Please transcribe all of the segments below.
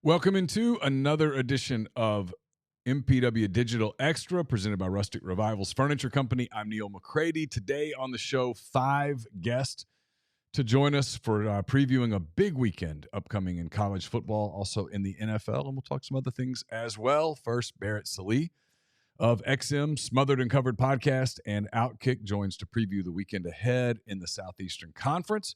Welcome into another edition of MPW Digital Extra, presented by Rustic Revivals Furniture Company. I'm Neal McCready. Today on the show, 5 guests to join us for previewing a big weekend upcoming in college football, also in the NFL, and we'll talk some other things as well. First, Barrett Sallee of XM, Smothered and Covered podcast, and Outkick joins to preview the weekend ahead in the Southeastern Conference.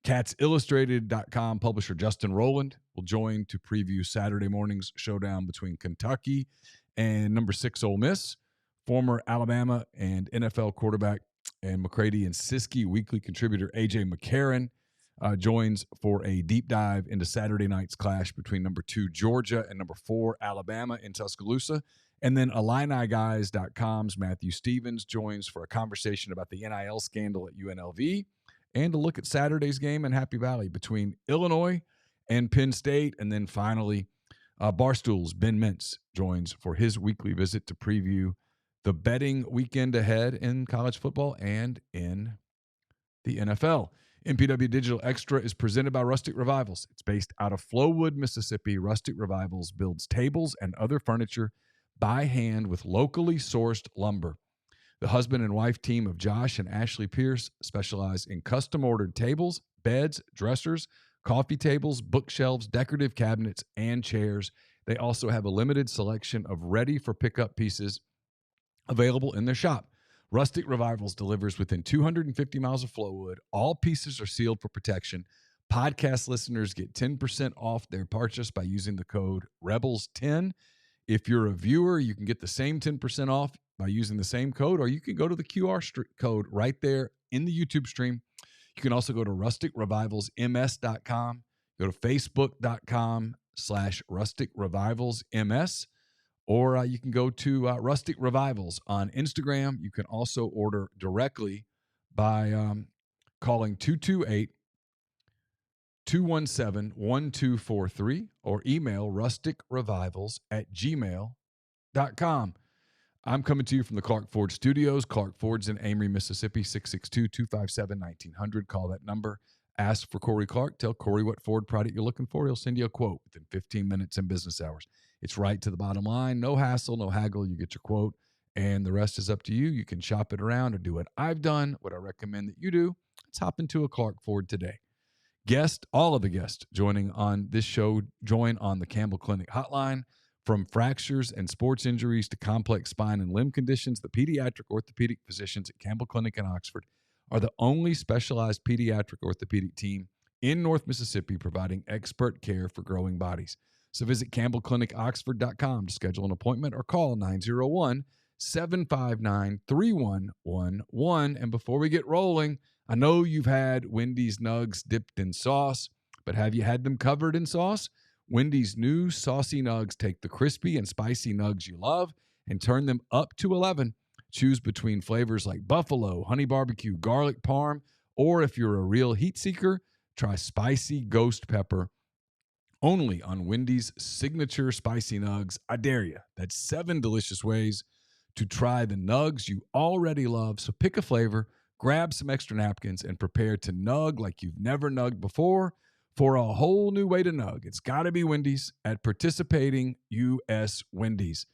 CatsIllustrated.com publisher Justin Rowland will join to preview Saturday morning's showdown between Kentucky and number 6 Ole Miss. Former Alabama and NFL quarterback and McCready and Siskey weekly contributor AJ McCarron joins for a deep dive into Saturday night's clash between number 2 Georgia and number 4 Alabama in Tuscaloosa. And then IlliniGuys.com's Matthew Stevens joins for a conversation about the NIL scandal at UNLV and a look at Saturday's game in Happy Valley between Illinois and Penn State. And then finally, Barstool's Ben Mintz joins for his weekly visit to preview the betting weekend ahead in college football and in the NFL. MPW Digital Extra is presented by Rustic Revivals. It's based out of Flowood, Mississippi. Rustic Revivals builds tables and other furniture by hand with locally sourced lumber. The husband and wife team of Josh and Ashley Pierce specialize in custom-ordered tables, beds, dressers, coffee tables, bookshelves, decorative cabinets, and chairs. They also have a limited selection of ready-for-pickup pieces available in their shop. Rustic Revivals delivers within 250 miles of Flowood. All pieces are sealed for protection. Podcast listeners get 10% off their purchase by using the code REBELS10. If you're a viewer, you can get the same 10% off by using the same code, or you can go to the QR code right there in the YouTube stream. You can also go to rusticrevivalsms.com, go to facebook.com/rusticrevivalsms, or you can go to Rustic Revivals on Instagram. You can also order directly by calling 228-217-1243 or email rusticrevivals@gmail.com. I'm coming to you from the Clark Ford Studios. Clark Ford's in Amory, Mississippi, 662-257-1900. Call that number. Ask for Corey Clark. Tell Corey what Ford product you're looking for. He'll send you a quote within 15 minutes in business hours. It's right to the bottom line. No hassle, no haggle. You get your quote, and the rest is up to you. You can shop it around or do what I've done, what I recommend that you do. Let's hop into a Clark Ford today. All of the guests joining on this show join on the Campbell Clinic hotline. From fractures and sports injuries to complex spine and limb conditions, the pediatric orthopedic physicians at Campbell Clinic in Oxford are the only specialized pediatric orthopedic team in North Mississippi providing expert care for growing bodies. So visit campbellclinicoxford.com to schedule an appointment or call 901-759-3111. And before we get rolling, I know you've had Wendy's nugs dipped in sauce, but have you had them covered in sauce? Wendy's new saucy nugs take the crispy and spicy nugs you love and turn them up to 11. Choose between flavors like buffalo, honey barbecue, garlic parm, or if you're a real heat seeker, try spicy ghost pepper. Only on Wendy's signature spicy nugs. I dare you. That's 7 delicious ways to try the nugs you already love. So pick a flavor, grab some extra napkins, and prepare to nug like you've never nugged before. For a whole new way to nug, it's got to be Wendy's at participating U.S. Wendy's.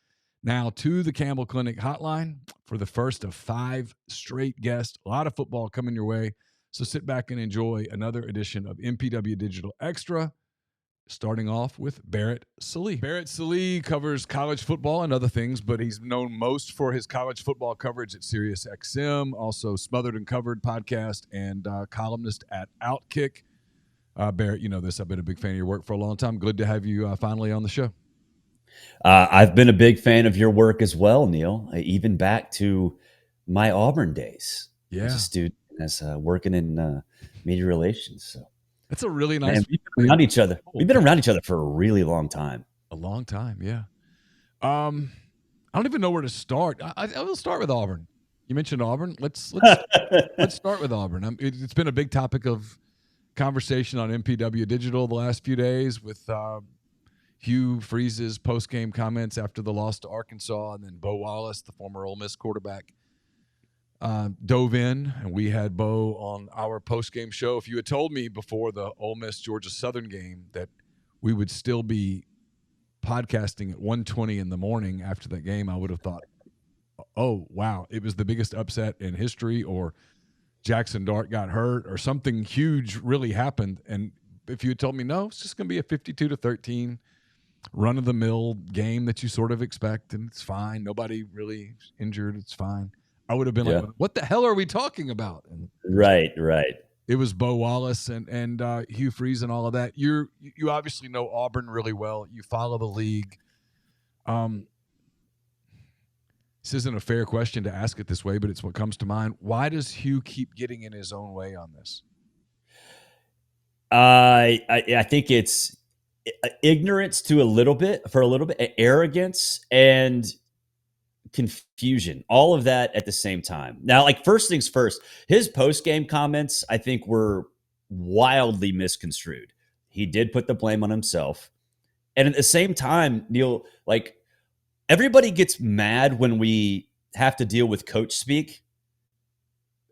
Now to the Campbell Clinic hotline for the first of 5 straight guests. A lot of football coming your way, so sit back and enjoy another edition of MPW Digital Extra, starting off with Barrett Sallee. Barrett Sallee covers college football and other things, but he's known most for his college football coverage at Sirius XM, also Smothered and Covered podcast, and columnist at Outkick. Barrett, you know this. I've been a big fan of your work for a long time. Good to have you finally on the show. I've been a big fan of your work as well, Neal, even back to my Auburn days. Yeah. As a student, as working in media relations. So that's a really nice. Man, we've been around each other. We've been around each other for a really long time. A long time, yeah. I don't even know where to start. I will start with Auburn. You mentioned Auburn. Let's start with Auburn. It's been a big topic of conversation on MPW Digital the last few days with Hugh Freeze's post-game comments after the loss to Arkansas, and then Bo Wallace, the former Ole Miss quarterback, dove in, and we had Bo on our post-game show. If you had told me before the Ole Miss Georgia Southern game that we would still be podcasting at 1:20 in the morning after that game, I would have thought, oh, wow, it was the biggest upset in history, or Jackson Dart got hurt, or something huge really happened. And if you had told me, no, it's just going to be a 52-13 run-of-the-mill game that you sort of expect, and it's fine. Nobody really injured. It's fine. I would have been like, what the hell are we talking about? And right. It was Bo Wallace and Hugh Freeze and all of that. You obviously know Auburn really well. You follow the league. This isn't a fair question to ask it this way, but it's what comes to mind. Why does Hugh keep getting in his own way on this? I think it's ignorance for a little bit, arrogance and confusion, all of that at the same time. Now, like, first things first, his post-game comments, I think, were wildly misconstrued. He did put the blame on himself. And at the same time, Neal, like, everybody gets mad when we have to deal with coach speak.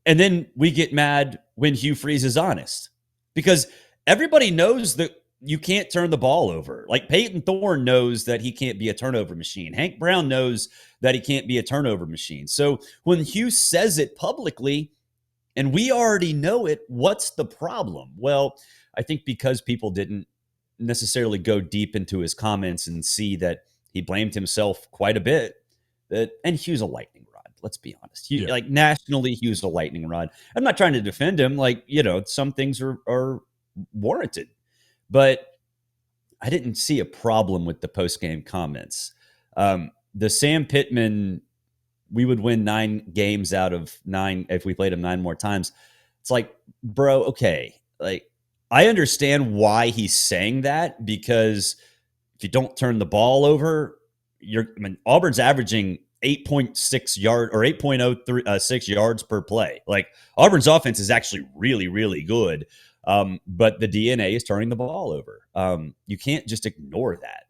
And then we get mad when Hugh Freeze is honest, because everybody knows that you can't turn the ball over. Like, Peyton Thorne knows that he can't be a turnover machine. Hank Brown knows that he can't be a turnover machine. So when Hugh says it publicly and we already know it, what's the problem? Well, I think because people didn't necessarily go deep into his comments and see that he blamed himself quite a bit. And Hugh's a lightning rod. Let's be honest. Like, nationally, Hugh's a lightning rod. I'm not trying to defend him. Like, some things are warranted. But I didn't see a problem with the post-game comments. The Sam Pittman, we would win 9 games out of 9 if we played him 9 more times. It's like, bro, okay. Like, I understand why he's saying that, because if you don't turn the ball over, Auburn's averaging 8.6 yard or 8.06 yards per play. Like, Auburn's offense is actually really, really good. But the DNA is turning the ball over. You can't just ignore that.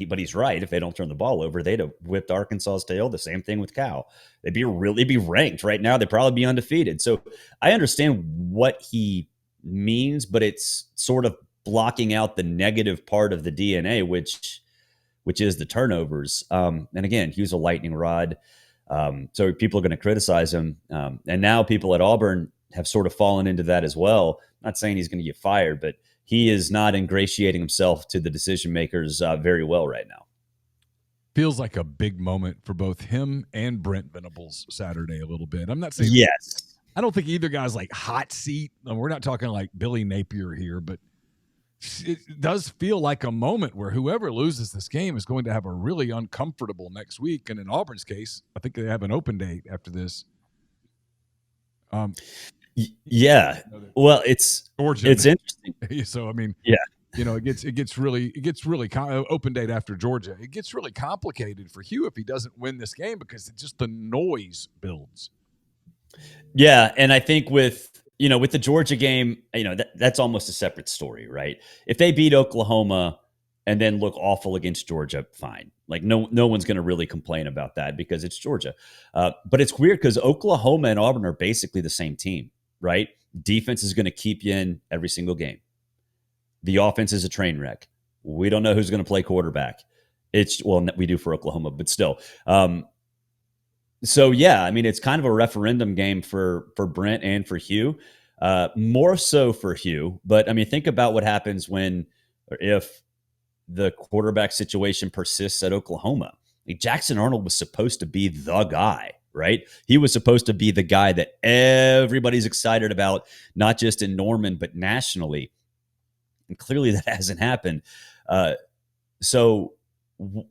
But he's right. If they don't turn the ball over, they'd have whipped Arkansas's tail. The same thing with Cal. They'd be ranked right now. They'd probably be undefeated. So I understand what he means, but it's sort of blocking out the negative part of the DNA, which is the turnovers. And again, Hugh's a lightning rod. So people are going to criticize him. And now people at Auburn have sort of fallen into that as well. I'm not saying he's going to get fired, but he is not ingratiating himself to the decision makers very well right now. Feels like a big moment for both him and Brent Venables Saturday a little bit. I'm not saying yes. I don't think either guy's like hot seat. We're not talking like Billy Napier here, but it does feel like a moment where whoever loses this game is going to have a really uncomfortable next week. And in Auburn's case, I think they have an open date after this. Yeah. Well, it's Georgia. It's interesting. So, I mean, yeah. It gets really open date after Georgia. It gets really complicated for Hugh if he doesn't win this game, because it's just the noise builds. Yeah, and I think with the Georgia game, that's almost a separate story, right? If they beat Oklahoma and then look awful against Georgia, fine. Like, no one's going to really complain about that because it's Georgia. But it's weird because Oklahoma and Auburn are basically the same team, right? Defense is going to keep you in every single game. The offense is a train wreck. We don't know who's going to play quarterback. We do for Oklahoma, but still. So, yeah, I mean, it's kind of a referendum game for Brent and for Hugh, more so for Hugh. But, I mean, think about what happens if the quarterback situation persists at Oklahoma. Like, Jackson Arnold was supposed to be the guy, right? He was supposed to be the guy that everybody's excited about, not just in Norman, but nationally. And clearly that hasn't happened. So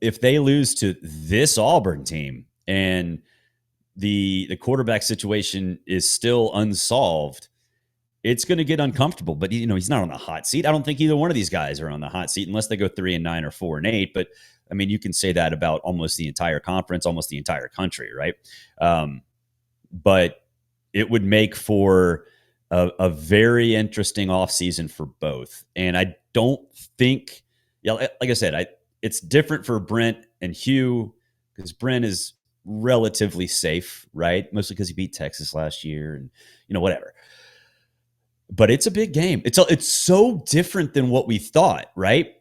if they lose to this Auburn team and the quarterback situation is still unsolved, it's going to get uncomfortable. But he's not on the hot seat. I don't think either one of these guys are on the hot seat unless they go 3-9 or 4-8. But I mean, you can say that about almost the entire conference, almost the entire country, right? But it would make for a very interesting offseason for both. And I don't think, like I said, it's different for Brent and Hugh because Brent is relatively safe, right? Mostly because he beat Texas last year and, whatever. But it's a big game. It's so different than what we thought, right?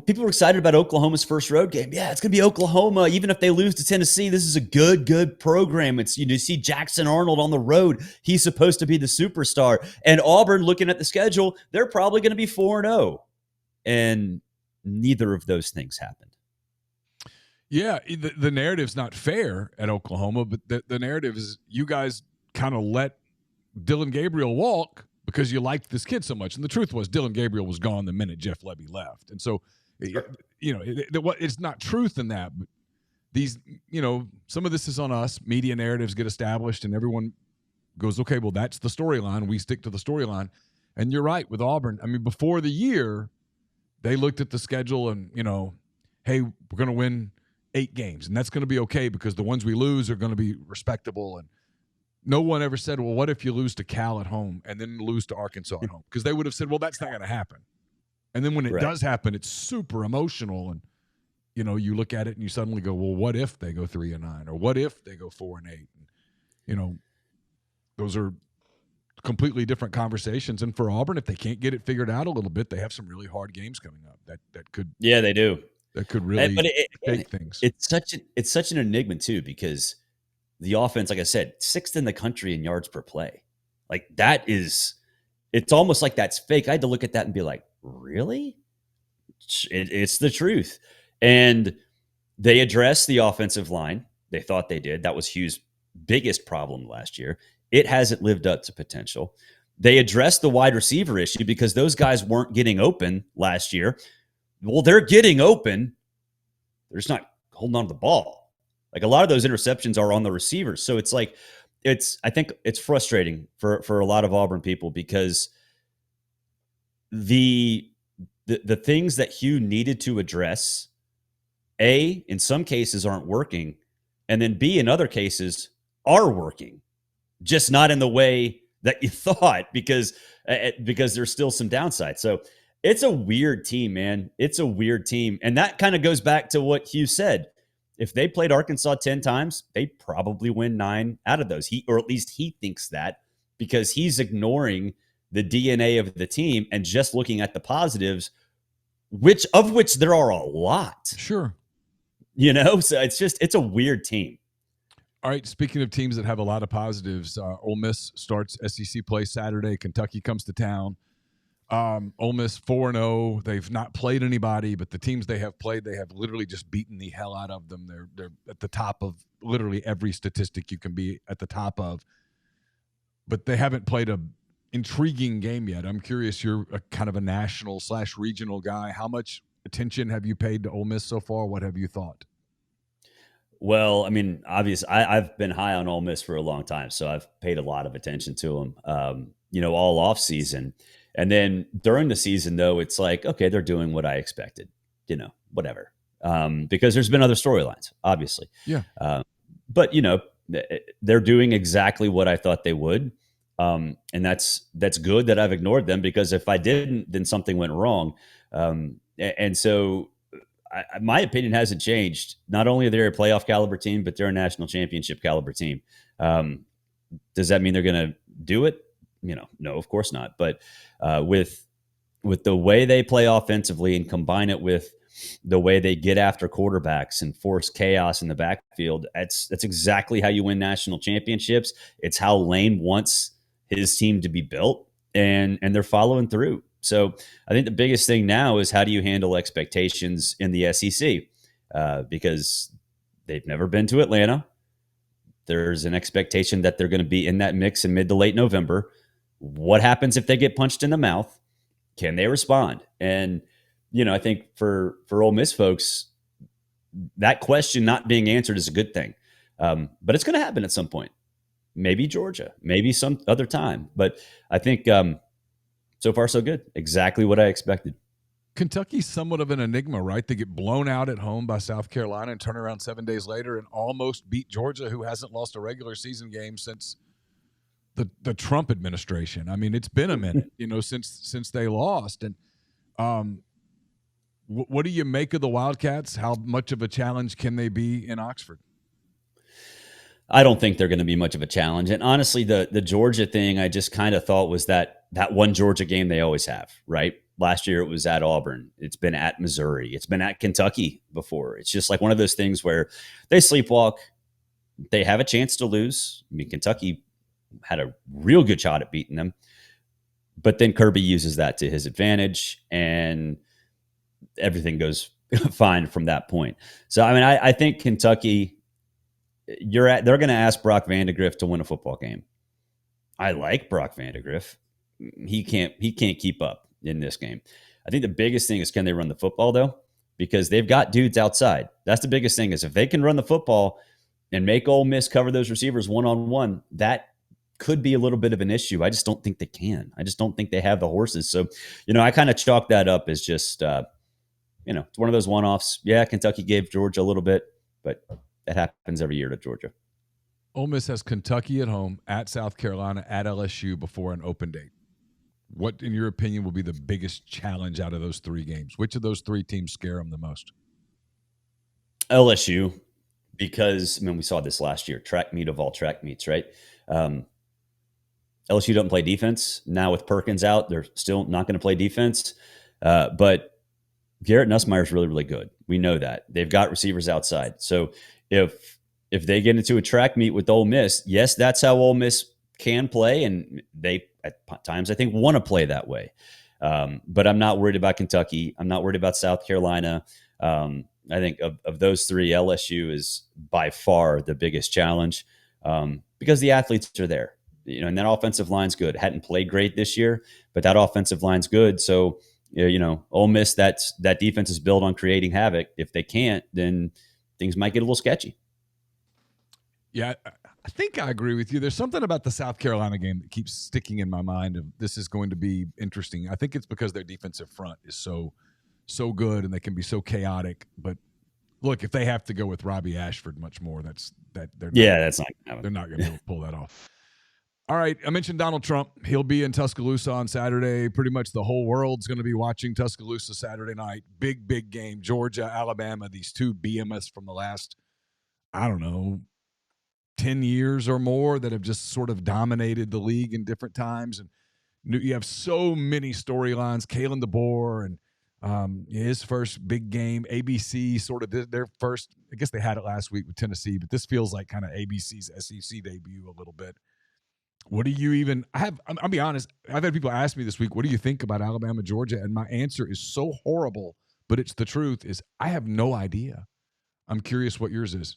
people were excited about Oklahoma's first road game. Yeah, it's going to be Oklahoma. Even if they lose to Tennessee, this is a good program. It's, you see Jackson Arnold on the road. He's supposed to be the superstar. And Auburn, looking at the schedule, they're probably going to be 4-0. And neither of those things happened. Yeah, the narrative's not fair at Oklahoma, but the narrative is you guys kind of let Dillon Gabriel walk because you liked this kid so much. And the truth was Dillon Gabriel was gone the minute Jeff Lebby left. And so, it's not truth in that. But these, some of this is on us. Media narratives get established and everyone goes, okay, well, that's the storyline. We stick to the storyline. And you're right with Auburn. I mean, before the year, they looked at the schedule and, hey, we're going to win 8 games. And that's going to be okay because the ones we lose are going to be respectable. And no one ever said, well, what if you lose to Cal at home and then lose to Arkansas at home? Because they would have said, well, that's not going to happen. And then when it does happen, it's super emotional. And, you look at it and you suddenly go, well, what if they go 3-9? Or what if they go 4-8? And, those are completely different conversations. And for Auburn, if they can't get it figured out a little bit, they have some really hard games coming up. That could. Yeah, they do. That could really shake things. It's such an enigma too, because the offense, like I said, 6th in the country in yards per play. Like it's almost like that's fake. I had to look at that and be like, really? It's the truth. And they addressed the offensive line. They thought they did. That was Hugh's biggest problem last year. It hasn't lived up to potential. They addressed the wide receiver issue because those guys weren't getting open last year. Well, they're getting open. They're just not holding on to the ball. Like a lot of those interceptions are on the receivers. So it's like, I think it's frustrating for a lot of Auburn people because the things that Hugh needed to address, A, in some cases aren't working. And then B, in other cases are working, just not in the way that you thought because there's still some downside. So it's a weird team, man. It's a weird team. And that kind of goes back to what Hugh said. If they played Arkansas 10 times, they probably win 9 out of those. Or at least he thinks that because he's ignoring the DNA of the team and just looking at the positives, which there are a lot. Sure. So it's a weird team. All right, speaking of teams that have a lot of positives, Ole Miss starts SEC play Saturday. Kentucky comes to town. Ole Miss 4-0. They've not played anybody, but the teams they have played, they have literally just beaten the hell out of them. They're at the top of literally every statistic you can be at the top of. But they haven't played a intriguing game yet. I'm curious, you're a kind of a national/regional guy. How much attention have you paid to Ole Miss so far? What have you thought? Well, I mean, obviously, I've been high on Ole Miss for a long time, so I've paid a lot of attention to them, all off season. And then during the season, though, it's like, okay, they're doing what I expected, whatever. Because there's been other storylines, obviously. Yeah. But, they're doing exactly what I thought they would. And that's good that I've ignored them because if I didn't, then something went wrong. And so my opinion hasn't changed. Not only are they a playoff caliber team, but they're a national championship caliber team. Does that mean they're going to do it? No, of course not. But with the way they play offensively and combine it with the way they get after quarterbacks and force chaos in the backfield, that's exactly how you win national championships. It's how Lane wants his team to be built, and they're following through. So I think the biggest thing now is how do you handle expectations in the SEC? Because they've never been to Atlanta. There's an expectation that they're going to be in that mix in mid to late November. What happens if they get punched in the mouth? Can they respond? And, I think for Ole Miss folks, that question not being answered is a good thing. But it's going to happen at some point. Maybe Georgia, maybe some other time. But I think so far so good. Exactly what I expected. Kentucky's somewhat of an enigma, right? They get blown out at home by South Carolina and turn around 7 days later and almost beat Georgia, who hasn't lost a regular season game since the Trump administration. I mean, it's been a minute, since they lost. And what do you make of the Wildcats? How much of a challenge can they be in Oxford? I don't think they're going to be much of a challenge. And honestly, the Georgia thing, I just kind of thought was that one Georgia game they always have, right? Last year it was at Auburn. It's been at Missouri. It's been at Kentucky before. It's just like one of those things where they sleepwalk. They have a chance to lose. I mean, Kentucky had a real good shot at beating them, but then Kirby uses that to his advantage, and everything goes fine from that point. So, I mean, I think Kentucky, they're going to ask Brock Vandagriff to win a football game. I like Brock Vandagriff. He can't keep up in this game. I think the biggest thing is, can they run the football though? Because they've got dudes outside. That's the biggest thing, is if they can run the football and make Ole Miss cover those receivers one-on-one, that could be a little bit of an issue. I just don't think they can. I just don't think they have the horses. So, I kind of chalk that up as just, it's one of those one-offs. Yeah, Kentucky gave Georgia a little bit, but that happens every year to Georgia. Ole Miss has Kentucky at home, at South Carolina, at LSU before an open date. What, in your opinion, will be the biggest challenge out of those three games? Which of those three teams scare them the most? LSU, because, we saw this last year, track meet of all track meets, right? LSU doesn't play defense. Now with Perkins out, they're still not going to play defense. But Garrett Nussmeier is really, really good. We know that. They've got receivers outside. So if they get into a track meet with Ole Miss, yes, that's how Ole Miss can play, and they at times I think want to play that way. But I'm not worried about Kentucky. I'm not worried about South Carolina. I think of those three, LSU is by far the biggest challenge, because the athletes are there. And that offensive line's good. Hadn't played great this year, but that offensive line's good. So, Ole Miss, that defense is built on creating havoc. If they can't, then things might get a little sketchy. Yeah, I think I agree with you. There's something about the South Carolina game that keeps sticking in my mind of this is going to be interesting. I think it's because their defensive front is so good and they can be so chaotic. But look, if they have to go with Robbie Ashford much more, that's not going to be able to pull that off. All right, I mentioned Donald Trump. He'll be in Tuscaloosa on Saturday. Pretty much the whole world's going to be watching Tuscaloosa Saturday night. Big game. Georgia, Alabama, these two BMS from the last, 10 years or more that have just sort of dominated the league in different times. And you have so many storylines. Kalen DeBoer and his first big game. ABC sort of did their first, I guess they had it last week with Tennessee, but this feels like kind of ABC's SEC debut a little bit. What do you even – I'll be honest. I've had people ask me this week, what do you think about Alabama, Georgia? And my answer is so horrible, but it's the truth, is I have no idea. I'm curious what yours is.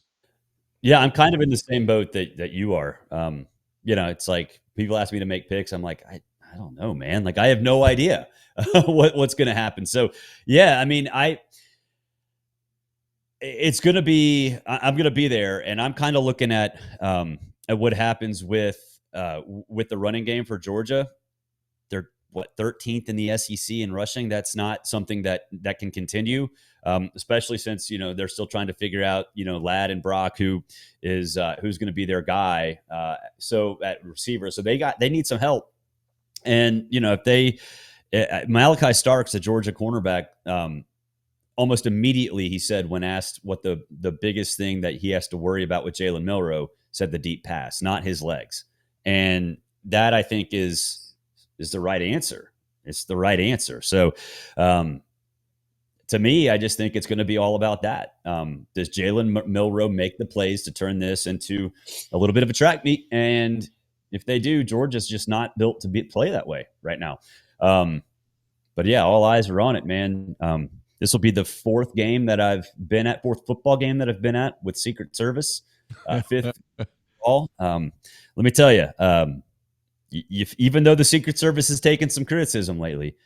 Yeah, I'm kind of in the same boat that you are. It's like people ask me to make picks. I'm like, I don't know, man. Like, I have no idea what's going to happen. So, yeah, it's going to be – I'm going to be there, and I'm kind of looking at what happens with the running game for Georgia. They're 13th in the SEC in rushing. That's not something that can continue, especially since they're still trying to figure out Ladd and Brock who's going to be their guy. So at receiver, so they need some help. And if Malachi Starks, the Georgia cornerback, almost immediately he said when asked what the biggest thing that he has to worry about with Jalen Milroe, said the deep pass, not his legs. And that, I think, is the right answer. It's the right answer. So to me, I just think it's going to be all about that. Does Jalen Milroe make the plays to turn this into a little bit of a track meet? And if they do, Georgia's just not built to play that way right now. But yeah, all eyes are on it, man. This will be the fourth football game that I've been at with Secret Service, fifth all. Let me tell you, even though the Secret Service has taken some criticism lately,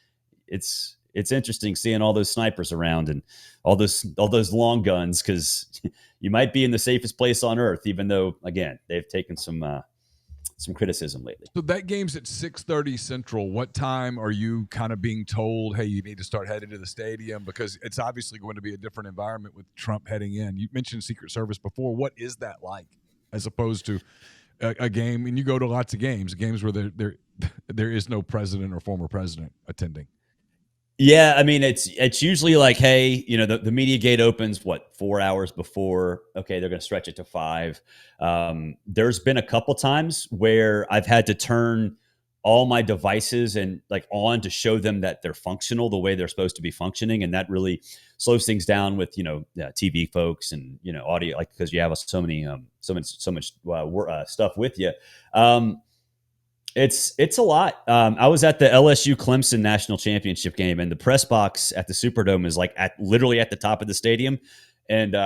it's interesting seeing all those snipers around and all those long guns, because you might be in the safest place on earth, even though, again, they've taken some criticism lately. So that game's at 6:30 Central. What time are you kind of being told, hey, you need to start heading to the stadium? Because it's obviously going to be a different environment with Trump heading in. You mentioned Secret Service before. What is that like as opposed to a game? And you go to lots of games where there is no president or former president attending. Yeah, it's usually like, hey, the media gate opens 4 hours before. Okay, they're going to stretch it to 5. There's been a couple times where I've had to turn all my devices and like on to show them that they're functional the way they're supposed to be functioning. And that really slows things down with, TV folks and, audio, like, because you have so much stuff with you. It's a lot. I was at the LSU Clemson national championship game, and the press box at the Superdome is like literally at the top of the stadium. And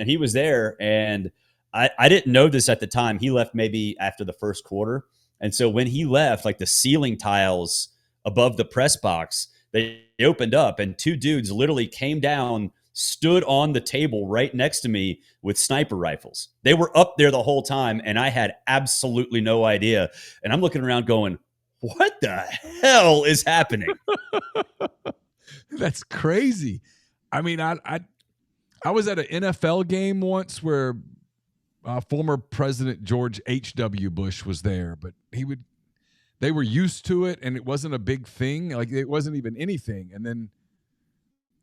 he was there, and I didn't know this at the time. He left maybe after the first quarter. And so when he left, like the ceiling tiles above the press box, they opened up, and two dudes literally came down, stood on the table right next to me with sniper rifles. They were up there the whole time, and I had absolutely no idea. And I'm looking around going, what the hell is happening? That's crazy. I mean, I was at an NFL game once where former President George H.W. Bush was there, but they were used to it, and it wasn't a big thing. Like, it wasn't even anything. And then,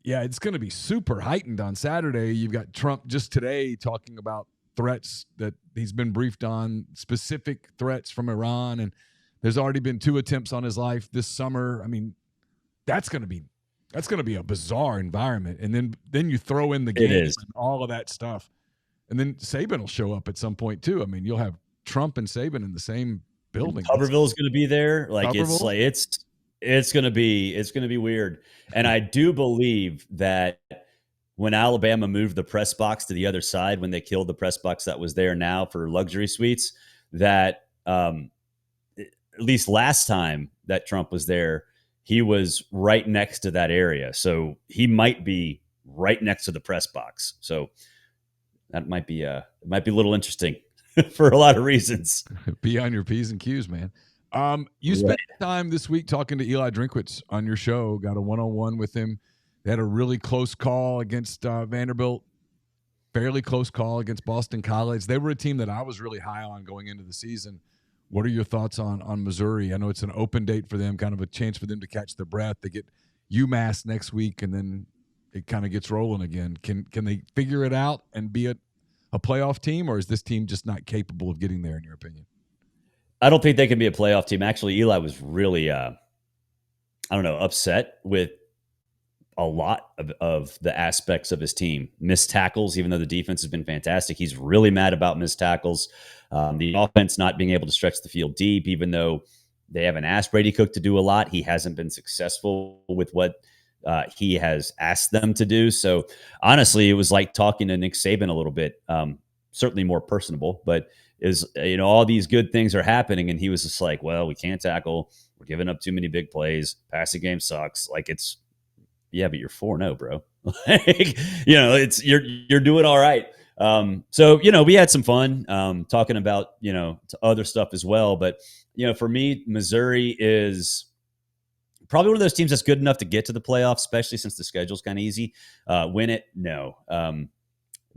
yeah, it's going to be super heightened on Saturday. You've got Trump just today talking about threats that he's been briefed on, specific threats from Iran, and there's already been 2 attempts on his life this summer. I mean, that's going to be a bizarre environment. And then you throw in the game and all of that stuff. And then Saban will show up at some point too. I mean, you'll have Trump and Saban in the same building. Tuberville is going to be there. Like it's going to be weird. And I do believe that when Alabama moved the press box to the other side, when they killed the press box that was there now for luxury suites, that at least last time that Trump was there, he was right next to that area. So he might be right next to the press box. So that might be a little interesting for a lot of reasons. Be on your P's and Q's, man. You spent time this week talking to Eli Drinkwitz on your show, got a one-on-one with him. They had a really close call against Vanderbilt, fairly close call against Boston College. They were a team that I was really high on going into the season. What are your thoughts on Missouri? I know it's an open date for them, kind of a chance for them to catch their breath. They get UMass next week, and then it kind of gets rolling again. Can they figure it out and be a playoff team, or is this team just not capable of getting there, in your opinion? I don't think they can be a playoff team. Actually, Eli was really, upset with a lot of the aspects of his team. Missed tackles, even though the defense has been fantastic. He's really mad about missed tackles. The offense not being able to stretch the field deep, even though they haven't asked Brady Cook to do a lot. He hasn't been successful with what he has asked them to do. So honestly, it was like talking to Nick Saban a little bit, certainly more personable, but all these good things are happening. And he was just like, well, we can't tackle. We're giving up too many big plays. Passing game sucks. Like but you're 4-0, bro. You're doing all right. So we had some fun, talking about, other stuff as well. But, for me, Missouri is probably one of those teams that's good enough to get to the playoffs, especially since the schedule's kind of easy. Win it? No.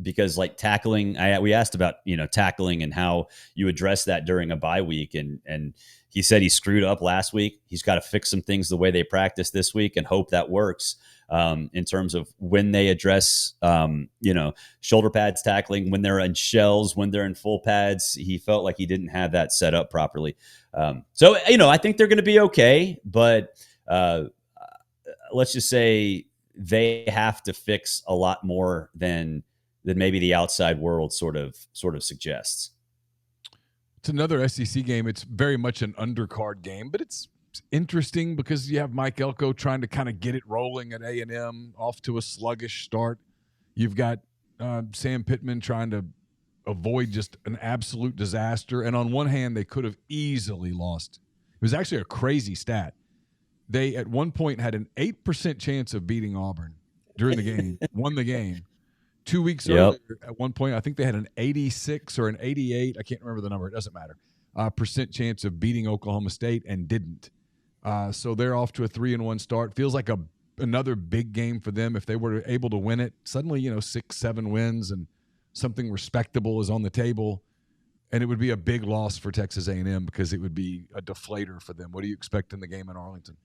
Because like tackling, we asked about, tackling and how you address that during a bye week. And he said he screwed up last week. He's got to fix some things the way they practice this week and hope that works, in terms of when they address, shoulder pads tackling, when they're in shells, when they're in full pads. He felt like he didn't have that set up properly. So I think they're going to be okay, but let's just say they have to fix a lot more than maybe the outside world sort of suggests. It's another SEC game. It's very much an undercard game, but it's interesting because you have Mike Elko trying to kind of get it rolling at A&M, off to a sluggish start. You've got Sam Pittman trying to avoid just an absolute disaster. And on one hand, they could have easily lost. It was actually a crazy stat. They, at one point, had an 8% chance of beating Auburn during the game, won the game. 2 weeks earlier, at one point, I think they had an 86 or an 88. I can't remember the number. It doesn't matter. Percent chance of beating Oklahoma State and didn't. So they're off to a 3-1 start. Feels like another big game for them. If they were able to win it, suddenly, 6-7 wins and something respectable is on the table. And it would be a big loss for Texas A&M because it would be a deflator for them. What do you expect in the game in Arlington?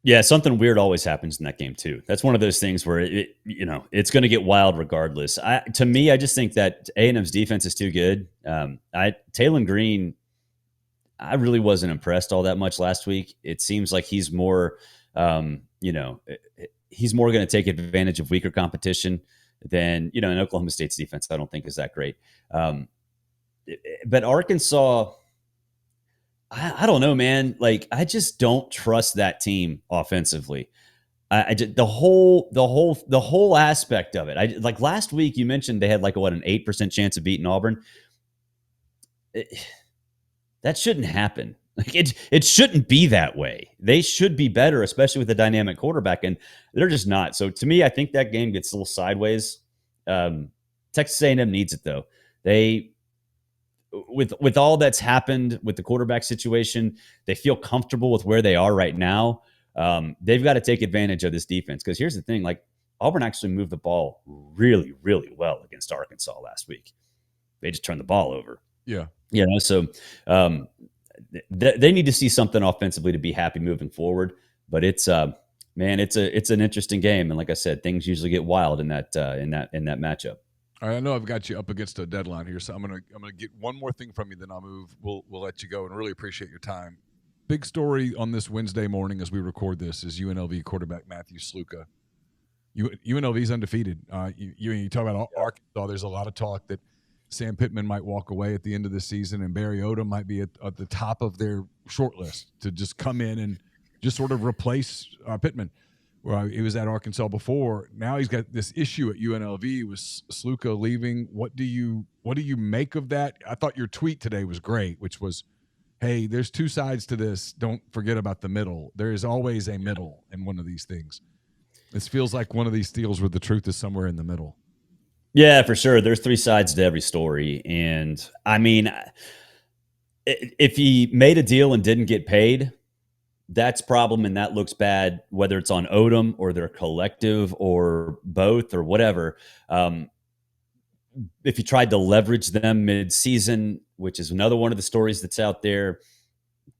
Yeah, something weird always happens in that game too. That's one of those things where it's going to get wild regardless. To me, I just think that A&M's defense is too good. Taylen Green, I really wasn't impressed all that much last week. It seems like he's more, he's more going to take advantage of weaker competition than, in Oklahoma State's defense, I don't think is that great. But Arkansas, I don't know, man. Like, I just don't trust that team offensively. I just, the whole aspect of it. Like last week, you mentioned they had like an 8% chance of beating Auburn. That shouldn't happen. Like it shouldn't be that way. They should be better, especially with a dynamic quarterback, and they're just not. So to me, I think that game gets a little sideways. Texas A&M needs it though. They, with all that's happened with the quarterback situation, they feel comfortable with where they are right now. They've got to take advantage of this defense, because here's the thing: like, Auburn actually moved the ball really, really well against Arkansas last week. They just turned the ball over. Yeah. So they need to see something offensively to be happy moving forward. But it's an interesting game, and like I said, things usually get wild in that matchup. All right, I know I've got you up against a deadline here, so I'm gonna get one more thing from you, then I'll move. We'll let you go, and really appreciate your time. Big story on this Wednesday morning as we record this is UNLV quarterback Matthew Sluka. UNLV's undefeated. You talk about Arkansas. There's a lot of talk that Sam Pittman might walk away at the end of the season, and Barry Odom might be at the top of their short list to just come in and just sort of replace Pittman. Well, he was at Arkansas before. Now he's got this issue at UNLV with Sluka leaving. What do you make of that? I thought your tweet today was great, which was, hey, there's two sides to this. Don't forget about the middle. There is always a middle in one of these things. This feels like one of these deals where the truth is somewhere in the middle. Yeah, for sure. There's three sides to every story. And I mean, if he made a deal and didn't get paid, that's a problem, and that looks bad, whether it's on Odom or their collective or both or whatever. If he tried to leverage them mid-season, which is another one of the stories that's out there,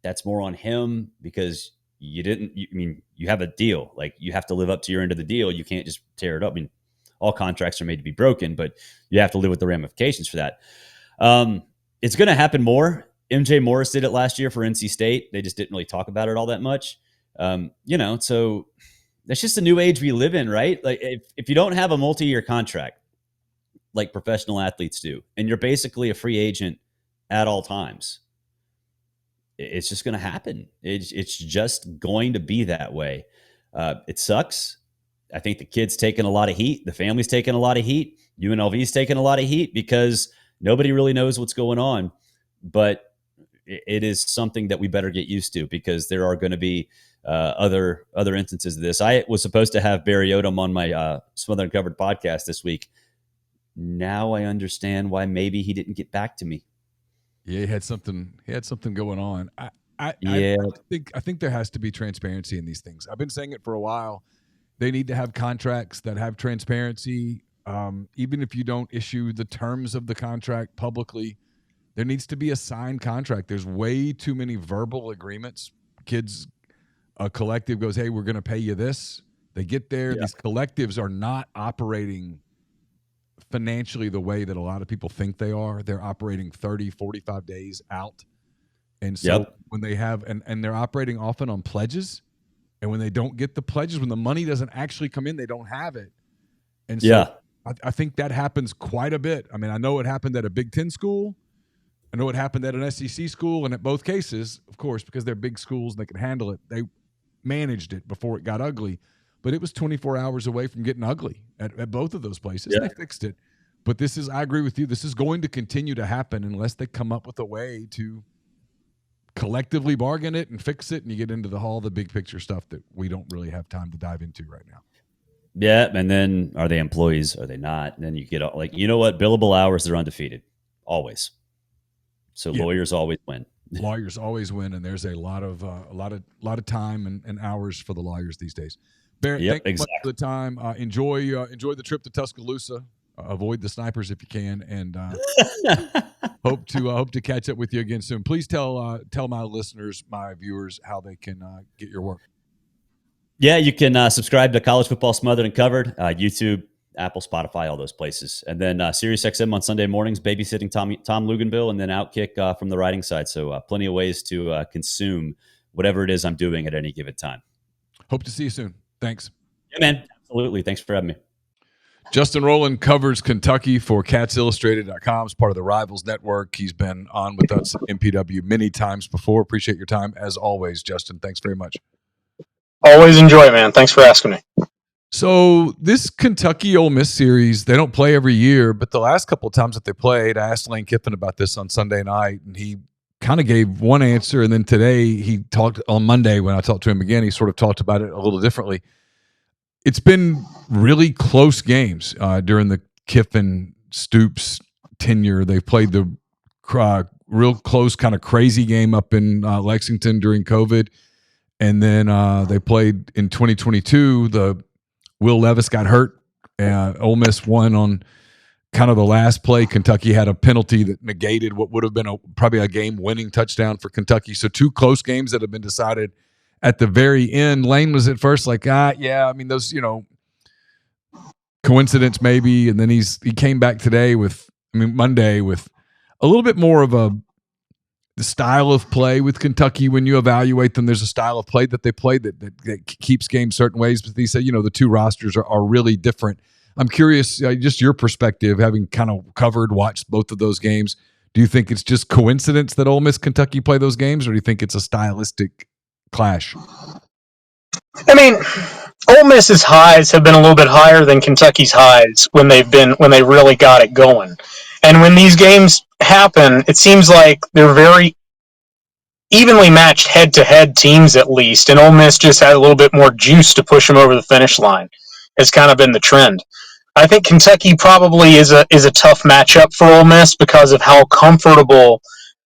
that's more on him, because you have a deal. Like, you have to live up to your end of the deal. You can't just tear it up. I mean, all contracts are made to be broken, but you have to live with the ramifications for that. It's going to happen more. MJ Morris did it last year for NC State. They just didn't really talk about it all that much. So that's just a new age we live in, right? Like, if you don't have a multi-year contract like professional athletes do, and you're basically a free agent at all times, it's just going to happen. It's just going to be that way. It sucks. I think the kid's taking a lot of heat. The family's taking a lot of heat. UNLV's taking a lot of heat because nobody really knows what's going on. But it is something that we better get used to, because there are going to be other instances of this. I was supposed to have Barry Odom on my Smothered and Covered podcast this week. Now I understand why maybe he didn't get back to me. Yeah, he had something going on. I think there has to be transparency in these things. I've been saying it for a while. They need to have contracts that have transparency. Even if you don't issue the terms of the contract publicly, there needs to be a signed contract. There's way too many verbal agreements. A collective goes, hey, we're going to pay you this. They get there. Yeah. These collectives are not operating financially the way that a lot of people think they are. They're operating 30, 45 days out. And so when they have, and they're operating often on pledges. And when they don't get the pledges, when the money doesn't actually come in, they don't have it. And so I think that happens quite a bit. I mean, I know it happened at a Big Ten school. I know it happened at an SEC school. And at both cases, of course, because they're big schools and they can handle it, they managed it before it got ugly. But it was 24 hours away from getting ugly at both of those places. Yeah. They fixed it. But I agree with you, this is going to continue to happen unless they come up with a way to collectively bargain it and fix it, and you get into all the big picture stuff that we don't really have time to dive into right now. Yeah, and then are they employees? Are they not? And then you get like, you know what? Billable hours, they're undefeated, always. So lawyers always win. Lawyers always win, and there's a lot of time and hours for the lawyers these days. Barrett, thank you much for the time. Enjoy the trip to Tuscaloosa. Avoid the snipers if you can, and hope to catch up with you again soon. Please tell my listeners, my viewers, how they can get your work. Yeah, you can subscribe to College Football Smothered and Covered, YouTube, Apple, Spotify, all those places. And then Sirius XM on Sunday mornings, babysitting Tom Luganville, and then Outkick from the writing side. So plenty of ways to consume whatever it is I'm doing at any given time. Hope to see you soon. Thanks. Yeah, man. Absolutely. Thanks for having me. Justin Rowland covers Kentucky for CatsIllustrated.com. As part of the Rivals Network. He's been on with us at MPW many times before. Appreciate your time as always, Justin. Thanks very much. Always enjoy it, man. Thanks for asking me. So this Kentucky Ole Miss series, they don't play every year, but the last couple of times that they played, I asked Lane Kiffin about this on Sunday night, and he kind of gave one answer, and then today he talked on Monday when I talked to him again, he sort of talked about it a little differently. It's been really close games during the Kiffin Stoops tenure. They've played the real close, kind of crazy game up in Lexington during COVID. And then they played in 2022. The Will Levis got hurt. Ole Miss won on kind of the last play. Kentucky had a penalty that negated what would have been probably a game-winning touchdown for Kentucky. So two close games that have been decided at the very end. Lane was at first like, yeah, I mean, those, coincidence maybe. And then he came back today Monday with a little bit more of the style of play with Kentucky. When you evaluate them, there's a style of play that they play that keeps games certain ways. But he said, the two rosters are really different. I'm curious, just your perspective, having kind of watched both of those games. Do you think it's just coincidence that Ole Miss Kentucky play those games, or do you think it's a stylistic clash? I mean, Ole Miss's highs have been a little bit higher than Kentucky's highs when they really got it going. And when these games happen, it seems like they're very evenly matched head-to-head teams at least, and Ole Miss just had a little bit more juice to push them over the finish line. Has kind of been the trend. I think Kentucky probably is a tough matchup for Ole Miss because of how comfortable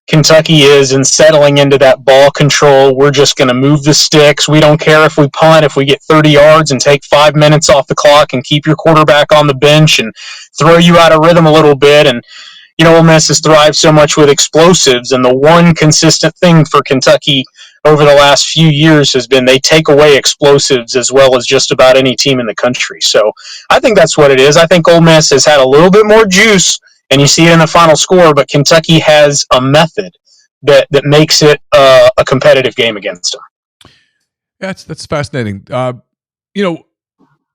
Kentucky is in settling into that ball control. We're just going to move the sticks. We don't care if we punt, if we get 30 yards and take 5 minutes off the clock and keep your quarterback on the bench and throw you out of rhythm a little bit. And, Ole Miss has thrived so much with explosives, and the one consistent thing for Kentucky over the last few years has been they take away explosives as well as just about any team in the country. So I think that's what it is. I think Ole Miss has had a little bit more juice, and you see it in the final score, but Kentucky has a method that makes it a competitive game against them. That's fascinating.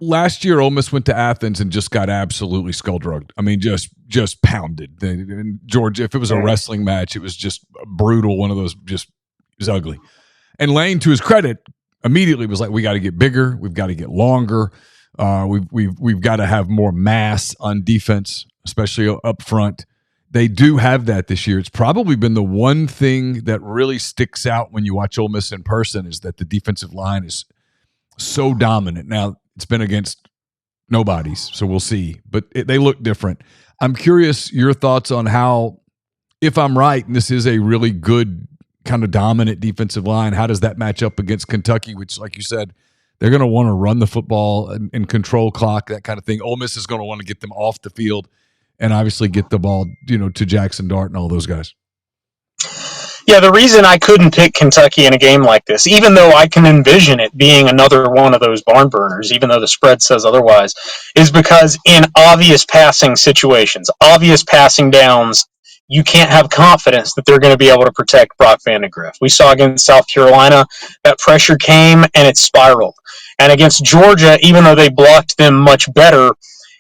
Last year Ole Miss went to Athens and just got absolutely skull-drugged. I mean, just pounded. And Georgia, if it was a wrestling match, it was just brutal. One of those, it was ugly. And Lane, to his credit, immediately was like, we got to get bigger. We've got to get longer. We've got to have more mass on defense, especially up front. They do have that this year. It's probably been the one thing that really sticks out when you watch Ole Miss in person is that the defensive line is so dominant. Now, it's been against nobodies, so we'll see. But they look different. I'm curious your thoughts on how, if I'm right, and this is a really good kind of dominant defensive line, how does that match up against Kentucky, which, like you said, they're going to want to run the football and control clock, that kind of thing. Ole Miss is going to want to get them off the field and obviously get the ball, to Jackson Dart and all those guys. Yeah, the reason I couldn't pick Kentucky in a game like this, even though I can envision it being another one of those barn burners, even though the spread says otherwise, is because in obvious passing situations, obvious passing downs, you can't have confidence that they're going to be able to protect Brock Vandagriff. We saw against South Carolina, that pressure came and it spiraled. And against Georgia, even though they blocked them much better,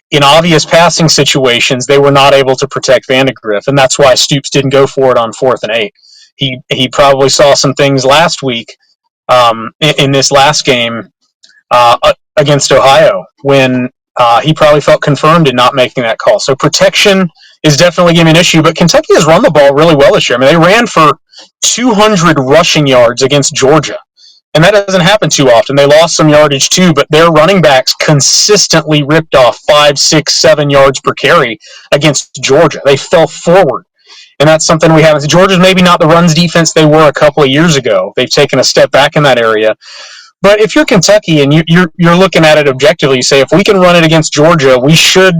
in obvious passing situations, they were not able to protect Vandagriff. And that's why Stoops didn't go for it on 4th and 8. He probably saw some things last week in this last game against Ohio when he probably felt confirmed in not making that call. So protection is definitely going to be an issue, but Kentucky has run the ball really well this year. I mean, they ran for 200 rushing yards against Georgia, and that doesn't happen too often. They lost some yardage too, but their running backs consistently ripped off 5, 6, 7 yards per carry against Georgia. They fell forward. And that's something we haven't. Georgia's maybe not the runs defense they were a couple of years ago. They've taken a step back in that area. But if you're Kentucky and you're looking at it objectively, you say, if we can run it against Georgia, we should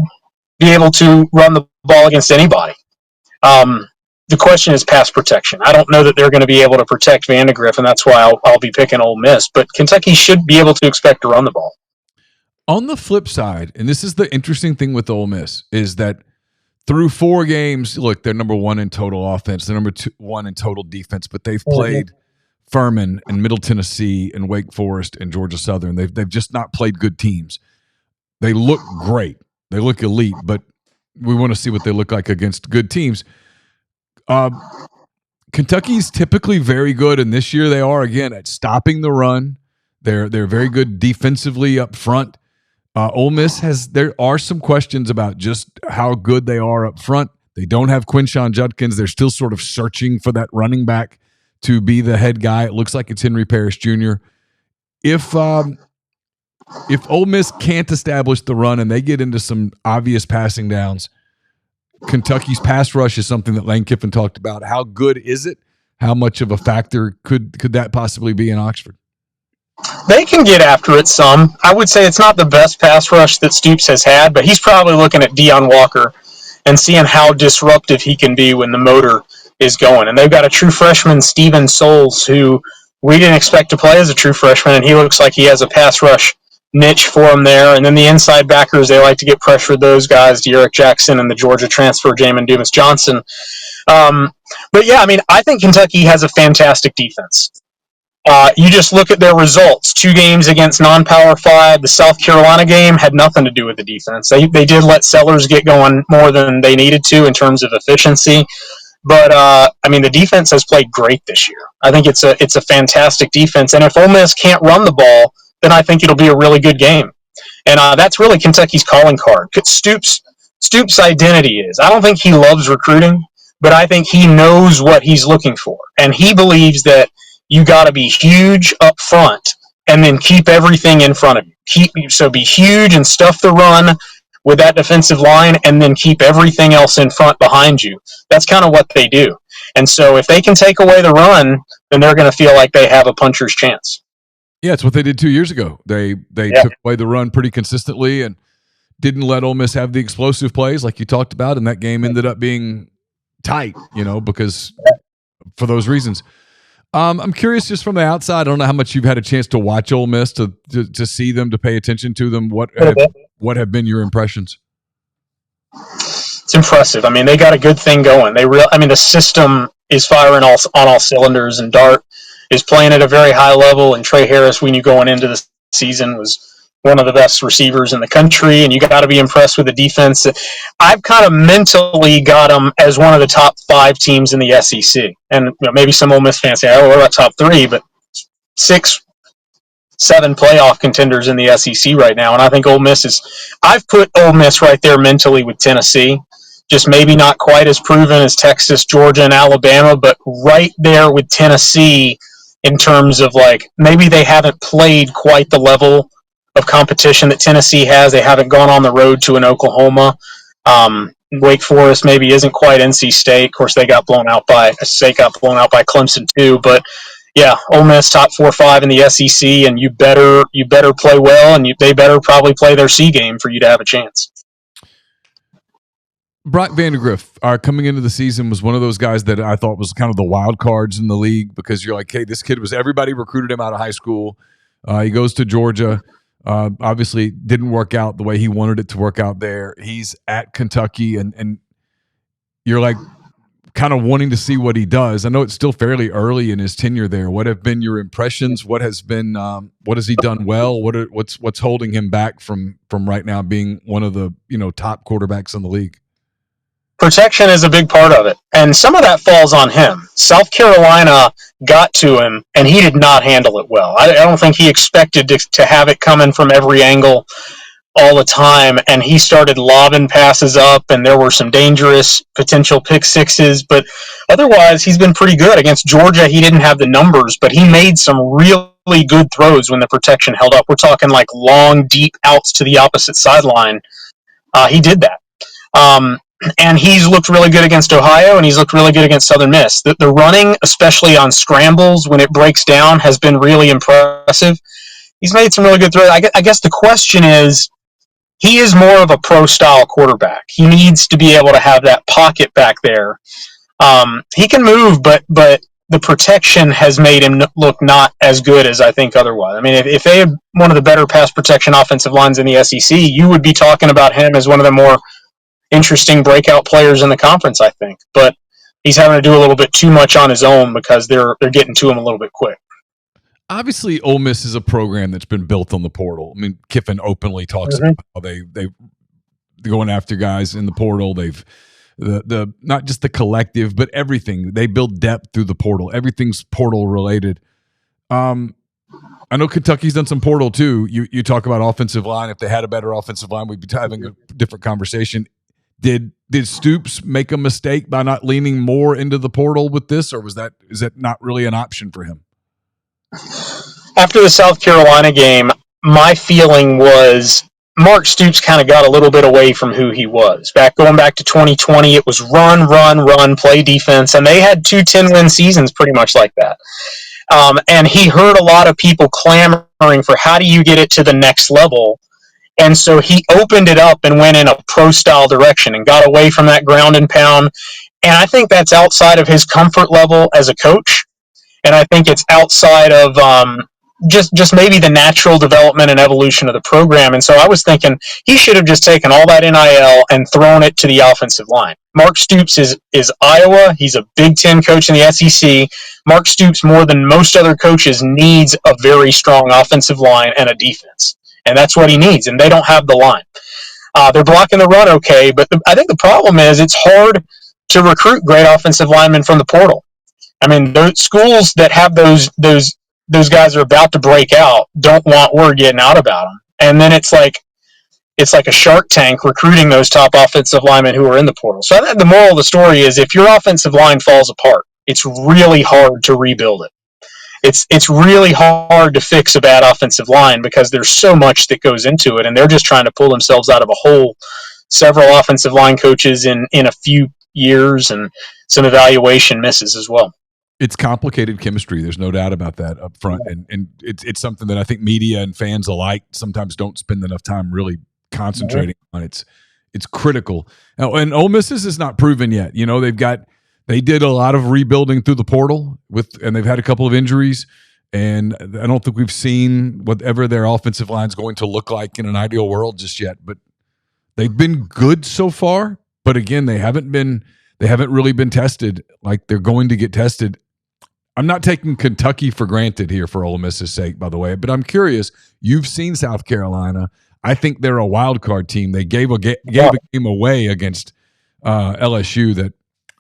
be able to run the ball against anybody. The question is pass protection. I don't know that they're going to be able to protect Vandagriff, and that's why I'll be picking Ole Miss. But Kentucky should be able to expect to run the ball. On the flip side, and this is the interesting thing with Ole Miss, is that through 4 games, look, they're number 1 in total offense, they're number 1 in total defense, but they've played Furman and Middle Tennessee and Wake Forest and Georgia Southern. They've just not played good teams. They look great. They look elite, but we want to see what they look like against good teams. Kentucky's typically very good, and this year they are, again, at stopping the run. They're very good defensively up front. Ole Miss there are some questions about just how good they are up front. They don't have Quinshon Judkins. They're still sort of searching for that running back to be the head guy. It looks like it's Henry Parrish Jr. If Ole Miss can't establish the run and they get into some obvious passing downs, Kentucky's pass rush is something that Lane Kiffin talked about. How good is it? How much of a factor could that possibly be in Oxford? They can get after it some. I would say it's not the best pass rush that Stoops has had, but he's probably looking at Deion Walker and seeing how disruptive he can be when the motor is going. And they've got a true freshman, Steven Souls, who we didn't expect to play as a true freshman, and he looks like he has a pass rush niche for him there. And then the inside backers, they like to get pressure with those guys, De'Eric Jackson and the Georgia transfer, Jamin Dumas-Johnson. But yeah, I mean, I think Kentucky has a fantastic defense. You just look at their results. 2 games against non-Power 5. The South Carolina game had nothing to do with the defense. They did let Sellers get going more than they needed to in terms of efficiency. But, I mean, the defense has played great this year. I think it's a fantastic defense. And if Ole Miss can't run the ball, then I think it'll be a really good game. And that's really Kentucky's calling card. Stoops' identity is, I don't think he loves recruiting, but I think he knows what he's looking for. And he believes that you got to be huge up front and then keep everything in front of you. So be huge and stuff the run with that defensive line and then keep everything else in front behind you. That's kind of what they do. And so if they can take away the run, then they're going to feel like they have a puncher's chance. Yeah, it's what they did 2 years ago. They took away the run pretty consistently and didn't let Ole Miss have the explosive plays like you talked about, and that game ended up being tight, because for those reasons. I'm curious, just from the outside, I don't know how much you've had a chance to watch Ole Miss, to see them, to pay attention to them. What have been your impressions? It's impressive. I mean, they got a good thing going. The system is firing on all cylinders, and Dart is playing at a very high level. And Trey Harris, we knew going into the season, was one of the best receivers in the country, and you got to be impressed with the defense. I've kind of mentally got them as one of the top 5 teams in the SEC. And maybe some Ole Miss fans say, oh, what about top 3? But 6, 7 playoff contenders in the SEC right now. And I think Ole Miss I've put Ole Miss right there mentally with Tennessee. Just maybe not quite as proven as Texas, Georgia, and Alabama, but right there with Tennessee in terms of maybe they haven't played quite the level of competition that Tennessee has. They haven't gone on the road to an Oklahoma. Wake Forest maybe isn't quite NC State. Of course, they got blown out by Clemson too. But yeah, Ole Miss top 4 or 5 in the SEC, and you better play well, and they better probably play their C game for you to have a chance. Brock Vandagriff, coming into the season, was one of those guys that I thought was kind of the wild cards in the league, because you're like, hey, this kid everybody recruited him out of high school. He goes to Georgia. Obviously didn't work out the way he wanted it to work out there. He's at Kentucky, and you're like kind of wanting to see what he does. I know it's still fairly early in his tenure there. What have been your impressions? What has he done well? What's holding him back from right now being one of the top quarterbacks in the league? Protection is a big part of it, and some of that falls on him. South Carolina got to him, and he did not handle it well. I don't think he expected to have it coming from every angle all the time, and he started lobbing passes up, and there were some dangerous potential pick sixes, but otherwise he's been pretty good. Against Georgia, he didn't have the numbers, but he made some really good throws when the protection held up. We're talking long, deep outs to the opposite sideline. He did that. And he's looked really good against Ohio, and he's looked really good against Southern Miss. The running, especially on scrambles when it breaks down, has been really impressive. He's made some really good throws. I guess the question is, he is more of a pro-style quarterback. He needs to be able to have that pocket back there. He can move, but the protection has made him look not as good as I think otherwise. I mean, if they had one of the better pass protection offensive lines in the SEC, you would be talking about him as one of the more interesting breakout players in the conference, I think. But he's having to do a little bit too much on his own because they're getting to him a little bit quick. Obviously, Ole Miss is a program that's been built on the portal. I mean, Kiffin openly talks about how they're going after guys in the portal. They've the not just the collective, but everything. They build depth through the portal. Everything's portal related. I know Kentucky's done some portal too. You talk about offensive line. If they had a better offensive line, we'd be having a different conversation. Did Stoops make a mistake by not leaning more into the portal with this, or is that not really an option for him? After the South Carolina game, my feeling was Mark Stoops kind of got a little bit away from who he was. Going back to 2020, it was run, play defense, and they had 2 10-win seasons pretty much like that. And he heard a lot of people clamoring for how do you get it to the next level. And so he opened it up and went in a pro-style direction and got away from that ground and pound. And I think that's outside of his comfort level as a coach. And I think it's outside of just maybe the natural development and evolution of the program. And so I was thinking he should have just taken all that NIL and thrown it to the offensive line. Mark Stoops is Iowa. He's a Big Ten coach in the SEC. Mark Stoops, more than most other coaches, needs a very strong offensive line and a defense. And that's what he needs, and they don't have the line. They're blocking the run okay, but I think the problem is it's hard to recruit great offensive linemen from the portal. I mean, those schools that have those guys are about to break out don't want word getting out about them. And then it's like a Shark Tank recruiting those top offensive linemen who are in the portal. So I think the moral of the story is if your offensive line falls apart, it's really hard to rebuild it. It's really hard to fix a bad offensive line because there's so much that goes into it, and they're just trying to pull themselves out of a hole. Several offensive line coaches in a few years and some evaluation misses as well. It's complicated chemistry. There's no doubt about that up front. And it's something that I think media and fans alike sometimes don't spend enough time really concentrating on. It's critical. Now, and Ole Miss is not proven yet. You know, they did a lot of rebuilding through the portal and they've had a couple of injuries. And I don't think we've seen whatever their offensive line is going to look like in an ideal world just yet. But they've been good so far. But again, they haven't really been tested like they're going to get tested. I'm not taking Kentucky for granted here for Ole Miss's sake, by the way, but I'm curious. You've seen South Carolina. I think they're a wild card team. They gave a game away against LSU that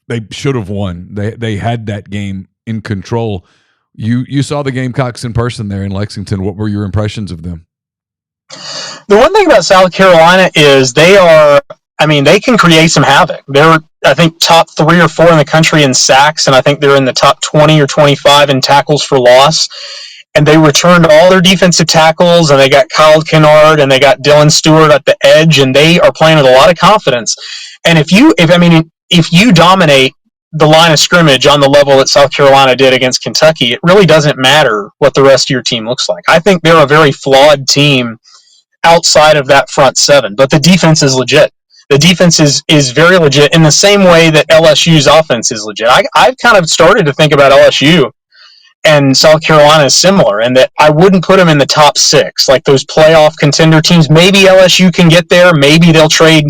they should have won. They had that game in control. You saw the Gamecocks in person there in Lexington. What were your impressions of them? The one thing about South Carolina is they can create some havoc. They're, I think, top 3 or 4 in the country in sacks, and I think they're in the top 20 or 25 in tackles for loss. And they returned all their defensive tackles, and they got Kyle Kennard, and they got Dylan Stewart at the edge, and they are playing with a lot of confidence. And if you dominate the line of scrimmage on the level that South Carolina did against Kentucky, it really doesn't matter what the rest of your team looks like. I think they're a very flawed team outside of that front 7, but the defense is legit. The defense is very legit in the same way that LSU's offense is legit. I've kind of started to think about LSU and South Carolina is similar in that I wouldn't put them in the top 6, like those playoff contender teams. Maybe LSU can get there. Maybe they'll trade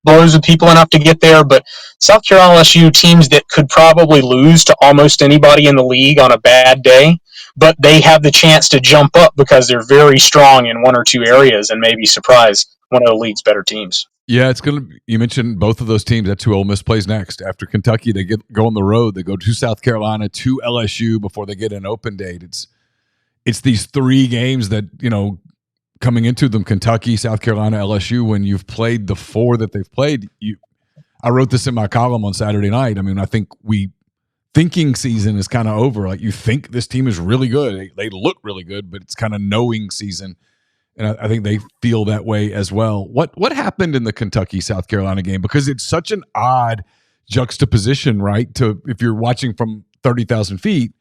blows with people enough to get there. But South Carolina, LSU, teams that could probably lose to almost anybody in the league on a bad day, but they have the chance to jump up because they're very strong in one or two areas and maybe surprise one of the league's better teams. Yeah, you mentioned both of those teams. That's who Ole Miss plays next. After Kentucky, they go on the road. They go to South Carolina, to LSU before they get an open date. It's these 3 games that, coming into them, Kentucky, South Carolina, LSU, when you've played the 4 that they've played. I wrote this in my column on Saturday night. I mean, I think thinking season is kind of over. Like, you think this team is really good. They look really good, but it's kind of knowing season. And I think they feel that way as well. What happened in the Kentucky-South Carolina game? Because it's such an odd juxtaposition, right? If you're watching from 30,000 feet,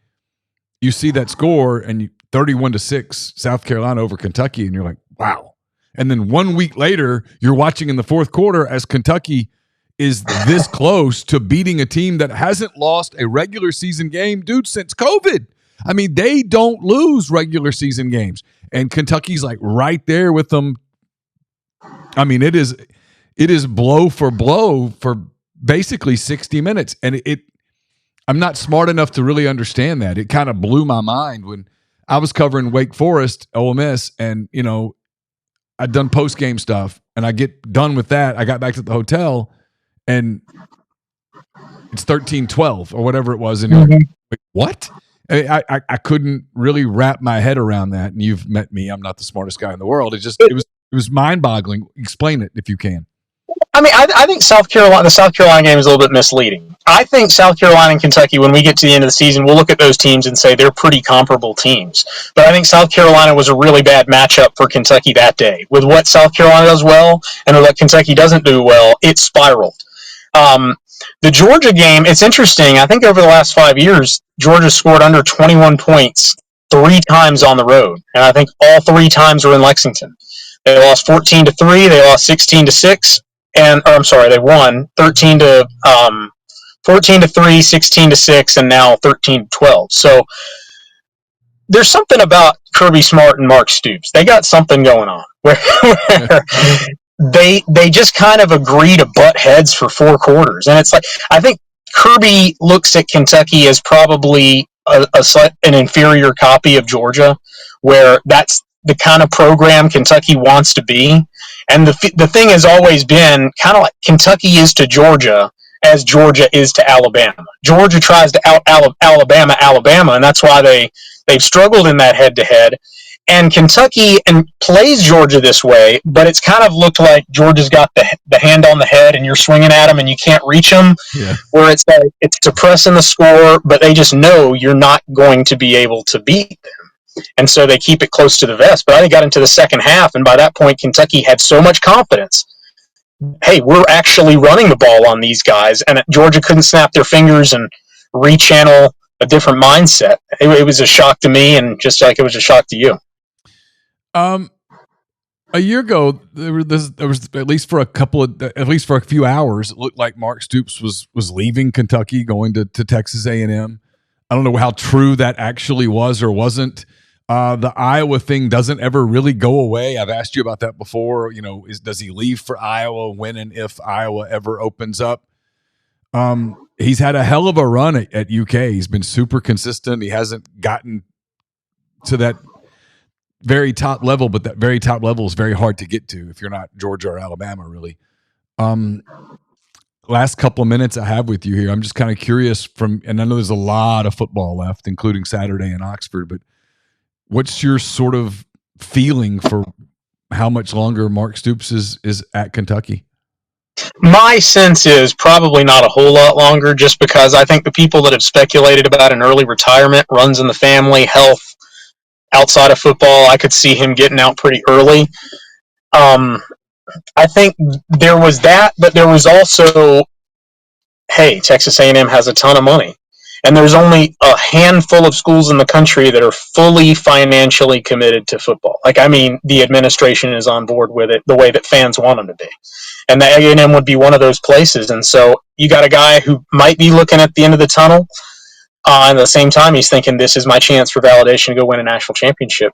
you see that score and 31-6 South Carolina over Kentucky, and you're like, wow. And then 1 week later, you're watching in the fourth quarter as Kentucky is this close to beating a team that hasn't lost a regular season game, dude, since COVID. I mean, they don't lose regular season games, and Kentucky's like right there with them. I mean, it is blow for blow for basically 60 minutes, and I'm not smart enough to really understand that. It kind of blew my mind when I was covering Wake Forest, Ole Miss, and I'd done post game stuff, and I get done with that. I got back to the hotel, and it's 13-12 or whatever it was, and you're like, what? I couldn't really wrap my head around that. And you've met me; I'm not the smartest guy in the world. It was mind boggling. Explain it if you can. I mean, I think the South Carolina game is a little bit misleading. I think South Carolina and Kentucky, when we get to the end of the season, we'll look at those teams and say they're pretty comparable teams. But I think South Carolina was a really bad matchup for Kentucky that day. With what South Carolina does well and with what Kentucky doesn't do well, it spiraled. The Georgia game, it's interesting. I think over the last 5 years, Georgia scored under 21 points 3 times on the road. And I think all 3 times were in Lexington. They lost 14-3, they lost 16-6. They won 14-3, 16-6, and now 13-12. So there's something about Kirby Smart and Mark Stoops. They got something going on where they just kind of agree to butt heads for 4 quarters. And it's like, I think Kirby looks at Kentucky as probably an inferior copy of Georgia, where that's the kind of program Kentucky wants to be. And the thing has always been kind of like Kentucky is to Georgia as Georgia is to Alabama. Georgia tries to Alabama, and that's why they've struggled in that head-to-head. And Kentucky plays Georgia this way, but it's kind of looked like Georgia's got the hand on the head and you're swinging at them and you can't reach them, where it's like it's suppressing the score, but they just know you're not going to be able to beat them. And so they keep it close to the vest. But I think got into the second half, and by that point, Kentucky had so much confidence. Hey, we're actually running the ball on these guys, and Georgia couldn't snap their fingers and rechannel a different mindset. It was a shock to me, and just like it was a shock to you. A year ago, there was at least for a few hours, it looked like Mark Stoops was leaving Kentucky, going to Texas A&M. I don't know how true that actually was or wasn't. The Iowa thing doesn't ever really go away. I've asked you about that before. Does he leave for Iowa when and if Iowa ever opens up? He's had a hell of a run at UK. He's been super consistent. He hasn't gotten to that very top level, but that very top level is very hard to get to if you're not Georgia or Alabama, really. Last couple of minutes I have with you here, I'm just kind of curious and I know there's a lot of football left, including Saturday in Oxford, but what's your sort of feeling for how much longer Mark Stoops is at Kentucky? My sense is probably not a whole lot longer, just because I think the people that have speculated about an early retirement, runs in the family, health, outside of football, I could see him getting out pretty early. I think there was that, but there was also, hey, Texas A&M has a ton of money. And there's only a handful of schools in the country that are fully financially committed to football. The administration is on board with it the way that fans want them to be. And the A&M would be one of those places. And so you got a guy who might be looking at the end of the tunnel. And at the same time, he's thinking, this is my chance for validation to go win a national championship.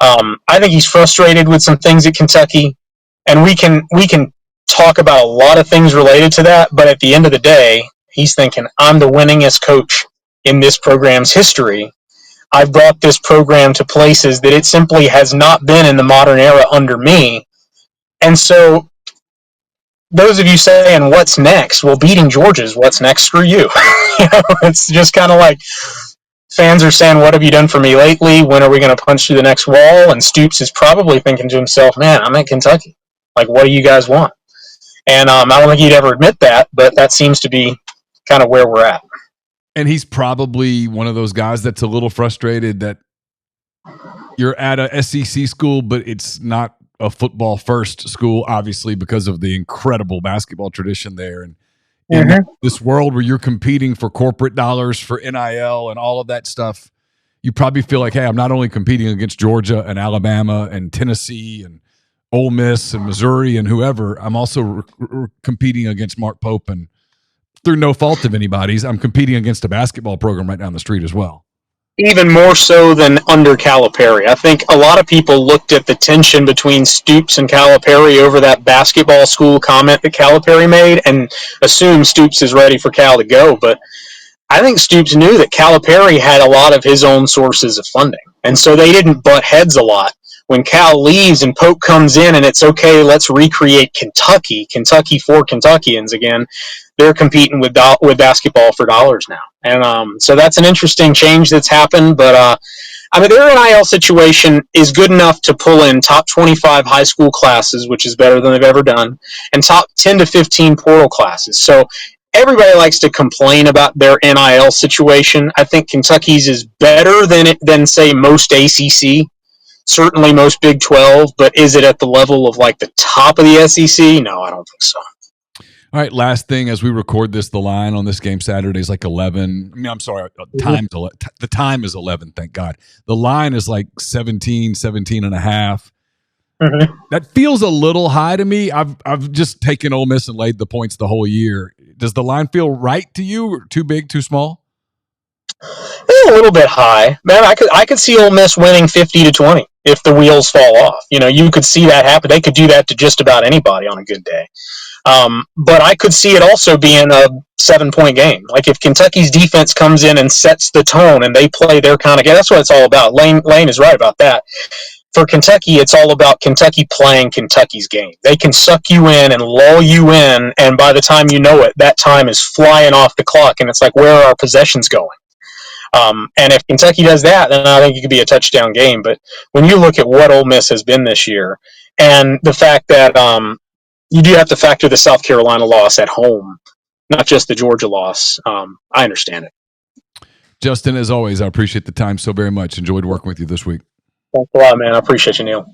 I think he's frustrated with some things at Kentucky. And we can talk about a lot of things related to that. But at the end of the day, he's thinking, I'm the winningest coach in this program's history. I've brought this program to places that it simply has not been in the modern era under me. And so those of you saying, what's next? Well, beating Georgia's what's next. Screw you. It's just kind of like fans are saying, what have you done for me lately? When are we going to punch through the next wall? And Stoops is probably thinking to himself, man, I'm at Kentucky. Like, what do you guys want? And I don't think he'd ever admit that, but that seems to be kind of where we're at. And he's probably one of those guys that's a little frustrated that you're at a SEC school, but it's not a football first school, obviously, because of the incredible basketball tradition there. And in this world where you're competing for corporate dollars, for NIL and all of that stuff, you probably feel like, hey, I'm not only competing against Georgia and Alabama and Tennessee and Ole Miss and Missouri and whoever, I'm also competing against Mark Pope, and through no fault of anybody's, I'm competing against a basketball program right down the street as well. Even more so than under Calipari. I think a lot of people looked at the tension between Stoops and Calipari over that basketball school comment that Calipari made and assumed Stoops is ready for Cal to go. But I think Stoops knew that Calipari had a lot of his own sources of funding. And so they didn't butt heads a lot. When Cal leaves and Pope comes in and it's okay, let's recreate Kentucky for Kentuckians again, they're competing with basketball for dollars now. And so that's an interesting change that's happened. But I mean, their NIL situation is good enough to pull in top 25 high school classes, which is better than they've ever done, and top 10 to 15 portal classes. So everybody likes to complain about their NIL situation. I think Kentucky's is better than say most ACC, certainly most Big 12, but is it at the level of like the top of the SEC? No, I don't think so. All right, last thing, as we record this, the line on this game Saturday is like 11. I mean, I'm sorry, the time is 11, thank God. The line is like 17 and a half. Mm-hmm. That feels a little high to me. I've just taken Ole Miss and laid the points the whole year. Does the line feel right to you, or too big, too small? It's a little bit high. Man, I could see Ole Miss winning 50-20 if the wheels fall off. You know, you could see that happen. They could do that to just about anybody on a good day. But I could see it also being a 7-point game. Like if Kentucky's defense comes in and sets the tone and they play their kind of game, that's what it's all about. Lane is right about that. For Kentucky, it's all about Kentucky playing Kentucky's game. They can suck you in and lull you in, and by the time you know it, that time is flying off the clock, and it's like, where are our possessions going? And if Kentucky does that, then I think it could be a touchdown game. But when you look at what Ole Miss has been this year, and the fact that you do have to factor the South Carolina loss at home, not just the Georgia loss, I understand it. Justin, as always, I appreciate the time so very much. Enjoyed working with you this week. Thanks a lot, man. I appreciate you, Neal.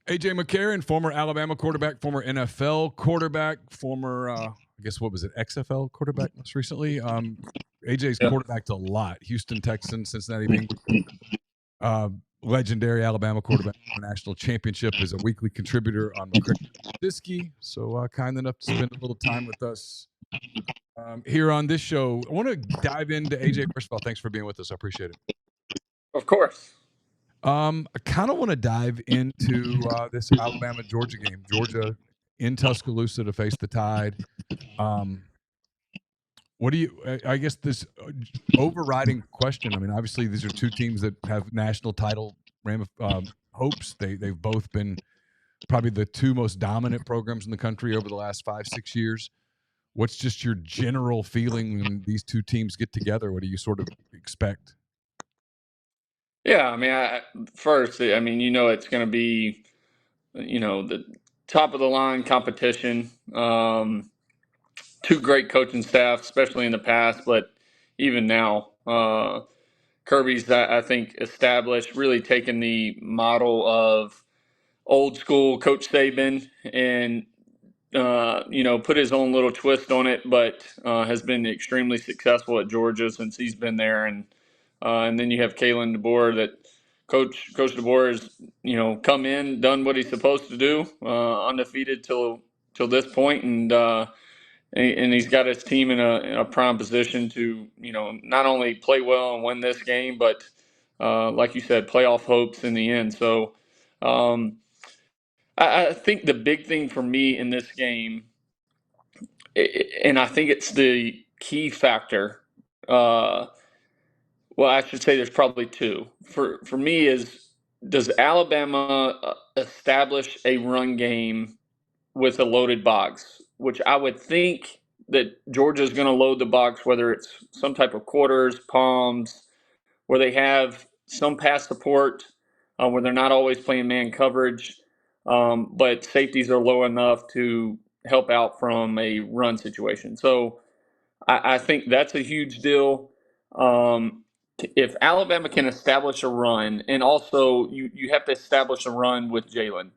AJ McCarron, former Alabama quarterback, former NFL quarterback, former, I guess, what was it, XFL quarterback most recently? AJ's quarterbacked a lot. Houston Texans, Cincinnati Bengals. Legendary Alabama quarterback for a national championship, is a weekly contributor on McCready Siskey. So kind enough to spend a little time with us here on this show. I want to dive into AJ. First of all, thanks for being with us. I appreciate it. Of course. I kind of want to dive into this Alabama-Georgia game. Georgia in Tuscaloosa to face the Tide. What do you? I guess this overriding question. I mean, obviously, these are two teams that have national title hopes. They've both been probably the two most dominant programs in the country over the last 5-6 years. What's just your general feeling when these two teams get together? What do you sort of expect? Yeah, I mean, first, I mean, it's going to be, the top of the line competition. Two great coaching staffs, especially in the past, but even now, Kirby's, I think, established, really taken the model of old school Coach Saban and, put his own little twist on it, but has been extremely successful at Georgia since he's been there. And then you have Kalen DeBoer that Coach DeBoer has, come in, done what he's supposed to do, undefeated till this point, and he's got his team in a prime position to, not only play well and win this game, but like you said, playoff hopes in the end. So I think the big thing for me in this game, and I think it's the key factor. Well, I should say there's probably two. For me, does Alabama establish a run game with a loaded box, which I would think that Georgia's going to load the box, whether it's some type of quarters, palms, where they have some pass support, where they're not always playing man coverage, but safeties are low enough to help out from a run situation. So I think that's a huge deal. If Alabama can establish a run, and also you have to establish a run with Jalen.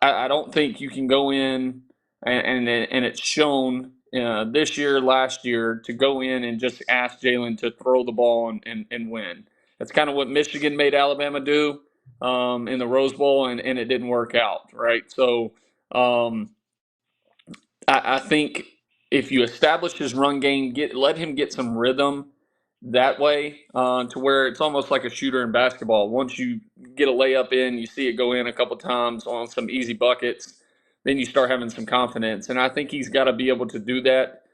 I don't think you can go in and it's shown this year, last year, to go in and just ask Jalen to throw the ball and win. That's kind of what Michigan made Alabama do in the Rose Bowl, and it didn't work out, right? So I think if you establish his run game, let him get some rhythm that way to where it's almost like a shooter in basketball. Once you get a layup in, you see it go in a couple times on some easy buckets, then you start having some confidence. And I think he's got to be able to do that,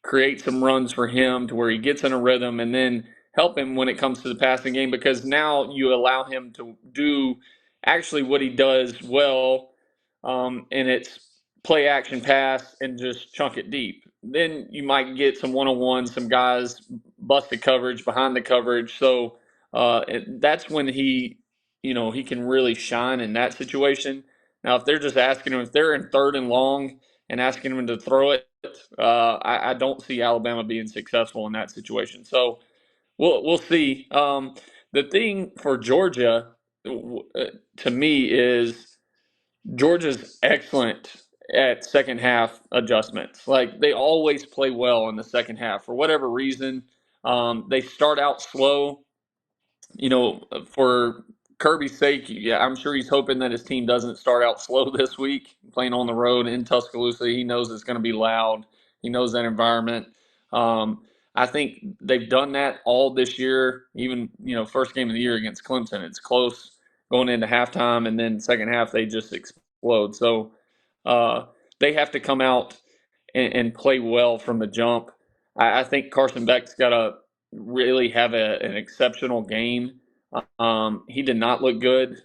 create some runs for him to where he gets in a rhythm, and then help him when it comes to the passing game, because now you allow him to do actually what he does well, and it's play action pass and just chunk it deep. Then you might get some one-on-one, some guys busted coverage behind the coverage. So that's when he can really shine in that situation. Now, if they're just asking him, if they're in 3rd and long and asking him to throw it, I don't see Alabama being successful in that situation. So we'll see. The thing for Georgia, to me, is Georgia's excellent at second half adjustments. Like, they always play well in the second half for whatever reason. They start out slow. For Kirby's sake, yeah, I'm sure he's hoping that his team doesn't start out slow this week, playing on the road in Tuscaloosa. He knows it's going to be loud. He knows that environment. I think they've done that all this year. Even, first game of the year against Clemson, it's close going into halftime, and then second half they just explode. So they have to come out and play well from the jump. I think Carson Beck's got to really have an exceptional game. He did not look good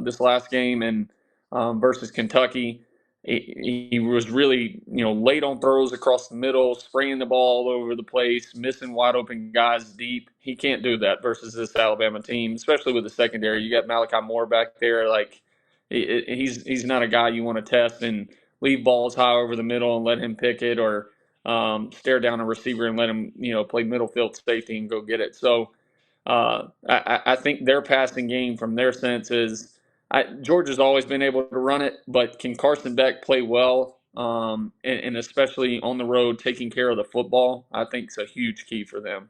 this last game, and versus Kentucky. He was really, late on throws across the middle, spraying the ball all over the place, missing wide open guys deep. He can't do that versus this Alabama team, especially with the secondary. You got Malachi Moore back there. Like, he's not a guy you want to test and leave balls high over the middle and let him pick it, or stare down a receiver and let him, play middle field safety and go get it. So I think their passing game from their sense is, Georgia's always been able to run it, but can Carson Beck play well, and especially on the road, taking care of the football, I think is a huge key for them.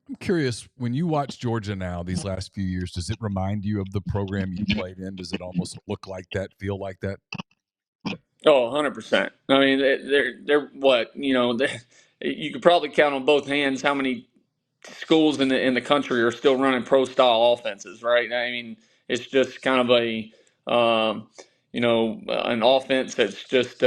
I'm curious, when you watch Georgia now these last few years, does it remind you of the program you played in? Does it almost look like that, feel like that? Oh, 100%. I mean, they're what, you could probably count on both hands how many schools in the country are still running pro style offenses, right? I mean, it's just kind of an offense that's just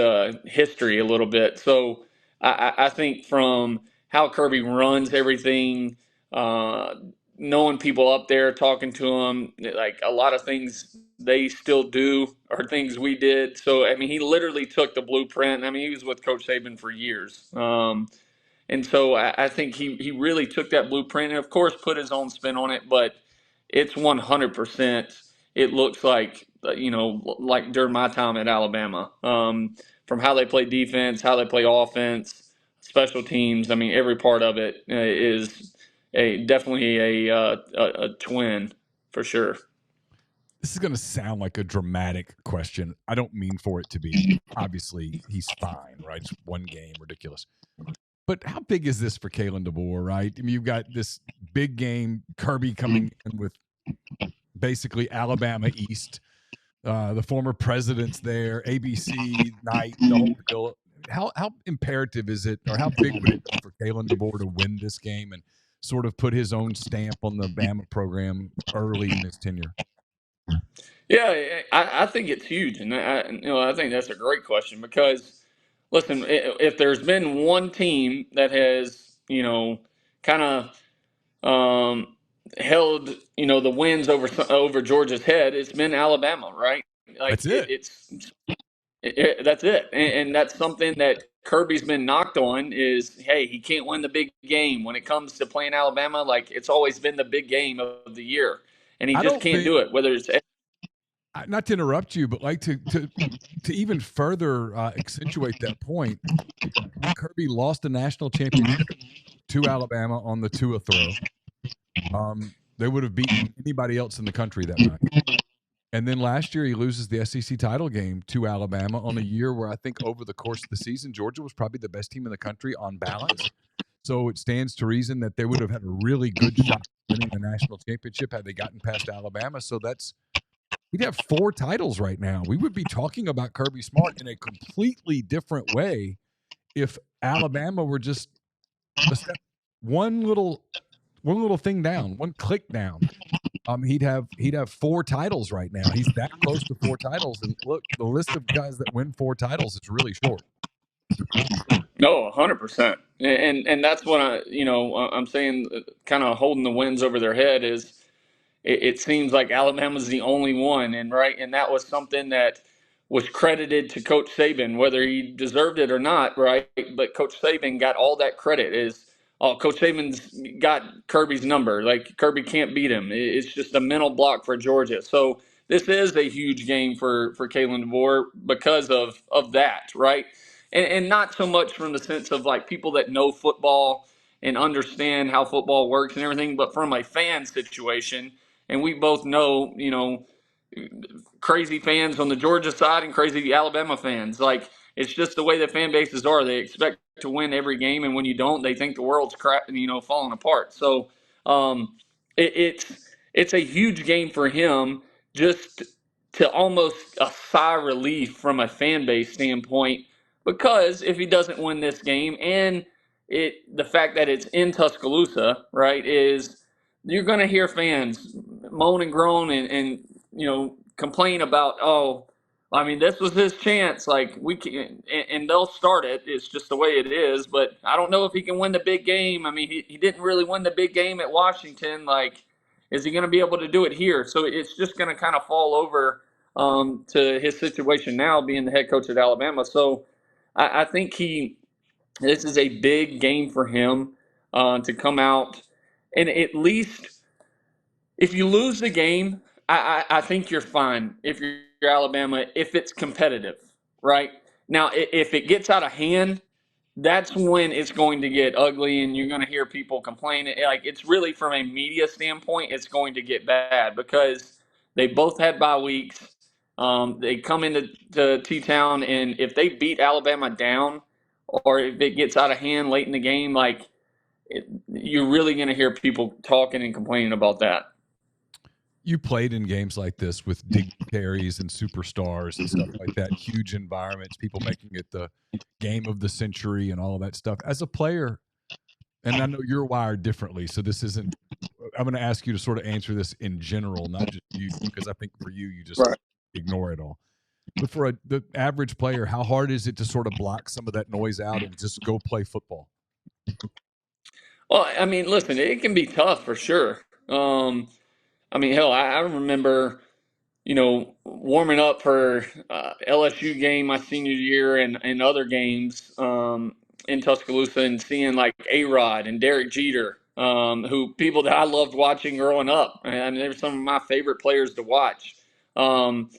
history a little bit. So I think from how Kirby runs everything, knowing people up there, talking to them, like a lot of things they still do are things we did. So, I mean, he literally took the blueprint. I mean, he was with Coach Saban for years. And so I think he really took that blueprint and, of course, put his own spin on it. But it's 100%. It looks like, like during my time at Alabama, from how they play defense, how they play offense, special teams. I mean, every part of it is definitely a twin for sure. This is going to sound like a dramatic question. I don't mean for it to be. Obviously, he's fine, right? It's one game, ridiculous. But how big is this for Kalen DeBoer, right? I mean, you've got this big game, Kirby coming in with basically Alabama East, the former president's there, ABC night, the whole deal. How imperative is it, or how big would it be for Kalen DeBoer to win this game and sort of put his own stamp on the Bama program early in his tenure? Yeah, I think it's huge, and I think that's a great question because, listen, if there's been one team that has, kind of held, the wins over Georgia's head, it's been Alabama, right? Like, that's it. That's it, and that's something that Kirby's been knocked on is, hey, he can't win the big game when it comes to playing Alabama. Like, it's always been the big game of the year, and he just can't do it. Whether it's not to interrupt you, but like to even further accentuate that point, Kirby lost the national championship to Alabama on the Tua throw. They would have beaten anybody else in the country that night. And then last year he loses the SEC title game to Alabama on a year where I think over the course of the season, Georgia was probably the best team in the country on balance. So it stands to reason that they would have had a really good shot at winning the national championship had they gotten past Alabama. So he'd have 4 titles right now. We would be talking about Kirby Smart in a completely different way if Alabama were just one little thing down, one click down. He'd have 4 titles right now. He's that close to 4 titles. And look, the list of guys that win 4 titles is really short. No, 100%. And that's what I'm saying, kind of holding the wins over their head is it seems like Alabama's the only one. And that was something that was credited to Coach Saban, whether he deserved it or not, right? But Coach Saban got all that credit. Coach Saban's got Kirby's number. Like, Kirby can't beat him. It's just a mental block for Georgia. So this is a huge game for Kalen DeBoer because of that, right? And not so much from the sense of like people that know football and understand how football works and everything, but from a fan situation. And we both know, crazy fans on the Georgia side and crazy Alabama fans. Like, it's just the way that fan bases are. They expect to win every game, and when you don't, they think the world's falling apart. So it's a huge game for him, just to almost a sigh of relief from a fan base standpoint, because if he doesn't win this game, and the fact that it's in Tuscaloosa, right, is you're going to hear fans moan and groan and complain about, this was his chance. Like, we can, and they'll start it. It's just the way it is. But I don't know if he can win the big game. I mean, he didn't really win the big game at Washington. Like, is he going to be able to do it here? So it's just going to kind of fall over to his situation now, being the head coach at Alabama. So I think this is a big game for him to come out. And at least if you lose the game, I think you're fine if you're Alabama, if it's competitive, right? Now, if it gets out of hand, that's when it's going to get ugly and you're going to hear people complain. Like, it's really, from a media standpoint, it's going to get bad because they both had bye weeks. They come into T-Town, and if they beat Alabama down or if it gets out of hand late in the game, you're really going to hear people talking and complaining about that. You played in games like this with dignitaries and superstars and stuff like that, huge environments, people making it the game of the century and all of that stuff. As a player, and I know you're wired differently, so this isn't – I'm going to ask you to sort of answer this in general, not just you, because I think for you just ignore it all. But for the average player, how hard is it to sort of block some of that noise out and just go play football? Well, I mean, listen, it can be tough for sure. Hell, I remember, warming up for LSU game my senior year and other games in Tuscaloosa and seeing like A-Rod and Derek Jeter, who people that I loved watching growing up. And they're some of my favorite players to watch. And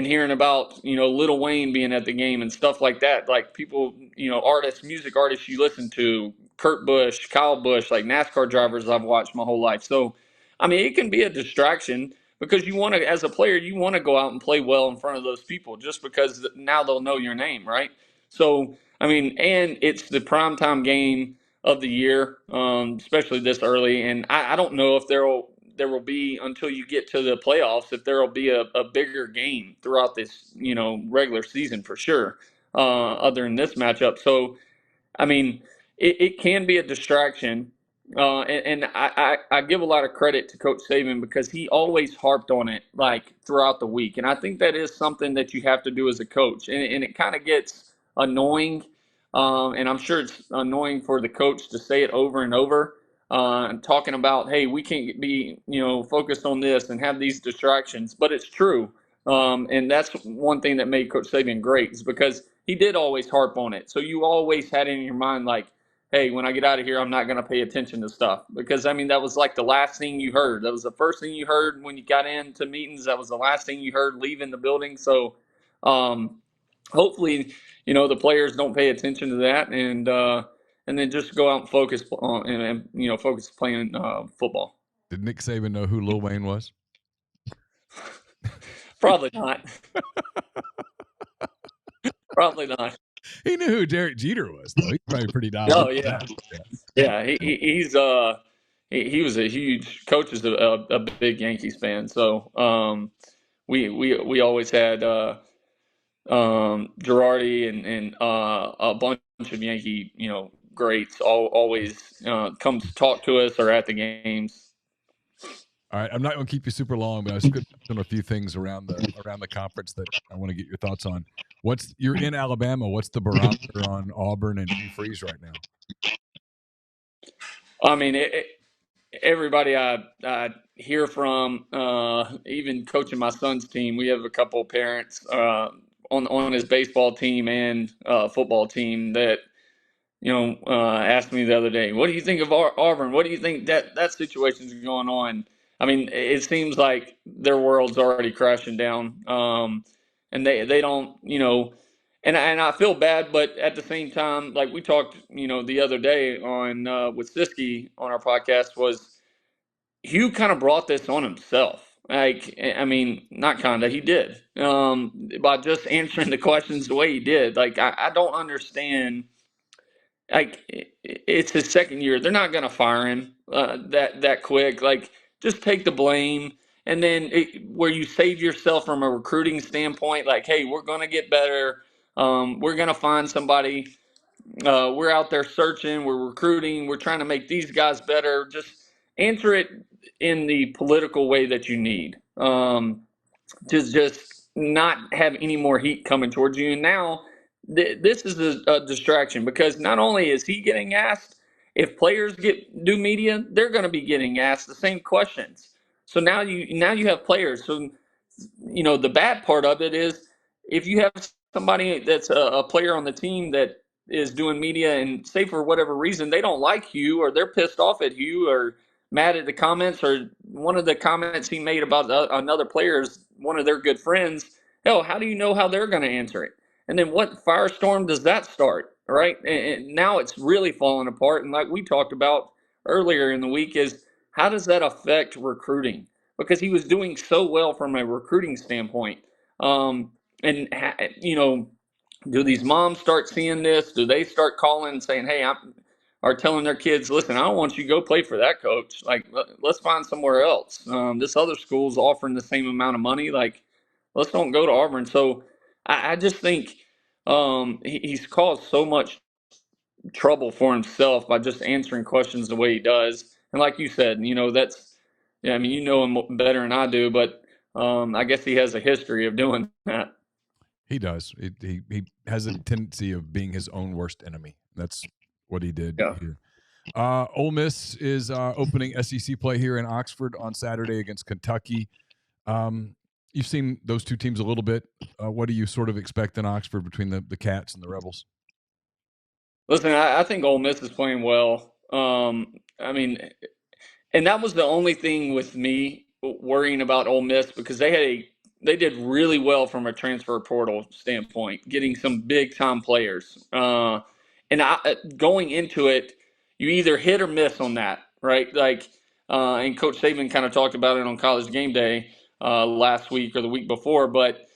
hearing about, Lil Wayne being at the game and stuff like that. Like, people, music artists you listen to, Kurt Busch, Kyle Busch, like NASCAR drivers I've watched my whole life. So, it can be a distraction because you want to, as a player, you want to go out and play well in front of those people just because now they'll know your name, right? So, and it's the primetime game of the year, especially this early. And I don't know if there will be, until you get to the playoffs, if there will be a bigger game throughout this, regular season for sure, other than this matchup. So, it can be a distraction. And I give a lot of credit to Coach Saban because he always harped on it like throughout the week. And I think that is something that you have to do as a coach. And it kind of gets annoying. And I'm sure it's annoying for the coach to say it over and over, and talking about, hey, we can't be, focused on this and have these distractions. But it's true. And that's one thing that made Coach Saban great, is because he did always harp on it. So you always had it in your mind, like, hey, when I get out of here, I'm not going to pay attention to stuff. Because, that was like the last thing you heard. That was the first thing you heard when you got into meetings. That was the last thing you heard leaving the building. So hopefully, the players don't pay attention to that and then just go out and focus on focus playing football. Did Nick Saban know who Lil Wayne was? Probably not. Probably not. He knew who Derek Jeter was, though. He's probably pretty dialed. Oh, yeah. Yeah, he was a huge coach, is a big Yankees fan. So we always had Girardi and a bunch of Yankee greats always come to talk to us or at the games. All right, I'm not going to keep you super long, but I was going to touch on a few things around the conference that I want to get your thoughts on. You're in Alabama? What's the barometer on Auburn and Hugh Freeze right now? I mean, everybody I hear from, even coaching my son's team, we have a couple of parents on his baseball team and football team that asked me the other day, "What do you think of Auburn? What do you think that situation's going on?" I mean, it seems like their world's already crashing down, and they don't, and I feel bad, but at the same time, like we talked, the other day on with Siskey on our podcast, was Hugh kind of brought this on himself. Like, I mean, not kind of, he did, by just answering the questions the way he did. Like, I don't understand. Like, it's his second year. They're not going to fire him that quick. Like, just take the blame. And then where you save yourself from a recruiting standpoint, like, hey, we're going to get better. We're going to find somebody. We're out there searching. We're recruiting. We're trying to make these guys better. Just answer it in the political way that you need. Just not have any more heat coming towards you. And now this is a distraction, because not only is he getting asked, if players do media, they're going to be getting asked the same questions. So now you have players. So the bad part of it is, if you have somebody that's a player on the team that is doing media, and say for whatever reason they don't like Hugh, or they're pissed off at Hugh, or mad at the comments, or one of the comments he made about another player is one of their good friends, hell, how do you know how they're going to answer it? And then what firestorm does that start, right? And now it's really falling apart. And like we talked about earlier in the week, is how does that affect recruiting? Because he was doing so well from a recruiting standpoint. And do these moms start seeing this? Do they start calling and saying, "Hey, are telling their kids, listen, I don't want you to go play for that coach. Like, let's find somewhere else. This other school's offering the same amount of money. Like, let's don't go to Auburn." So I just think he's caused so much trouble for himself by just answering questions the way he does. And like you said, that's, yeah, I mean, him better than I do, but I guess he has a history of doing that. He does. He has a tendency of being his own worst enemy. That's what he did here. Ole Miss is opening SEC play here in Oxford on Saturday against Kentucky. You've seen those two teams a little bit. What do you sort of expect in Oxford between the Cats and the Rebels? Listen, I think Ole Miss is playing well. I mean, and that was the only thing with me worrying about Ole Miss, because they did really well from a transfer portal standpoint, getting some big time players. And going into it, you either hit or miss on that, right? Like, and Coach Saban kind of talked about it on College Game Day last week or the week before. But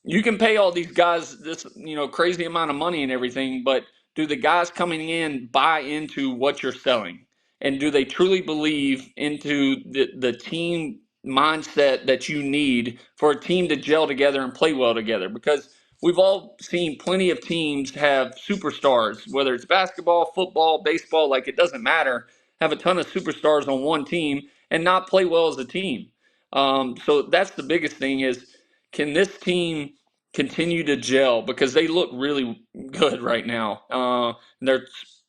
you can pay all these guys this crazy amount of money and everything, but do the guys coming in buy into what you're selling? And do they truly believe into the team mindset that you need for a team to gel together and play well together? Because we've all seen plenty of teams have superstars, whether it's basketball, football, baseball, like, it doesn't matter, have a ton of superstars on one team and not play well as a team. So that's the biggest thing, is, can this team continue to gel? Because they look really good right now. They're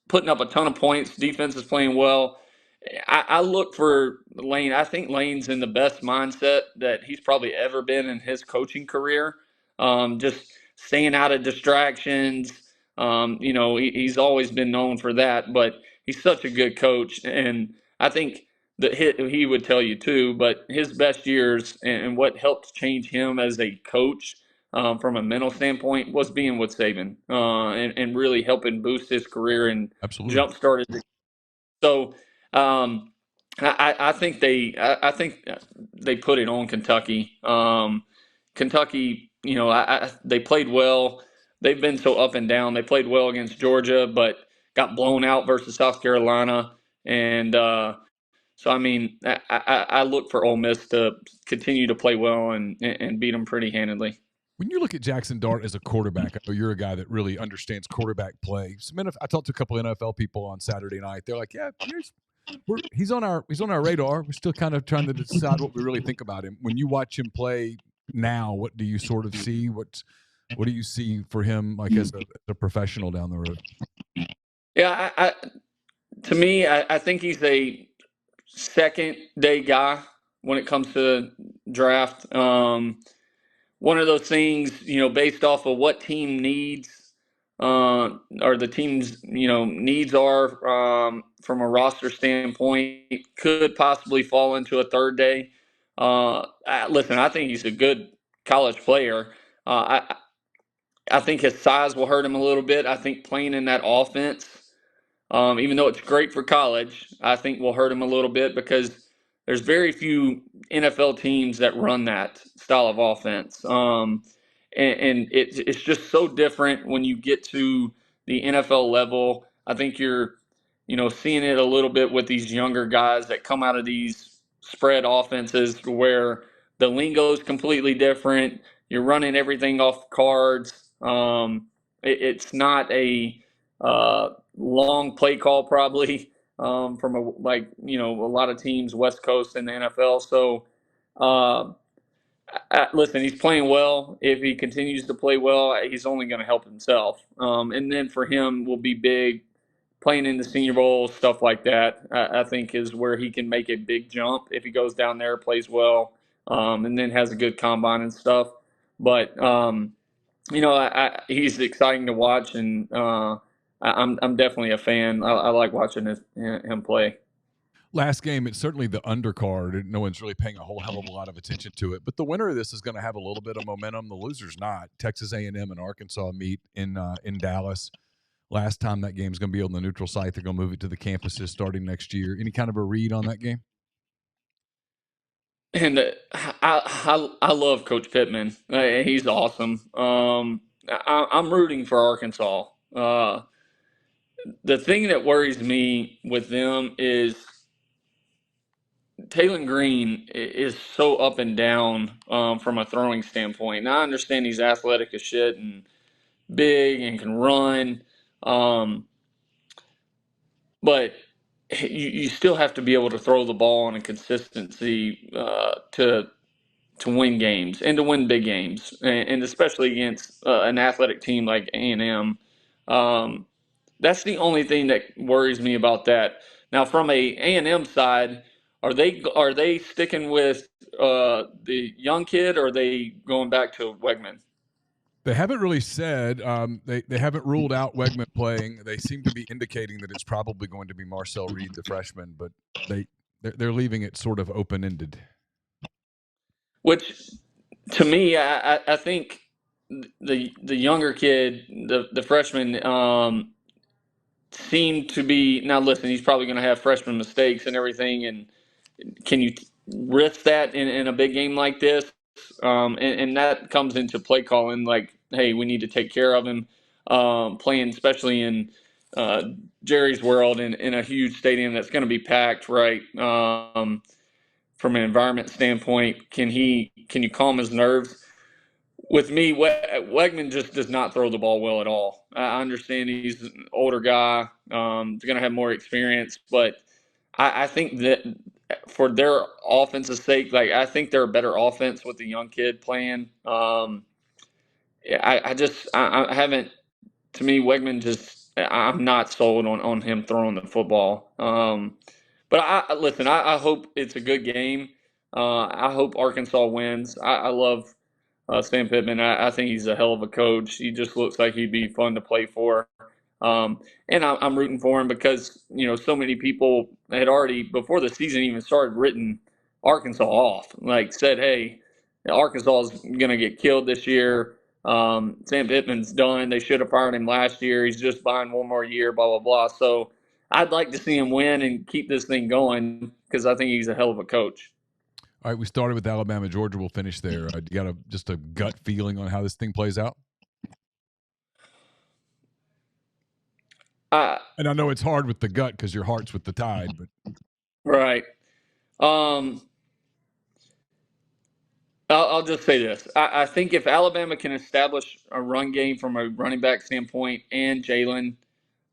putting up a ton of points. Defense is playing well. I look for Lane. I think Lane's in the best mindset that he's probably ever been in his coaching career. Just staying out of distractions. He's always been known for that, but he's such a good coach. And I think he would tell you too, but his best years and what helped change him as a coach, from a mental standpoint, was being with Saban, and really helping boost his career and jump started. So I think they put it on Kentucky. Kentucky, they played well. They've been so up and down. They played well against Georgia, but got blown out versus South Carolina. And so, I mean, I look for Ole Miss to continue to play well and beat them pretty handedly. When you look at Jackson Dart as a quarterback, I know you're a guy that really understands quarterback play. I talked to a couple of NFL people on Saturday night. They're like, "Yeah, he's on our radar. We're still kind of trying to decide what we really think about him." When you watch him play now, what do you sort of see? What do you see for him, like as a professional down the road? Yeah, to me, I think he's a second day guy when it comes to draft. One of those things, based off of what team needs, or the team's, needs are from a roster standpoint, could possibly fall into a third day. Listen, I think he's a good college player. I think his size will hurt him a little bit. I think playing in that offense, even though it's great for college, I think will hurt him a little bit because there's very few NFL teams that run that style of offense. And it's just so different when you get to the NFL level. I think you're, seeing it a little bit with these younger guys that come out of these spread offenses where the lingo is completely different. You're running everything off cards. It's not a long play call probably from a lot of teams West Coast in the NFL. So listen, he's playing well. If he continues to play well, he's only going to help himself. And then for him will be big playing in the Senior Bowl, stuff like that. I think is where he can make a big jump if he goes down there, plays well, and then has a good combine and stuff. But he's exciting to watch, and I'm definitely a fan. I like watching him play. Last game, it's certainly the undercard. No one's really paying a whole hell of a lot of attention to it. But the winner of this is going to have a little bit of momentum. The loser's not. Texas A&M and Arkansas meet in Dallas. Last time that game's going to be on the neutral site. They're going to move it to the campuses starting next year. Any kind of a read on that game? And I love Coach Pittman. He's awesome. I'm rooting for Arkansas. The thing that worries me with them is Taylon Green is so up and down from a throwing standpoint. Now, I understand he's athletic as shit and big and can run, but you still have to be able to throw the ball on a consistency to win games and to win big games, and especially against an athletic team like A&M. That's the only thing that worries me about that. Now, from A&M side, are they sticking with the young kid, or are they going back to Wegman? They haven't really said. They haven't ruled out Wegman playing. They seem to be indicating that it's probably going to be Marcel Reed, the freshman, but they're leaving it sort of open-ended. Which, to me, I think the younger kid, the freshman, seemed to be. Now, listen, he's probably going to have freshman mistakes and everything, and can you risk that in a big game like this? And that comes into play calling, like, hey, we need to take care of him, playing especially in Jerry's world in a huge stadium that's going to be packed, right? From an environment standpoint, can you calm his nerves? With me, Wegman just does not throw the ball well at all. I understand he's an older guy, he's going to have more experience, but I think that for their offense's sake, like, I think they're a better offense with the young kid playing. I haven't. To me, Wegman I'm not sold on him throwing the football. But listen. I hope it's a good game. I hope Arkansas wins. I love Sam Pittman. I think he's a hell of a coach. He just looks like he'd be fun to play for. And I'm rooting for him because, so many people had already, before the season even started, written Arkansas off. Like, said, hey, Arkansas is going to get killed this year. Sam Pittman's done. They should have fired him last year. He's just buying one more year, blah, blah, blah. So I'd like to see him win and keep this thing going because I think he's a hell of a coach. All right, we started with Alabama. Georgia will finish there. You got just a gut feeling on how this thing plays out? And I know it's hard with the gut because your heart's with the Tide, but Right. I'll just say this. I think if Alabama can establish a run game from a running back standpoint and Jalen,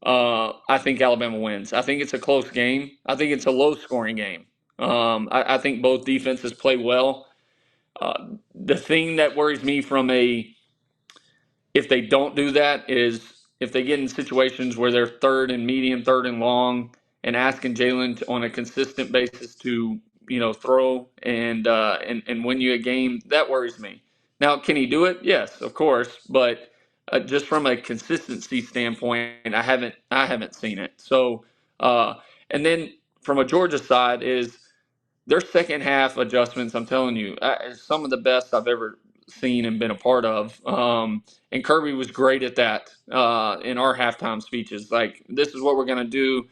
I think Alabama wins. I think it's a close game. I think it's a low-scoring game. I think both defenses play well. The thing that worries me if they don't do that is if they get in situations where they're third and medium, third and long, and asking Jalen on a consistent basis to throw and win you a game, that worries me. Now, can he do it? Yes, of course, but just from a consistency standpoint, I haven't seen it. So, and then from a Georgia side is their second half adjustments. I'm telling you, is some of the best I've ever seen and been a part of. And Kirby was great at that in our halftime speeches. Like, this is what we're going to do.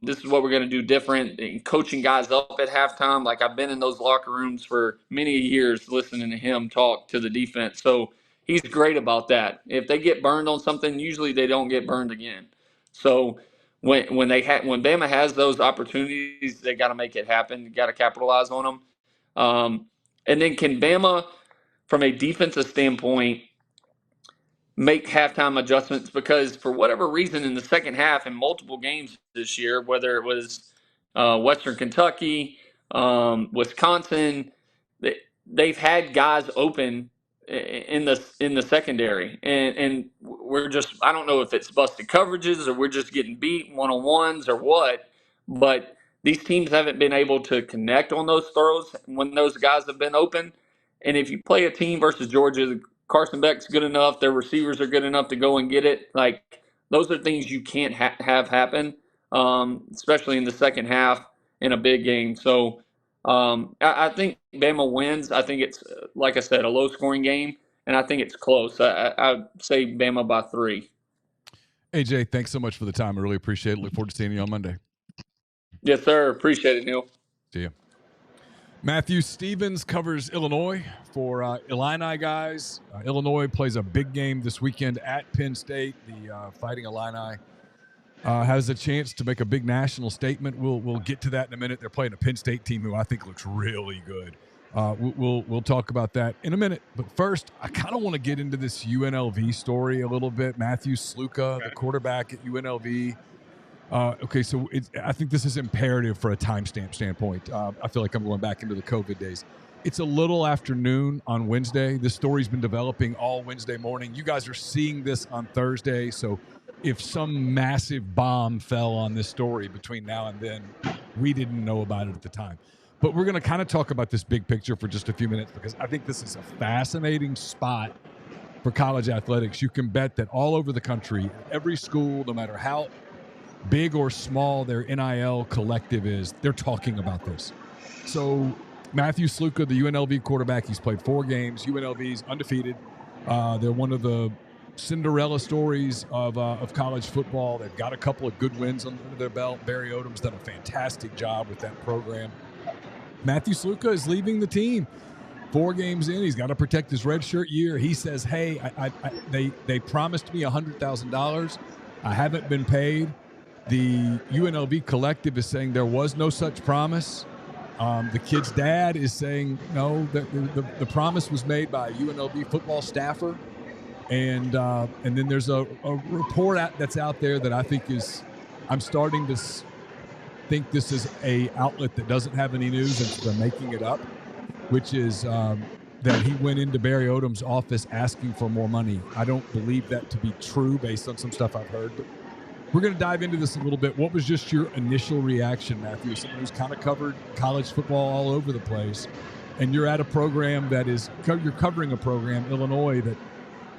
This is what we're going to do different. And coaching guys up at halftime. Like, I've been in those locker rooms for many years listening to him talk to the defense. So he's great about that. If they get burned on something, usually they don't get burned again. So when Bama has those opportunities, they got to make it happen. You got to capitalize on them. And then can Bama, from a defensive standpoint, make halftime adjustments? Because for whatever reason, in the second half, in multiple games this year, whether it was Western Kentucky, Wisconsin, they've had guys open in the secondary, and we're just, I don't know if it's busted coverages or we're just getting beat one-on-ones or what, but these teams haven't been able to connect on those throws when those guys have been open. And if you play a team versus Georgia, Carson Beck's good enough, their receivers are good enough to go and get it. Like, those are things you can't have happen, especially in the second half in a big game. So I think Bama wins. I think it's, like I said, a low-scoring game, and I think it's close. I'd say Bama by 3. AJ, thanks so much for the time. I really appreciate it. Look forward to seeing you on Monday. Yes, sir. Appreciate it, Neal. See you. Matthew Stevens covers Illinois for Illini guys. Illinois plays a big game this weekend at Penn State. The Fighting Illini has a chance to make a big national statement. We'll get to that in a minute. They're playing a Penn State team who I think looks really good. We'll talk about that in a minute. But first, I kind of want to get into this UNLV story a little bit. Matthew Sluka, the quarterback at UNLV. Okay, so I think this is imperative for a timestamp standpoint. I feel like I'm going back into the COVID days. It's a little afternoon on Wednesday. This story's been developing all Wednesday morning. You guys are seeing this on Thursday, so if some massive bomb fell on this story between now and then, we didn't know about it at the time. But we're going to kind of talk about this big picture for just a few minutes because I think this is a fascinating spot for college athletics. You can bet that all over the country, every school, no matter how big or small their NIL collective is, they're talking about this. So Matthew Sluka, the UNLV quarterback, he's played 4 games. UNLV's undefeated. They're one of the Cinderella stories of college football. They've got a couple of good wins under their belt. Barry Odom's done a fantastic job with that program. Matthew Sluka is leaving the team 4 games in. He's got to protect his redshirt year. He says, hey, they promised me $100,000. I haven't been paid. The UNLV collective is saying there was no such promise. The kid's dad is saying, no, the promise was made by a UNLV football staffer. And then there's a report that's out there that I think I'm starting to think this is a outlet that doesn't have any news and they're making it up, which is that he went into Barry Odom's office asking for more money. I don't believe that to be true based on some stuff I've heard, but we're going to dive into this a little bit. What was just your initial reaction, Matthew? Someone who's kind of covered college football all over the place, and you're at a program you're covering a program, Illinois, that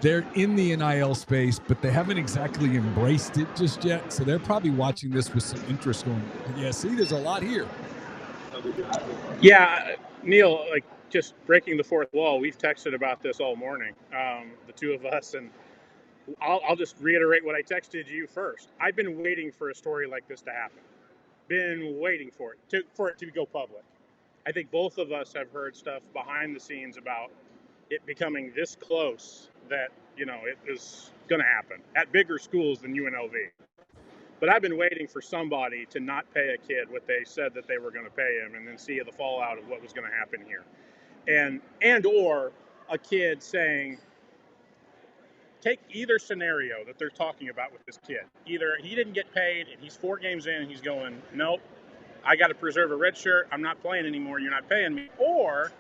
they're in the NIL space, but they haven't exactly embraced it just yet. So they're probably watching this with some interest going, yeah, see, there's a lot here. Yeah, Neal, like just breaking the fourth wall, we've texted about this all morning, the two of us, and I'll just reiterate what I texted you first. I've been waiting for a story like this to happen. Been waiting for it to go public. I think both of us have heard stuff behind the scenes about it becoming this close that, it is going to happen at bigger schools than UNLV. But I've been waiting for somebody to not pay a kid what they said that they were going to pay him, and then see the fallout of what was going to happen here, and or a kid saying, take either scenario that they're talking about with this kid. Either he didn't get paid and he's 4 games in and he's going, nope, I got to preserve a red shirt. I'm not playing anymore. You're not paying me. Or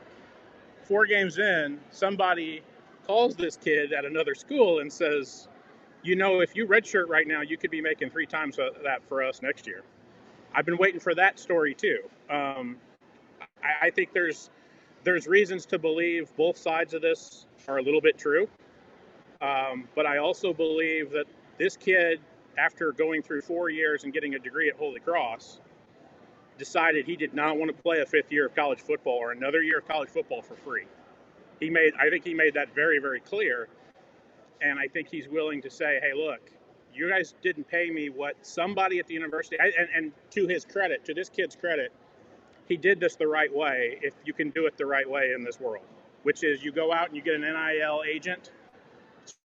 4 games in, somebody calls this kid at another school and says, you know, if you redshirt right now, you could be making 3 times that for us next year. I've been waiting for that story too. I think there's reasons to believe both sides of this are a little bit true. But I also believe that this kid, after going through 4 years and getting a degree at Holy Cross, decided he did not want to play a 5th year of college football or another year of college football for free. I think he made that very, very clear. And I think he's willing to say, hey, look, you guys didn't pay me what somebody at the university, and to his credit, to this kid's credit, he did this the right way, if you can do it the right way in this world, which is you go out and you get an NIL agent,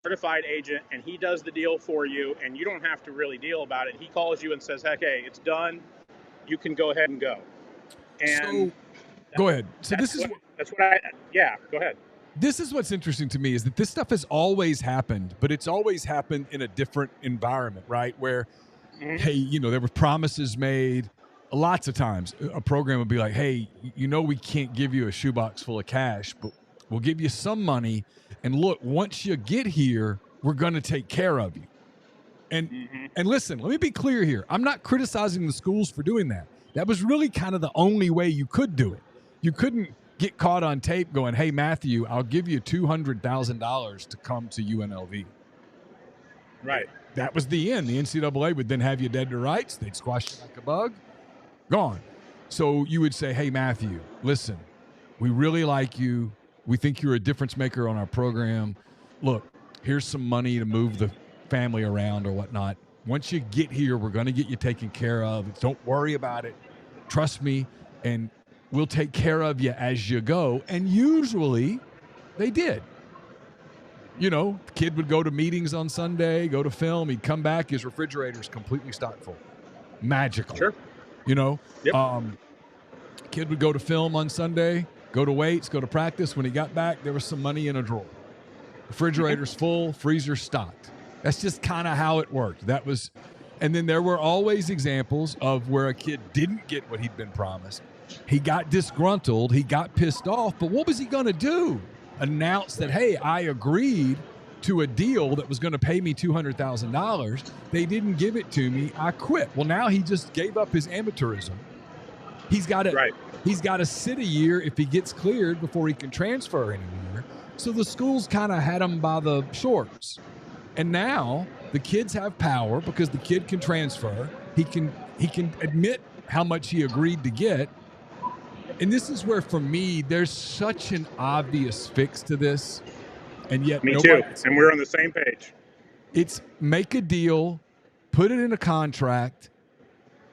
certified agent, and he does the deal for you, and you don't have to really deal about it. He calls you and says, heck, hey, it's done. You can go ahead and go. And go ahead. So go ahead. This is what's interesting to me is that this stuff has always happened, but it's always happened in a different environment, right? Where, hey, you know, there were promises made. Lots of times a program would be like, hey, you know, we can't give you a shoebox full of cash, but we'll give you some money. And look, once you get here, we're going to take care of you. And listen, let me be clear here. I'm not criticizing the schools for doing that. That was really kind of the only way you could do it. You couldn't get caught on tape going, hey, Matthew, I'll give you $200,000 to come to UNLV. Right. That was the end. The NCAA would then have you dead to rights. They'd squash you like a bug. Gone. So you would say, hey, Matthew, listen, we really like you. We think you're a difference maker on our program. Look, here's some money to move the family around or whatnot. Once you get here, we're going to get you taken care of. Don't worry about it. Trust me, and we'll take care of you as you go. And usually they did. You know, the kid would go to meetings on Sunday, go to film. He'd come back. His refrigerator's completely stocked full. Magical. Sure. You know, yep. Kid would go to film on Sunday, go to weights, go to practice. When he got back, there was some money in a drawer. Refrigerator's full, freezer stocked. That's just kind of how it worked. That was, and then there were always examples of where a kid didn't get what he'd been promised. He got disgruntled. He got pissed off. But what was he going to do? Announce that, hey, I agreed to a deal that was going to pay me $200,000. They didn't give it to me. I quit. Well, now he just gave up his amateurism. He's got to sit a year if he gets cleared before he can transfer anywhere. So the schools kind of had him by the shorts. And now the kids have power because the kid can transfer. He can admit how much he agreed to get. And this is where, for me, there's such an obvious fix to this. And yet, me too. And we're on the same page. It's make a deal, put it in a contract,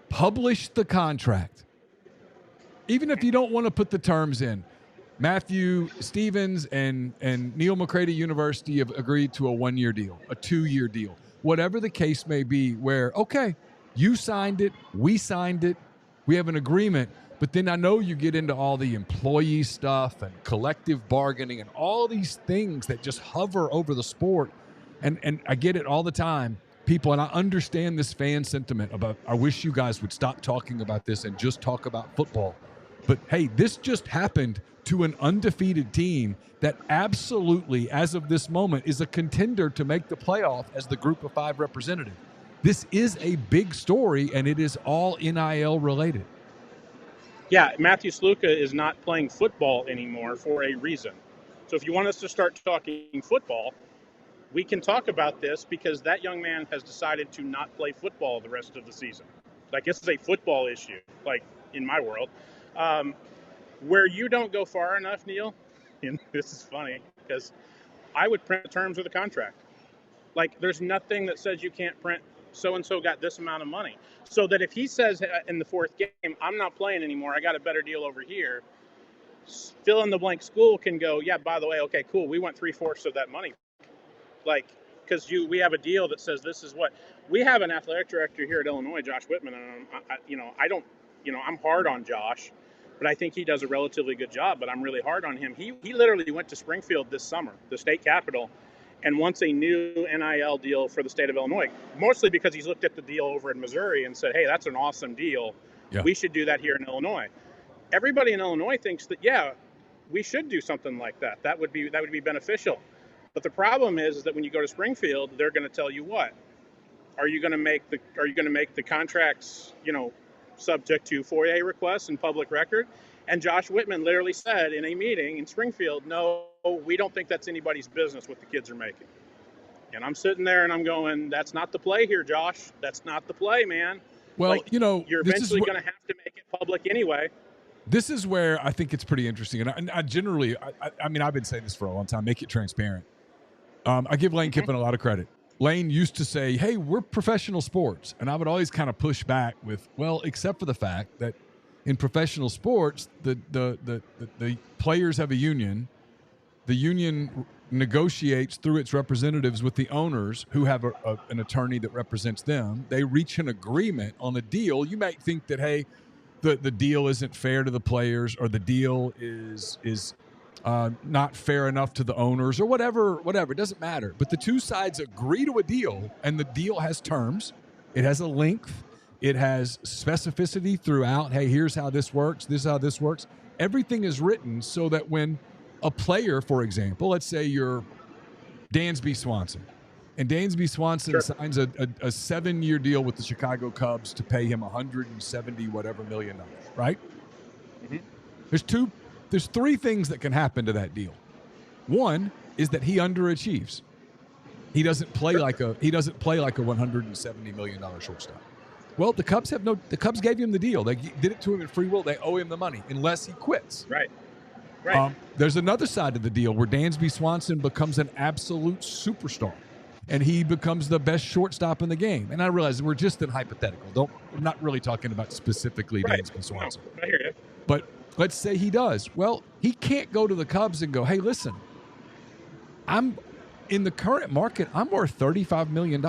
publish the contract. Even if you don't want to put the terms in. Matthew Stevens and Neal McCready University have agreed to a 1-year deal, a 2-year deal, whatever the case may be, where, okay, you signed it, we signed it, we have an agreement. But then I know you get into all the employee stuff and collective bargaining and all these things that just hover over the sport. And I get it all the time, people, and I understand this fan sentiment about, I wish you guys would stop talking about this and just talk about football. But, hey, this just happened to an undefeated team that absolutely, as of this moment, is a contender to make the playoff as the Group of 5 representative. This is a big story, and it is all NIL related. Yeah, Matthew Sluka is not playing football anymore for a reason. So if you want us to start talking football, we can talk about this because that young man has decided to not play football the rest of the season. Like, this is a football issue, like in my world. Where you don't go far enough, Neal, and this is funny, because I would print the terms of the contract. Like, there's nothing that says you can't print so-and-so got this amount of money. So that if he says in the 4th game, I'm not playing anymore, I got a better deal over here, fill in the blank school can go, yeah, by the way, okay, cool, we want 3/4 of that money. Like, because we have a deal that says this is what we have an athletic director here at Illinois, Josh Whitman, and I'm hard on Josh, but I think he does a relatively good job. But I'm really hard on him. He literally went to Springfield this summer, the state capital, and wants a new NIL deal for the state of Illinois, mostly because he's looked at the deal over in Missouri and said, hey, that's an awesome deal. Yeah. We should do that here in Illinois. Everybody in Illinois thinks that, yeah, we should do something like that. That would be beneficial. But the problem is that when you go to Springfield, they're going to tell you what? Are you going to make the contracts, subject to FOIA requests and public record? And Josh Whitman literally said in a meeting in Springfield, no, we don't think that's anybody's business what the kids are making. And I'm sitting there and I'm going, that's not the play here, Josh. That's not the play, man. Well, you're eventually going to have to make it public anyway. This is where I think it's pretty interesting. And I generally, I've been saying this for a long time, make it transparent. I give Lane Kiffin a lot of credit. Lane used to say, hey, we're professional sports. And I would always kind of push back with, well, except for the fact that in professional sports, the players have a union. The union negotiates through its representatives with the owners who have an attorney that represents them. They reach an agreement on a deal. You might think that, hey, the deal isn't fair to the players, or the deal is not fair enough to the owners, or whatever. It doesn't matter. But the two sides agree to a deal, and the deal has terms. It has a length. It has specificity throughout. Hey, here's how this works. This is how this works. Everything is written so that when a player, for example, let's say you're Dansby Swanson, and Dansby Swanson signs a 7-year deal with the Chicago Cubs to pay him $170 million, right? Mm-hmm. There's three things that can happen to that deal. One is that he underachieves. He doesn't play like a $170 million shortstop. Well, the Cubs gave him the deal. They did it to him in free will. They owe him the money unless he quits. Right. There's another side of the deal where Dansby Swanson becomes an absolute superstar, and he becomes the best shortstop in the game. And I realize we're just in hypothetical. We're not really talking about specifically Dansby Swanson. No, I hear you. But let's say he does. Well, he can't go to the Cubs and go, hey, listen, I'm in the current market, I'm worth $35 million.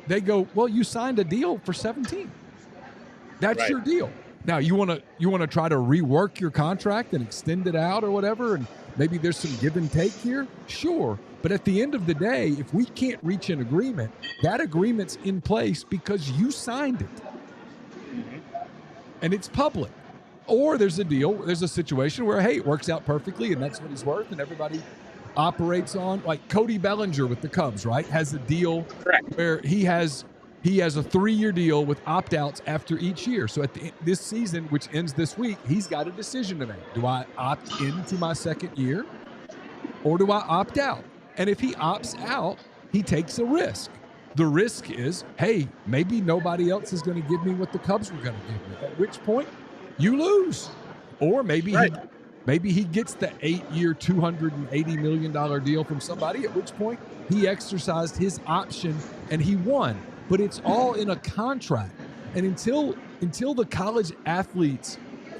They go, well, you signed a deal for 17. That's your deal. Now, you want to try to rework your contract and extend it out or whatever, and maybe there's some give and take here? Sure. But at the end of the day, if we can't reach an agreement, that agreement's in place because you signed it. Mm-hmm. And it's public. Or there's a situation where, hey, it works out perfectly and that's what he's worth, and everybody operates on, like Cody Bellinger with the Cubs, right? Has a deal where he has a 3-year deal with opt-outs after each year. So at this season, which ends this week, he's got a decision to make. Do I opt into my second year, or do I opt out? And if he opts out, he takes a risk. The risk is, hey, maybe nobody else is going to give me what the Cubs were going to give me, at which point you lose. Or maybe he gets the 8-year, $280 million deal from somebody, at which point he exercised his option and he won. But it's all in a contract. And until the college athletes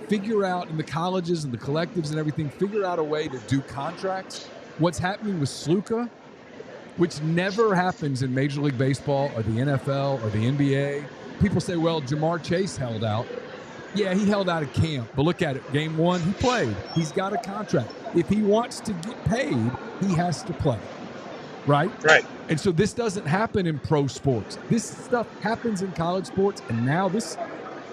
figure out, and the colleges and the collectives and everything figure out a way to do contracts, what's happening with Sluka, which never happens in Major League Baseball or the NFL or the NBA. People say, well, Jamar Chase held out. Yeah, he held out of camp. But look at it. Game 1, he played. He's got a contract. If he wants to get paid, he has to play. Right? And so this doesn't happen in pro sports. This stuff happens in college sports. And now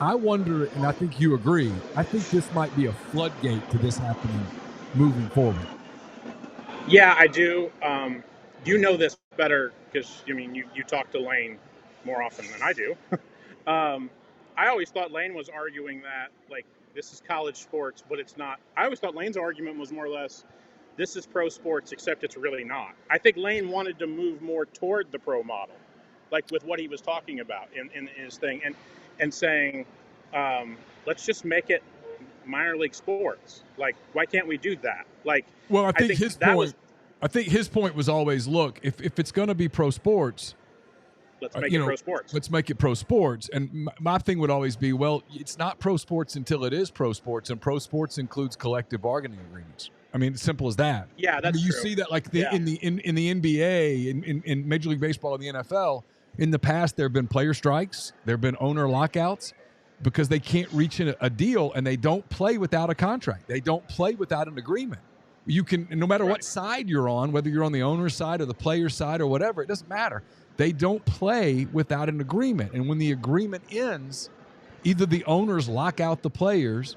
I wonder, and I think you agree, I think this might be a floodgate to this happening moving forward. Yeah, I do. You know this better because, you talk to Lane more often than I do. I always thought Lane was arguing that, like, this is college sports, but it's not. I always thought Lane's argument was more or less, this is pro sports, except it's really not. I think Lane wanted to move more toward the pro model, like with what he was talking about in his thing, and saying, let's just make it minor league sports. Like, why can't we do that? Like, well, I think his point was always, look, if it's going to be pro sports, let's make it pro sports. Let's make it pro sports. And my thing would always be, well, it's not pro sports until it is pro sports, and pro sports includes collective bargaining agreements. I mean, simple as that. Yeah, that's you true. see that like in the NBA, in Major League Baseball, and the NFL. In the past, there have been player strikes. There have been owner lockouts because they can't reach a deal, and they don't play without a contract. They don't play without an agreement. You can, no matter what side you're on, whether you're on the owner's side or the player's side or whatever, it doesn't matter. They don't play without an agreement. And when the agreement ends, either the owners lock out the players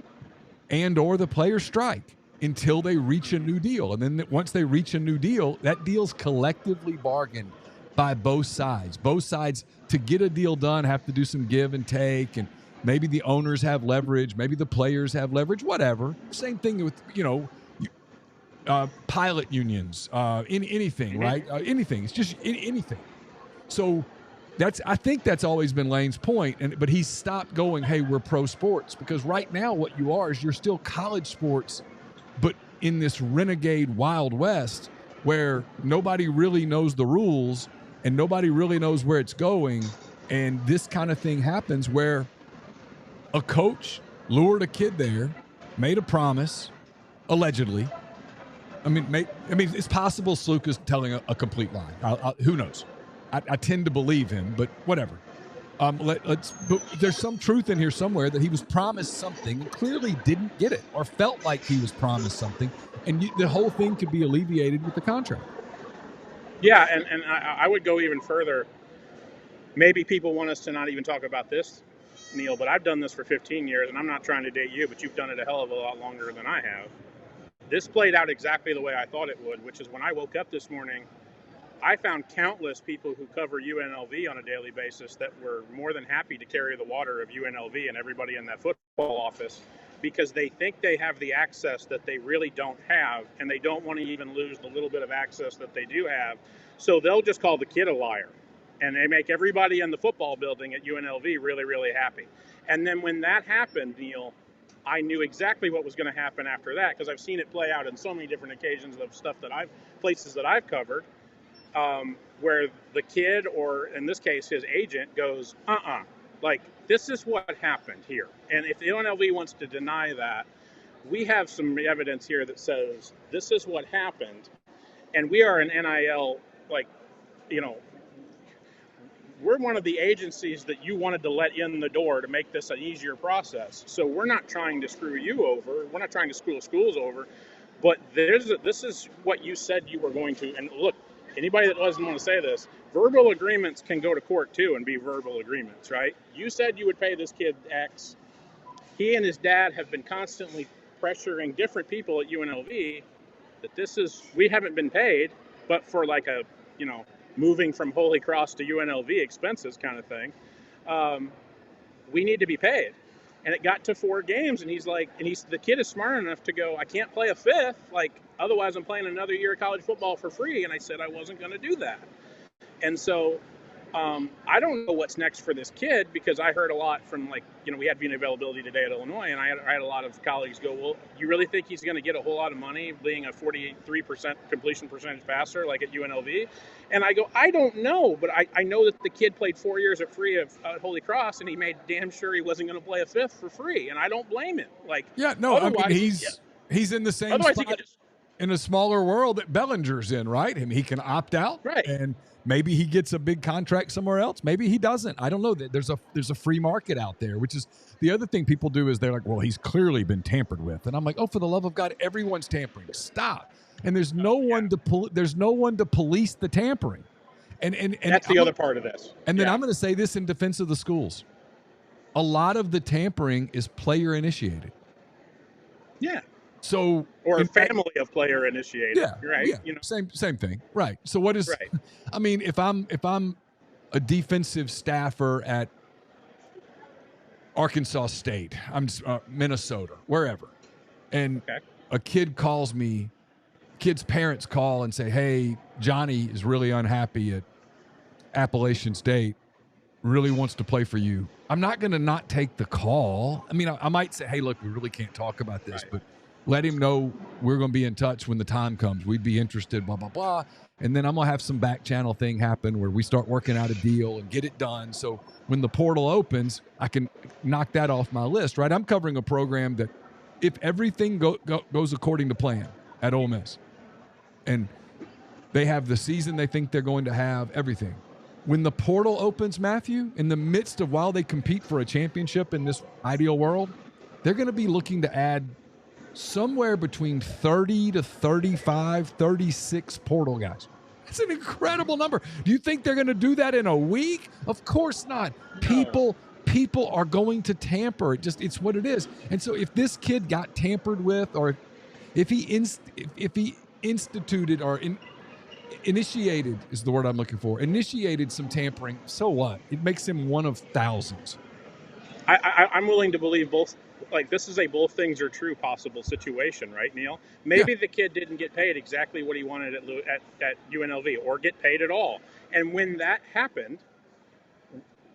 and or the players strike until they reach a new deal. And then once they reach a new deal, that deal's collectively bargained by both sides. Both sides, to get a deal done, have to do some give and take, and maybe the owners have leverage, maybe the players have leverage, whatever. Same thing with, pilot unions, anything, right? Anything. It's just anything. So I think that's always been Lane's point, but he's stopped going, hey, we're pro sports, because right now what you are is you're still college sports, but in this renegade Wild West where nobody really knows the rules and nobody really knows where it's going. And this kind of thing happens where a coach lured a kid there, made a promise, allegedly. I mean, it's possible Slook is telling a complete lie. Who knows? I tend to believe him, but whatever. But there's some truth in here somewhere that he was promised something and clearly didn't get it, or felt like he was promised something, and the whole thing could be alleviated with the contract. Yeah, and I would go even further. Maybe people want us to not even talk about this, Neal, but I've done this for 15 years, and I'm not trying to date you, but you've done it a hell of a lot longer than I have. This played out exactly the way I thought it would, which is when I woke up this morning, I found countless people who cover UNLV on a daily basis that were more than happy to carry the water of UNLV and everybody in that football office, because they think they have the access that they really don't have, and they don't want to even lose the little bit of access that they do have. So they'll just call the kid a liar, and they make everybody in the football building at UNLV really, really happy. And then when that happened, Neal, I knew exactly what was going to happen after that, because I've seen it play out in so many different occasions of stuff places that I've covered, where the kid, or in this case his agent, goes, like, this is what happened here. And if the UNLV wants to deny that, we have some evidence here that says this is what happened. And we are an NIL, we're one of the agencies that you wanted to let in the door to make this an easier process. So we're not trying to screw you over. We're not trying to screw schools over. But this is what you said you were going to. And look, anybody that doesn't want to say this, verbal agreements can go to court too and be verbal agreements, right? You said you would pay this kid X. He and his dad have been constantly pressuring different people at UNLV that we haven't been paid, but for like a, moving from Holy Cross to UNLV expenses kind of thing, we need to be paid. And it got to 4 games, and the kid is smart enough to go, I can't play a 5th, otherwise I'm playing another year of college football for free. And I said I wasn't going to do that. And so I don't know what's next for this kid, because I heard a lot from, we had viewing availability today at Illinois, and I had a lot of colleagues go, well, you really think he's going to get a whole lot of money being a 43% completion percentage passer like at UNLV? And I go, I don't know, but I know that the kid played 4 years at free at Holy Cross, and he made damn sure he wasn't going to play a 5th for free, and I don't blame him. He's in the same spot in a smaller world that Bellinger's in, right? I mean, he can opt out, right? And maybe he gets a big contract somewhere else. Maybe he doesn't. I don't know. There's a free market out there, which is the other thing people do is they're like, well, he's clearly been tampered with. And I'm like, oh, for the love of God, everyone's tampering. Stop. And there's no one to police the tampering. And that's the other part of this. And then I'm going to say this in defense of the schools. A lot of the tampering is player initiated. Yeah. So, or a family of player initiated, right? Yeah, same thing, right? So what is? Right. I mean, if I'm a defensive staffer at Arkansas State, I'm Minnesota, wherever, and a kid calls me, kid's parents call and say, "Hey, Johnny is really unhappy at Appalachian State, really wants to play for you." I'm not going to not take the call. I mean, I might say, "Hey, look, we really can't talk about this, but." Let him know we're going to be in touch when the time comes. We'd be interested, blah, blah, blah. And then I'm going to have some back channel thing happen where we start working out a deal and get it done. So when the portal opens, I can knock that off my list, right? I'm covering a program that if everything goes according to plan, at Ole Miss. And they have the season they think they're going to have, everything. When the portal opens, Matthew, in the midst of while they compete for a championship in this ideal world, they're going to be looking to add somewhere between 30 to 35, 36 portal guys. That's an incredible number. Do you think they're going to do that in a week? Of course not. No. People are going to tamper. It's what it is. And so if this kid got tampered with, or if he instituted or initiated is the word I'm looking for, initiated some tampering, so what? It makes him one of thousands. I'm willing to believe both. Like, this is a both things are true possible situation, right, Neal? Maybe the kid didn't get paid exactly what he wanted at UNLV, or get paid at all. And when that happened,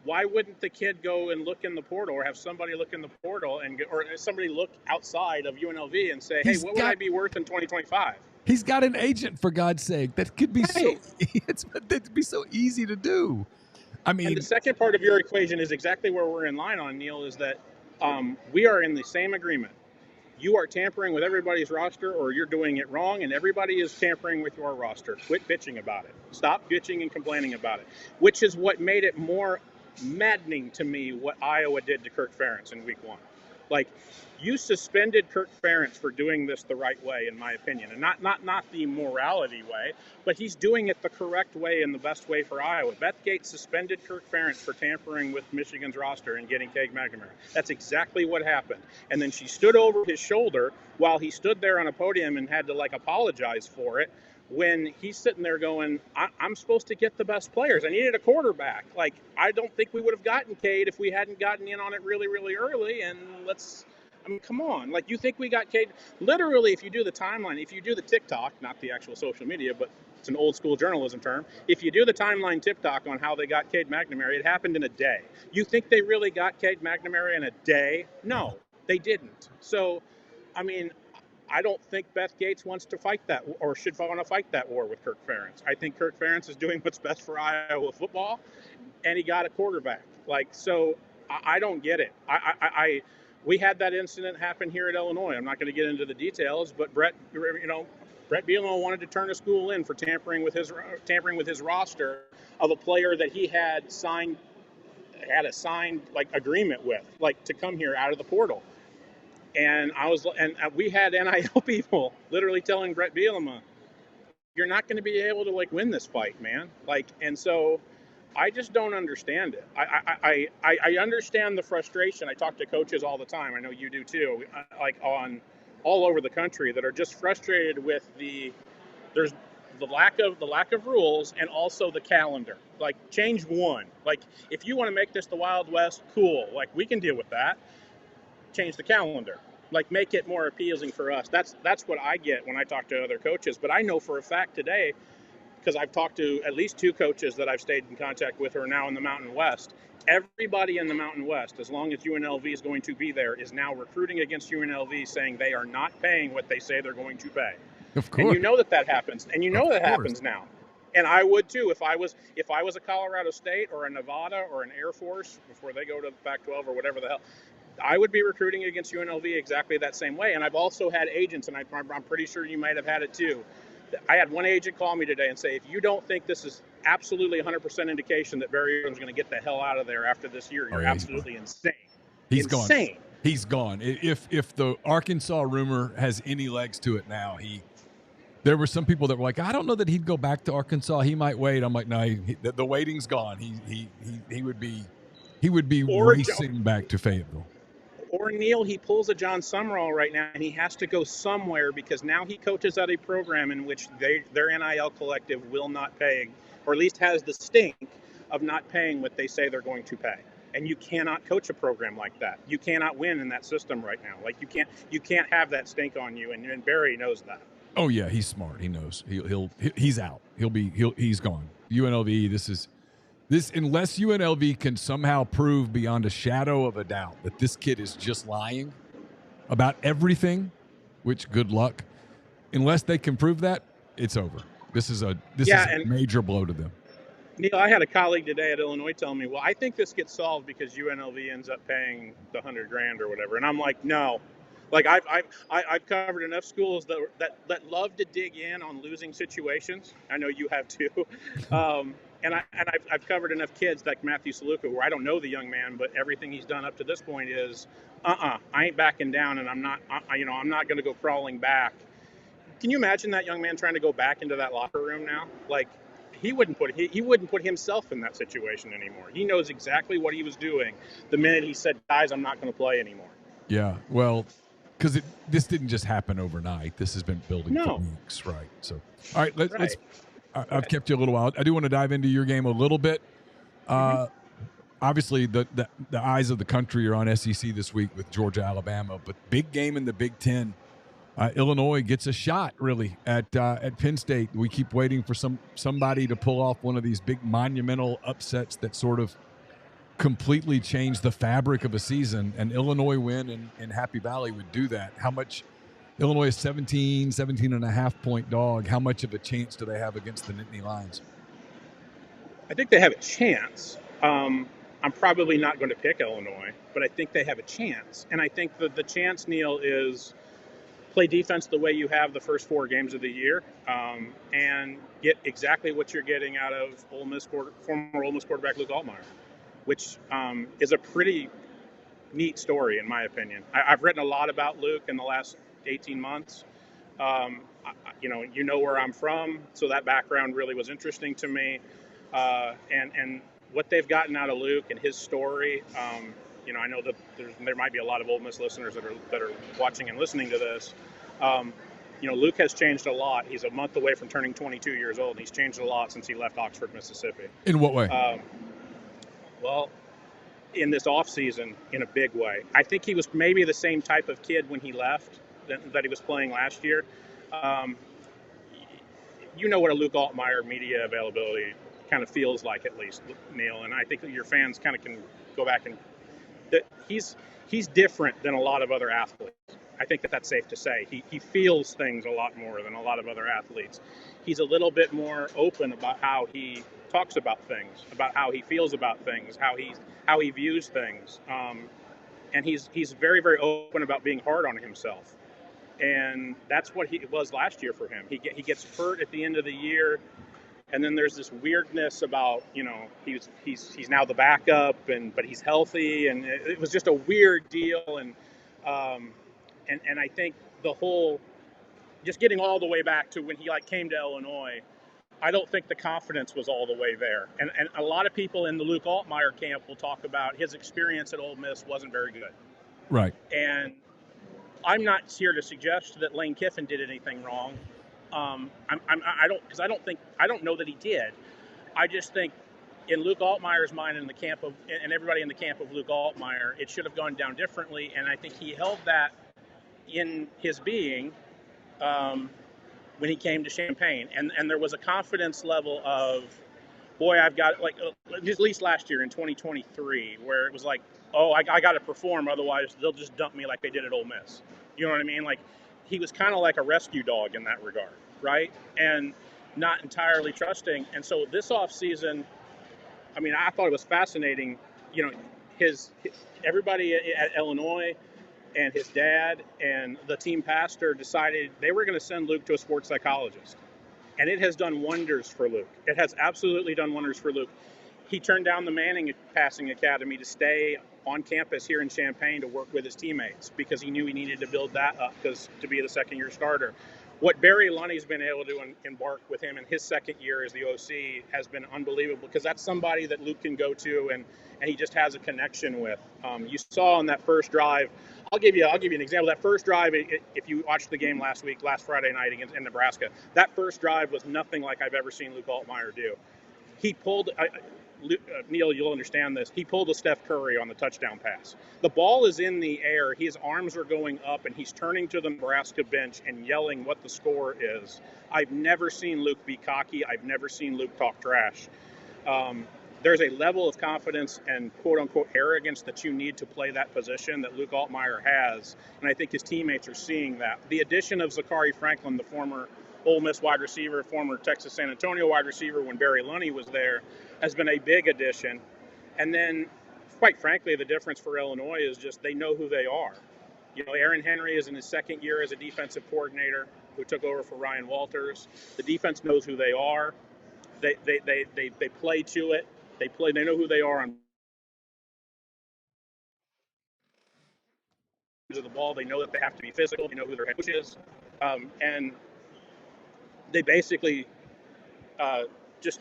why wouldn't the kid go and look in the portal, or have somebody look in the portal, or somebody look outside of UNLV and say, hey, what would I be worth in 2025? He's got an agent, for God's sake. That could be it'd be so easy to do. I mean, and the second part of your equation is exactly where we're in line on, Neal, is that we are in the same agreement. You are tampering with everybody's roster, or you're doing it wrong, and everybody is tampering with your roster. Quit bitching about it. Stop bitching and complaining about it, which is what made it more maddening to me what Iowa did to Kirk Ferentz in week 1. Like, you suspended Kirk Ferentz for doing this the right way, in my opinion, and not the morality way, but he's doing it the correct way and the best way for Iowa. Beth Gates suspended Kirk Ferentz for tampering with Michigan's roster and getting Cade McNamara. That's exactly what happened. And then she stood over his shoulder while he stood there on a podium and had to apologize for it, when he's sitting there going, I'm supposed to get the best players. I needed a quarterback. I don't think we would have gotten Cade if we hadn't gotten in on it really, really early. And come on. You think we got Cade? Literally, if you do the timeline, if you do the TikTok, not the actual social media, but it's an old school journalism term. If you do the timeline TikTok on how they got Cade McNamara, it happened in a day. You think they really got Cade McNamara in a day? No, they didn't. So, I don't think Beth Gates wants to fight that, or should want to fight that war with Kirk Ferentz. I think Kirk Ferentz is doing what's best for Iowa football, and he got a quarterback. So I don't get it. We had that incident happen here at Illinois. I'm not going to get into the details, but Brett Bielema wanted to turn a school in for tampering with his roster of a player that he had a signed agreement with, to come here out of the portal. And we had NIL people literally telling Brett Bielema, you're not going to be able to win this fight, man. And so I just don't understand it. I understand the frustration. I talk to coaches all the time. I know you do too. On all over the country, that are just frustrated with the lack of rules, and also the calendar. Change one. If you want to make this the Wild West, cool. We can deal with that. Change the calendar. Make it more appealing for us. That's what I get when I talk to other coaches. But I know for a fact today, because I've talked to at least 2 coaches that I've stayed in contact with who are now in the Mountain West. Everybody in the Mountain West, as long as UNLV is going to be there, is now recruiting against UNLV, saying they are not paying what they say they're going to pay. Of course. And you know that happens. And you know that happens now. And I would too if I was a Colorado State or a Nevada or an Air Force before they go to the Pac-12 or whatever the hell. I would be recruiting against UNLV exactly that same way. And I've also had agents, and I'm pretty sure you might have had it too. I had one agent call me today and say, if you don't think this is absolutely 100% indication that Barry is going to get the hell out of there after this year, you're absolutely insane. He's insane. Gone. He's gone. If the Arkansas rumor has any legs to it now, there were some people that were like, I don't know that he'd go back to Arkansas. He might wait. I'm like, no, the waiting's gone. He would be racing back to Fayetteville. Or Neal, he pulls a John Summerall right now, and he has to go somewhere because now he coaches at a program in which their NIL collective will not pay, or at least has the stink of not paying what they say they're going to pay. And you cannot coach a program like that. You cannot win in that system right now. You can't have that stink on you, and Barry knows that. Oh yeah, he's smart. He knows he's out. He's gone. UNLV. This, unless UNLV can somehow prove beyond a shadow of a doubt that this kid is just lying about everything, which good luck. Unless they can prove that, it's over. This is a major blow to them. Neal, I had a colleague today at Illinois tell me, well, I think this gets solved because UNLV ends up paying the $100,000 or whatever. And I'm like, no, Like I've covered enough schools that love to dig in on losing situations. I know you have too. And I've covered enough kids like Matthew Saluka, where I don't know the young man, but everything he's done up to this point is, I ain't backing down, and I'm not going to go crawling back. Can you imagine that young man trying to go back into that locker room now? Like, he wouldn't put himself in that situation anymore. He knows exactly what he was doing the minute he said, "Guys, I'm not going to play anymore." Yeah, well, because this didn't just happen overnight. This has been building for weeks, right? So, all right, let's. I've kept you a little while. I do want to dive into your game a little bit. Obviously, the eyes of the country are on SEC this week with Georgia, Alabama, but big game in the Big Ten. Illinois gets a shot really at Penn State. We keep waiting for somebody to pull off one of these big monumental upsets that sort of completely change the fabric of a season. An Illinois win in Happy Valley would do that. How much? Illinois is 17 and a half point dog. How much of a chance do they have against the Nittany Lions? I think they have a chance. I'm probably not going to pick Illinois, but I think they have a chance. And I think that the chance, Neal, is play defense the way you have the first 4 games of the year, and get exactly what you're getting out of former Ole Miss quarterback Luke Altmyer, which is a pretty neat story in my opinion. I've written a lot about Luke in the last 18 months. You know where I'm from, so that background really was interesting to me. And what they've gotten out of Luke and his story, I know that there might be a lot of Ole Miss listeners that are watching and listening to this. Luke has changed a lot. He's a month away from turning 22 years old, and he's changed a lot since he left Oxford, Mississippi. In what way? Well, in this offseason, in a big way. I think he was maybe the same type of kid when he left that he was playing last year. You know what a Luke Altmyer media availability kind of feels like, at least, Neal, and I think that your fans kind of can go back and that he's different than a lot of other athletes. I think that's safe to say. He feels things a lot more than a lot of other athletes. He's a little bit more open about how he talks about things, about how he feels about things, how he views things, and he's very, very open about being hard on himself. And that's what he was last year for him. He gets hurt at the end of the year, and then there's this weirdness about, he's now the backup, but he's healthy, and it was just a weird deal. And I think the whole, just getting all the way back to when he came to Illinois, I don't think the confidence was all the way there. And a lot of people in the Luke Altmyer camp will talk about his experience at Ole Miss wasn't very good. Right. And I'm not here to suggest that Lane Kiffin did anything wrong. I don't know that he did. I just think in Luke Altmyer's mind, and everybody in the camp of Luke Altmyer, it should have gone down differently. And I think he held that in his being when he came to Champaign, and there was a confidence level of, boy, I've got, at least last year in 2023, where it was like, oh, I got to perform, otherwise they'll just dump me like they did at Ole Miss. You know what I mean? Like, he was kind of like a rescue dog in that regard, right? And not entirely trusting. And so this offseason, I thought it was fascinating. Everybody at Illinois and his dad and the team pastor decided they were going to send Luke to a sports psychologist. And it has done wonders for Luke. It has absolutely done wonders for Luke. He turned down the Manning Passing Academy to stay on campus here in Champaign to work with his teammates because he knew he needed to build that up to be the second-year starter. What Barry Lunny's been able to embark with him in his second year as the OC has been unbelievable, because that's somebody that Luke can go to and he just has a connection with. You saw on that first drive, I'll give you an example. That first drive, if you watched the game last Friday night against in Nebraska, that first drive was nothing like I've ever seen Luke Altmyer do. He pulled, Neal, you'll understand this, he pulled a Steph Curry on the touchdown pass. The ball is in the air, his arms are going up, and he's turning to the Nebraska bench and yelling what the score is. I've never seen Luke be cocky. I've never seen Luke talk trash. There's a level of confidence and quote-unquote arrogance that you need to play that position that Luke Altmyer has, and I think his teammates are seeing that. The addition of Zachary Franklin, the former Ole Miss wide receiver, former Texas San Antonio wide receiver when Barry Lunny was there, has been a big addition. And then, quite frankly, the difference for Illinois is just they know who they are. Aaron Henry is in his second year as a defensive coordinator who took over for Ryan Walters. The defense knows who they are. They play to it. They know who they are on of the ball. They know that they have to be physical. They know who their head coach is, and they basically just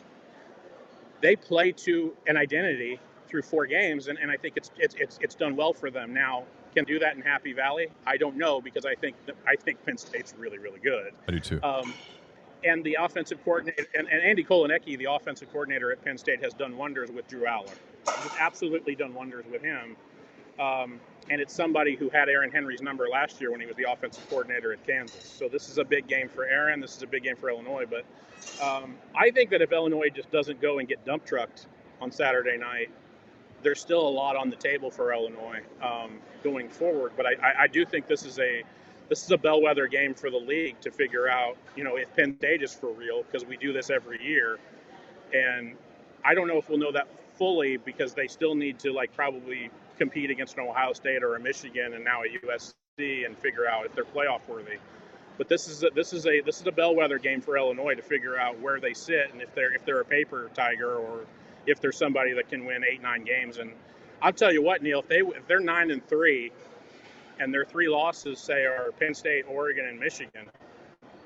they play to an identity through 4 games, and I think it's done well for them. Now, can do that in Happy Valley? I don't know, because I think Penn State's really, really good. I do too. And the offensive coordinator and Andy Kolanecki, the offensive coordinator at Penn State, has done wonders with Drew Aller. He's absolutely done wonders with him. And it's somebody who had Aaron Henry's number last year when he was the offensive coordinator at Kansas. So this is a big game for Aaron. This is a big game for Illinois. But I think that if Illinois just doesn't go and get dump trucked on Saturday night, there's still a lot on the table for Illinois going forward. But I do think this is a bellwether game for the league to figure out, if Penn State is for real, because we do this every year. And I don't know if we'll know that fully, because they still need to probably compete against an Ohio State or a Michigan and now a USC and figure out if they're playoff worthy. But this is a bellwether game for Illinois to figure out where they sit and if they're a paper tiger or if there's somebody that can win 8-9 games. And I'll tell you what, Neal, if they're 9-3 and their 3 losses, say, are Penn State, Oregon, and Michigan,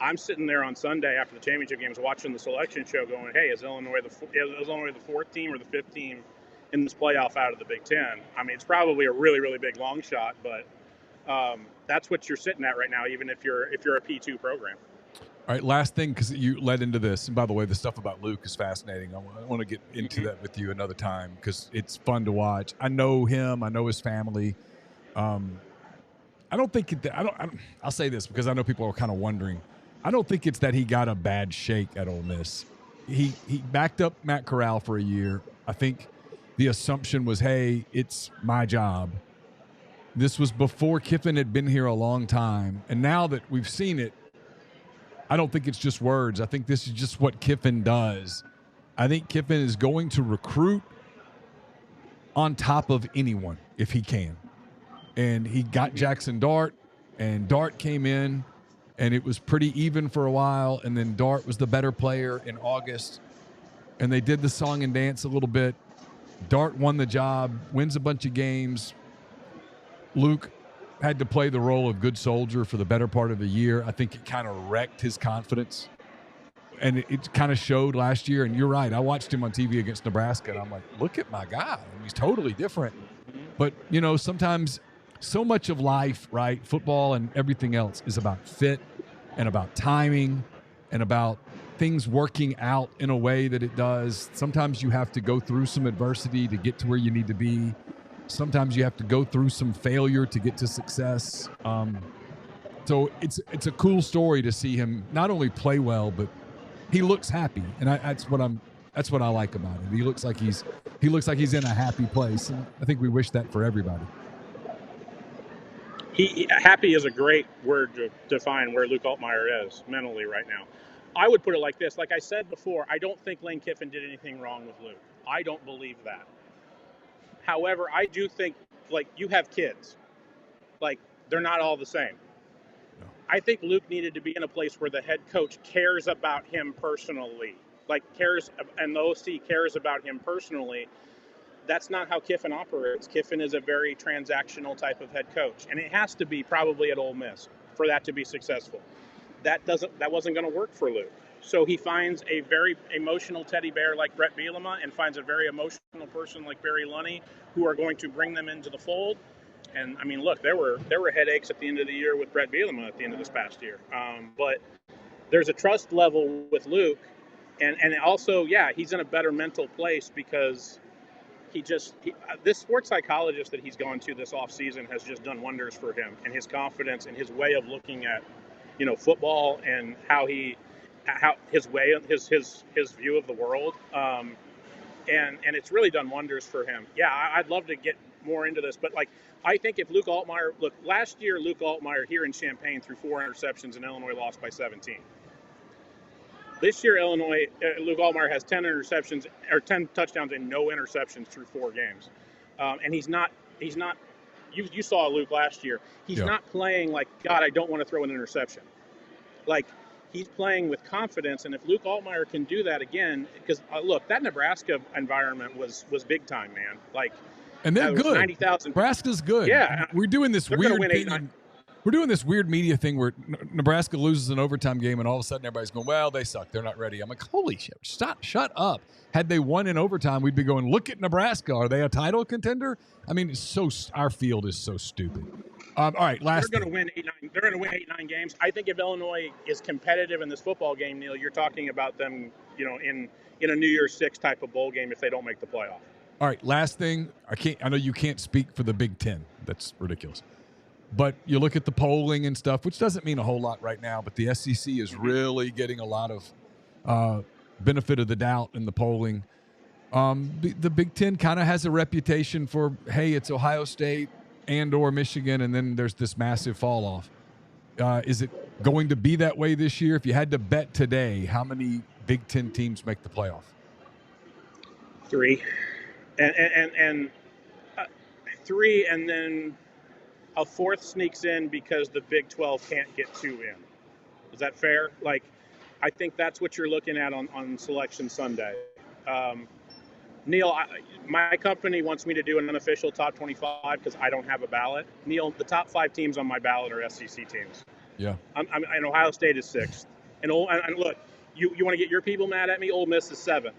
I'm sitting there on Sunday after the championship games watching the selection show going, hey, is Illinois the 4th team or the 5th team in this playoff out of the Big Ten? I mean, it's probably a really, really big long shot, but that's what you're sitting at right now, even if you're a P2 program. All right, last thing, because you led into this, and by the way, the stuff about Luke is fascinating. I want to get into that with you another time because it's fun to watch. I know him. I know his family. I don't think I'll say this because I know people are kind of wondering. I don't think it's that he got a bad shake at Ole Miss. He backed up Matt Corral for a year. I think the assumption was, hey, it's my job. This was before Kiffin had been here a long time. And now that we've seen it, I don't think it's just words. I think this is just what Kiffin does. I think Kiffin is going to recruit on top of anyone if he can. And he got Jackson Dart, and Dart came in, and it was pretty even for a while. And then Dart was the better player in August. And they did the song and dance a little bit. Dart won the job, wins a bunch of games. Luke had to play the role of good soldier for the better part of the year. I think it kind of wrecked his confidence. And it kind of showed last year. And you're right. I watched him on TV against Nebraska, and I'm like, look at my guy. He's totally different. But, sometimes so much of life, right, football and everything else is about fit and about timing and about things working out in a way that it does. Sometimes you have to go through some adversity to get to where you need to be. Sometimes you have to go through some failure to get to success. So it's a cool story to see him not only play well, but he looks happy, and that's what I like about him. He looks like he's in a happy place, and I think we wish that for everybody. Happy is a great word to define where Luke Altmyer is mentally right now. I would put it like this. Like I said before, I don't think Lane Kiffin did anything wrong with Luke. I don't believe that. However, I do think, you have kids. They're not all the same. No. I think Luke needed to be in a place where the head coach cares about him personally. And the OC cares about him personally. That's not how Kiffin operates. Kiffin is a very transactional type of head coach. And it has to be probably at Ole Miss for that to be successful. That wasn't going to work for Luke. So he finds a very emotional teddy bear like Brett Bielema and finds a very emotional person like Barry Lunney who are going to bring them into the fold. And, I mean, look, there were headaches at the end of the year with Brett Bielema at the end of this past year. But there's a trust level with Luke. And also, yeah, he's in a better mental place because this sports psychologist that he's gone to this offseason has just done wonders for him and his confidence and his way of looking at, football and how his view of the world. And it's really done wonders for him. Yeah, I'd love to get more into this, but I think if Luke Altmyer, last year Luke Altmyer here in Champaign threw 4 interceptions and Illinois lost by 17. This year, Luke Altmyer has 10 interceptions or 10 touchdowns and no interceptions through 4 games, and he's not you saw Luke last year. He's not playing like, God, I don't want to throw an interception. Like, he's playing with confidence, and if Luke Altmyer can do that again, because look, that Nebraska environment was big time, man. Like, and they're good. 90,000. Nebraska's good. Yeah, we're doing this weird thing. We're doing this weird media thing where Nebraska loses an overtime game, and all of a sudden everybody's going, "Well, they suck. They're not ready." I'm like, "Holy shit! Shut up!" Had they won in overtime, we'd be going, "Look at Nebraska. Are they a title contender?" I mean, it's so our field is so stupid. All right, last. They're going to win 8-9. They're going to win 8-9 games. I think if Illinois is competitive in this football game, Neal, you're talking about them, in a New Year's Six type of bowl game if they don't make the playoff. All right, last thing. I know you can't speak for the Big Ten. That's ridiculous. But you look at the polling and stuff, which doesn't mean a whole lot right now, but the SEC is really getting a lot of benefit of the doubt in the polling. The Big Ten kind of has a reputation for, hey, it's Ohio State and or Michigan, and then there's this massive fall off. Is it going to be that way this year? If you had to bet today, how many Big Ten teams make the playoff? 3. And 3, and then a 4th sneaks in because the Big 12 can't get 2 in. Is that fair? Like, I think that's what you're looking at on Selection Sunday. Neal, my company wants me to do an unofficial top 25 because I don't have a ballot. Neal, the top 5 teams on my ballot are SEC teams. Yeah. And Ohio State is 6th. And look, you want to get your people mad at me? Ole Miss is 7th.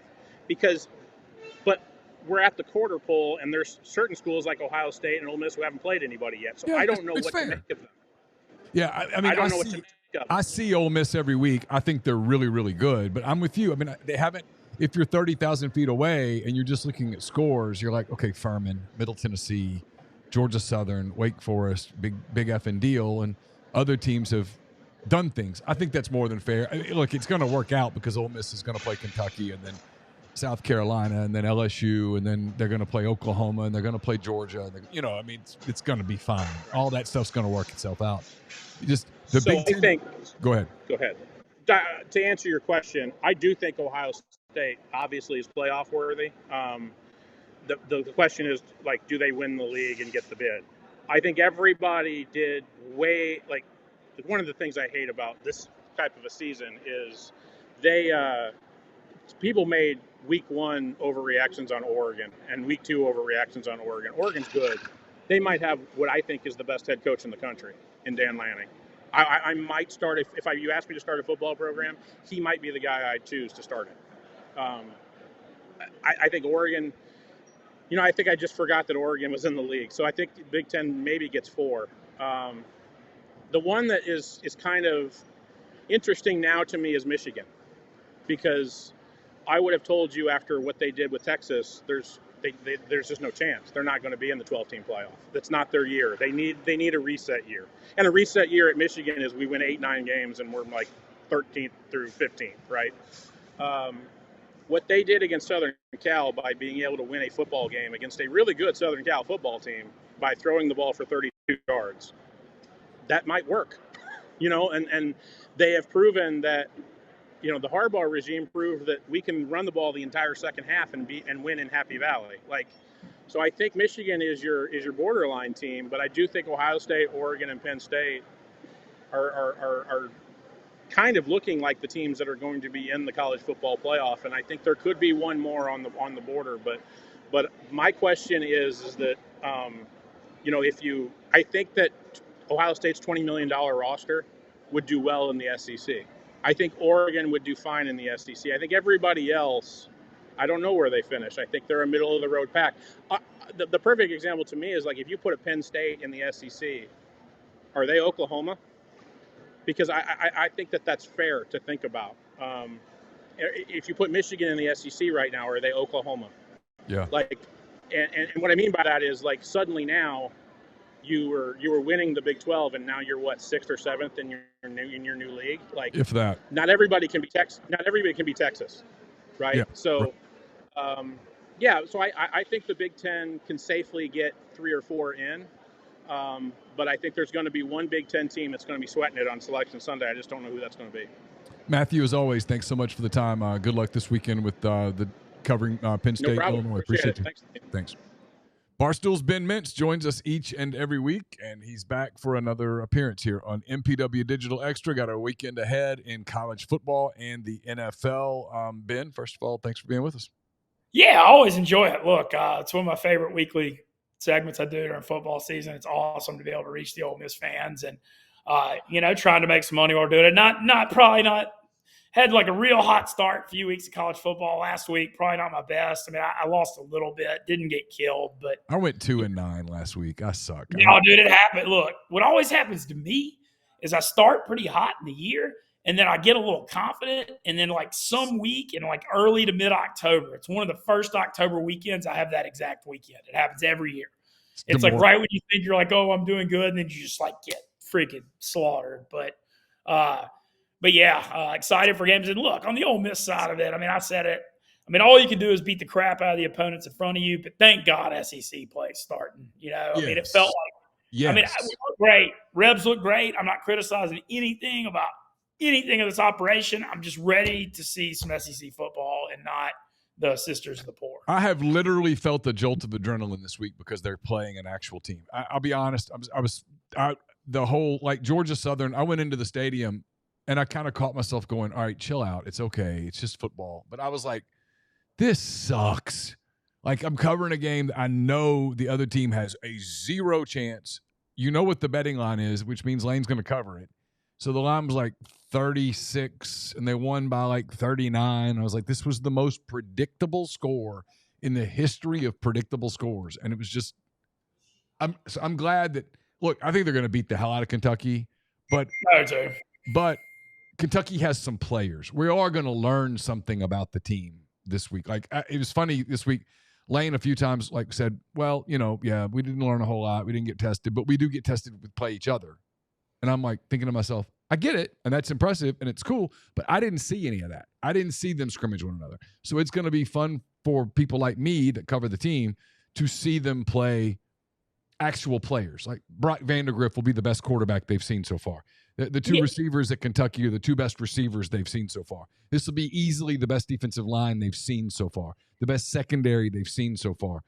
But we're at the quarter poll, and there's certain schools like Ohio State and Ole Miss who haven't played anybody yet. So I don't know what to make of them. Yeah, I mean, I don't know what to make of them. I see Ole Miss every week. I think they're really, really good. But I'm with you. I mean, they haven't. If you're 30,000 feet away and you're just looking at scores, you're like, okay, Furman, Middle Tennessee, Georgia Southern, Wake Forest, big effing deal, and other teams have done things. I think that's more than fair. I mean, look, it's going to work out because Ole Miss is going to play Kentucky and then South Carolina and then LSU, and then they're going to play Oklahoma and they're going to play Georgia. I mean, it's going to be fine. All that stuff's going to work itself out. Just the Big Ten. Go ahead. Go ahead. To answer your question, I do think Ohio State obviously is playoff worthy. The question is, like, do they win the league and get the bid? I think everybody did one of the things I hate about this type of a season is people made week 1 overreactions on Oregon and week 2 overreactions on Oregon. Oregon's good. They might have what I think is the best head coach in the country in Dan Lanning. I might start, if you ask me to start a football program, he might be the guy I'd choose to start it. I think Oregon, I think I just forgot that Oregon was in the league. So I think the Big Ten maybe gets 4. The one that is kind of interesting now to me is Michigan, because I would have told you after what they did with Texas, there's just no chance. They're not going to be in the 12-team playoff. That's not their year. They need a reset year. And a reset year at Michigan is we win 8-9 games and we're like 13th through 15th, right? What they did against Southern Cal by being able to win a football game against a really good Southern Cal football team by throwing the ball for 32 yards, that might work, and they have proven that, the Harbaugh regime proved that we can run the ball the entire second half and win in Happy Valley. So I think Michigan is your borderline team, but I do think Ohio State, Oregon, and Penn State are kind of looking like the teams that are going to be in the college football playoff, and I think there could be one more on the border. But my question is that I think that Ohio State's $20 million roster would do well in the SEC. I think Oregon would do fine in the SEC. I think everybody else, I don't know where they finish. I think they're a middle-of-the-road pack. The perfect example to me is, like, if you put a Penn State in the SEC, are they Oklahoma? Because I think that's fair to think about. If you put Michigan in the SEC right now, are they Oklahoma? Yeah. And what I mean by that is, like, suddenly now you were winning the Big 12, and now you're 6th or 7th in your new league. Like, if that, not everybody can be Texas. Not everybody can be Texas, right? Yeah. So, So I think the Big Ten can safely get 3 or 4 in. But I think there's going to be one Big Ten team that's going to be sweating it on Selection Sunday. I just don't know who that's going to be. Matthew, as always, thanks so much for the time. Good luck this weekend with the covering Penn State, Illinois. Appreciate it. Thanks. Barstool's Ben Mintz joins us each and every week, and he's back for another appearance here on MPW Digital Extra. Got our weekend ahead in college football and the NFL. Ben, first of all, thanks for being with us. Yeah, I always enjoy it. Look, it's one of my favorite weekly segments I do during football season. It's awesome to be able to reach the Ole Miss fans and, trying to make some money while doing it. Not had like a real hot start a few weeks of college football last week. Probably not my best. I mean, I lost a little bit, didn't get killed, but I went 2-9 last week. I suck. No, dude, it happened. Look, what always happens to me is I start pretty hot in the year, and then I get a little confident, and then like some week in like early to mid-October, it's one of the first October weekends, I have that exact weekend. It happens every year. It's like right when you think you're like, oh, I'm doing good, and then you just like get freaking slaughtered. But yeah, excited for games. And look, on the Ole Miss side of it, I mean, I said it. I mean, all you can do is beat the crap out of the opponents in front of you, but thank God SEC play starting. I mean, it felt like Yes. I mean, we look great. Rebs look great. I'm not criticizing anything about anything of this operation. I'm just ready to see some SEC football and not the Sisters of the Poor. I have literally felt the jolt of adrenaline this week because they're playing an actual team. I'll be honest. The whole like Georgia Southern, I went into the stadium and I kind of caught myself going, all right, chill out. It's okay. It's just football. But I was like, this sucks. Like I'm covering a game that I know the other team has a 0 chance. You know what the betting line is, which means Lane's going to cover it. So the line was like 36 and they won by like 39. I was like, this was the most predictable score in the history of predictable scores. And it was just, I'm glad that, look, I think they're going to beat the hell out of Kentucky, but Kentucky has some players. We are going to learn something about the team this week. Like it was funny this week. Lane a few times like said, well, we didn't learn a whole lot. We didn't get tested, but we do get tested with play each other. And I'm like thinking to myself, I get it. And that's impressive and it's cool, but I didn't see any of that. I didn't see them scrimmage one another. So it's going to be fun for people like me that cover the team to see them play actual players. Like Brock Vandagriff will be the best quarterback they've seen so far. The two receivers at Kentucky are the two best receivers they've seen so far. This will be easily the best defensive line they've seen so far, the best secondary they've seen so far.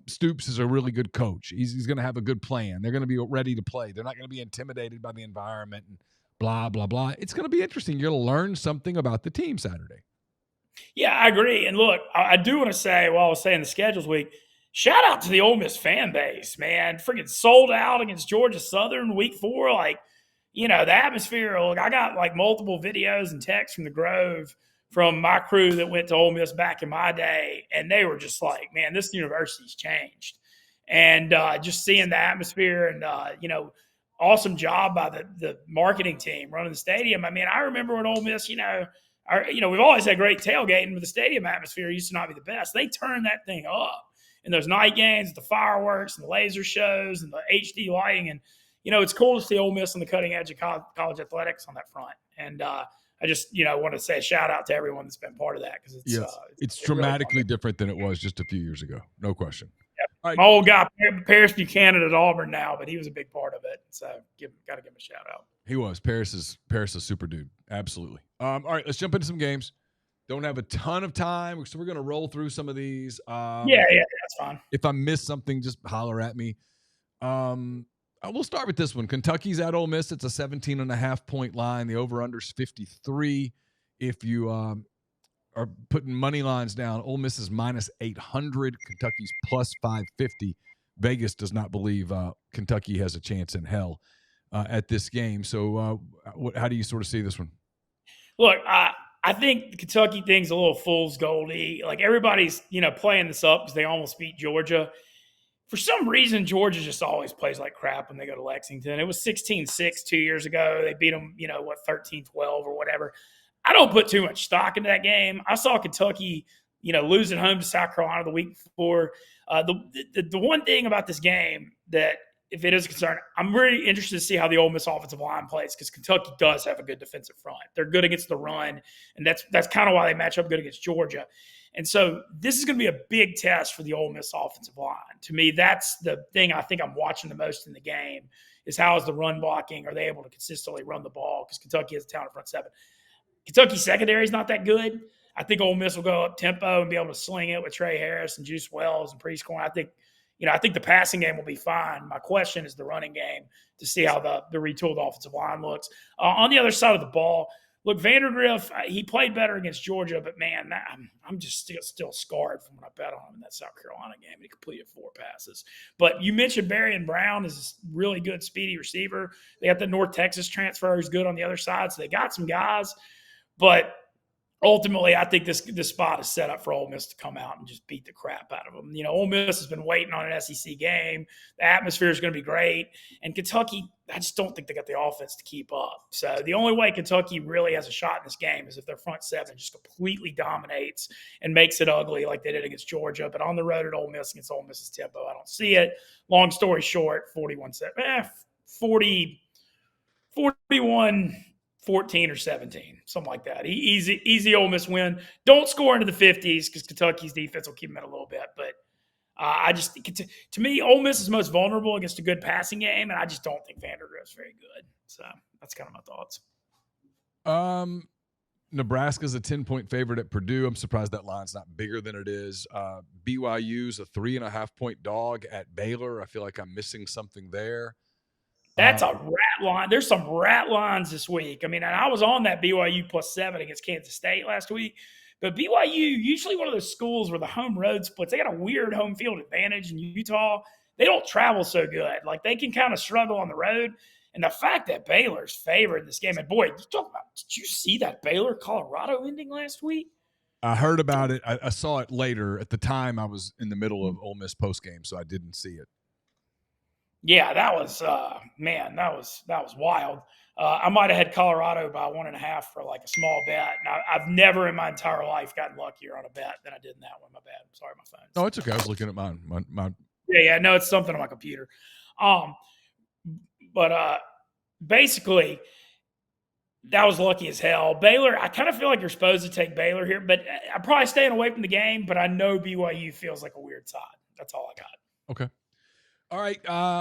Stoops is a really good coach. He's going to have a good plan. They're going to be ready to play. They're not going to be intimidated by the environment and blah, blah, blah. It's going to be interesting. You're going to learn something about the team Saturday. Yeah, I agree. And look, I do want to say, while I was saying the schedules week, shout out to the Ole Miss fan base, man. Freaking sold out against Georgia Southern week 4. Like, the atmosphere. Look, I got like multiple videos and texts from the Grove from my crew that went to Ole Miss back in my day, and they were just like, man, this university's changed. And just seeing the atmosphere and, awesome job by the marketing team running the stadium. I mean, I remember when Ole Miss, we've always had great tailgating, but the stadium atmosphere used to not be the best. They turned that thing up in those night games, the fireworks and the laser shows and the HD lighting. And, it's cool to see Ole Miss on the cutting edge of college athletics on that front. And I just, want to say a shout out to everyone that's been part of that because it's dramatically really different than it was just a few years ago. No question. Yep. Right. My old guy, Paris Buchanan at Auburn now, but he was a big part of it. So got to give him a shout out. He was. Paris is a super dude. Absolutely. All right, let's jump into some games. Don't have a ton of time, so we're going to roll through some of these. Yeah, that's fine. If I miss something, just holler at me. We'll start with this one. Kentucky's at Ole Miss. It's a 17.5-point line. The over-under's 53. If you are putting money lines down, Ole Miss is -800. Kentucky's +550. Vegas does not believe Kentucky has a chance in hell at this game. So how do you sort of see this one? Look, I think the Kentucky thing's a little fool's goldy. Like everybody's, playing this up because they almost beat Georgia. For some reason, Georgia just always plays like crap when they go to Lexington. It was 16-6 2 years ago. They beat them, 13-12 or whatever. I don't put too much stock into that game. I saw Kentucky, lose at home to South Carolina the week before. The one thing about this game that, if it is a concern, I'm really interested to see how the Ole Miss offensive line plays because Kentucky does have a good defensive front. They're good against the run, and that's kind of why they match up good against Georgia. And so this is going to be a big test for the Ole Miss offensive line. To me, that's the thing I think I'm watching the most in the game is how is the run blocking? Are they able to consistently run the ball? Because Kentucky has a talented front seven. Kentucky secondary is not that good. I think Ole Miss will go up tempo and be able to sling it with Trey Harris and Juice Wells and Prescorn. I think, I think the passing game will be fine. My question is the running game to see how the retooled offensive line looks. On the other side of the ball, look, Vandagriff, he played better against Georgia, but, man, I'm just still scarred from when I bet on him in that South Carolina game. He completed 4 passes. But you mentioned Berrien Brown is a really good, speedy receiver. They got the North Texas transfer who's good on the other side, so they got some guys. But ultimately, I think this spot is set up for Ole Miss to come out and just beat the crap out of them. Ole Miss has been waiting on an SEC game. The atmosphere is going to be great. And Kentucky, I just don't think they got the offense to keep up. So the only way Kentucky really has a shot in this game is if their front seven just completely dominates and makes it ugly like they did against Georgia. But on the road at Ole Miss against Ole Miss's tempo, I don't see it. Long story short, 41 14 or 17, something like that. Easy Ole Miss win. Don't score into the 50s because Kentucky's defense will keep them in a little bit. But I just think, to me, Ole Miss is most vulnerable against a good passing game, and I just don't think Vandagriff's very good. So that's kind of my thoughts. Nebraska's a 10-point favorite at Purdue. I'm surprised that line's not bigger than it is. BYU's a 3.5-point dog at Baylor. I feel like I'm missing something there. That's a rat line. There's some rat lines this week. I mean, and I was on that BYU +7 against Kansas State last week. But BYU, usually one of those schools where the home road splits, they got a weird home field advantage in Utah. They don't travel so good. Like, they can kind of struggle on the road. And the fact that Baylor's favored in this game, and boy, did you see that Baylor-Colorado ending last week? I heard about it. I saw it later. At the time, I was in the middle of Ole Miss postgame, so I didn't see it. Yeah, that was man, that was wild. I might have had Colorado by 1.5 for like a small bet. And I've never in my entire life gotten luckier on a bet than I did in that one. My bad. Sorry, my phone. Oh, it's okay. I was looking at mine. Yeah. No, it's something on my computer. But basically, that was lucky as hell. Baylor, I kind of feel like you're supposed to take Baylor here, but I'm probably staying away from the game. But I know BYU feels like a weird side. That's all I got. Okay. All right,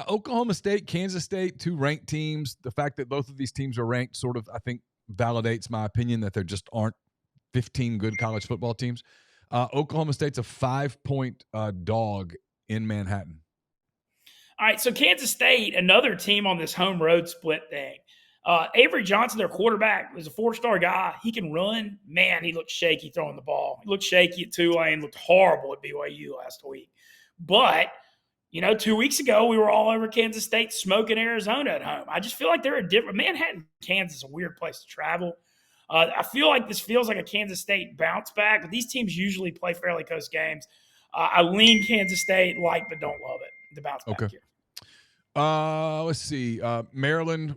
Oklahoma State, Kansas State, 2 ranked teams. The fact that both of these teams are ranked sort of, I think, validates my opinion that there just aren't 15 good college football teams. Oklahoma State's a 5-point dog in Manhattan. All right, so Kansas State, another team on this home road split thing. Avery Johnson, their quarterback, was a 4-star guy. He can run. Man, he looked shaky throwing the ball. He looked shaky at Tulane, looked horrible at BYU last week. But 2 weeks ago, we were all over Kansas State smoking Arizona at home. I just feel like they're a different – Manhattan, Kansas is a weird place to travel. I feel like this feels like a Kansas State bounce back, but these teams usually play fairly close games. I lean Kansas State but don't love it, the bounce back here. Let's see. Maryland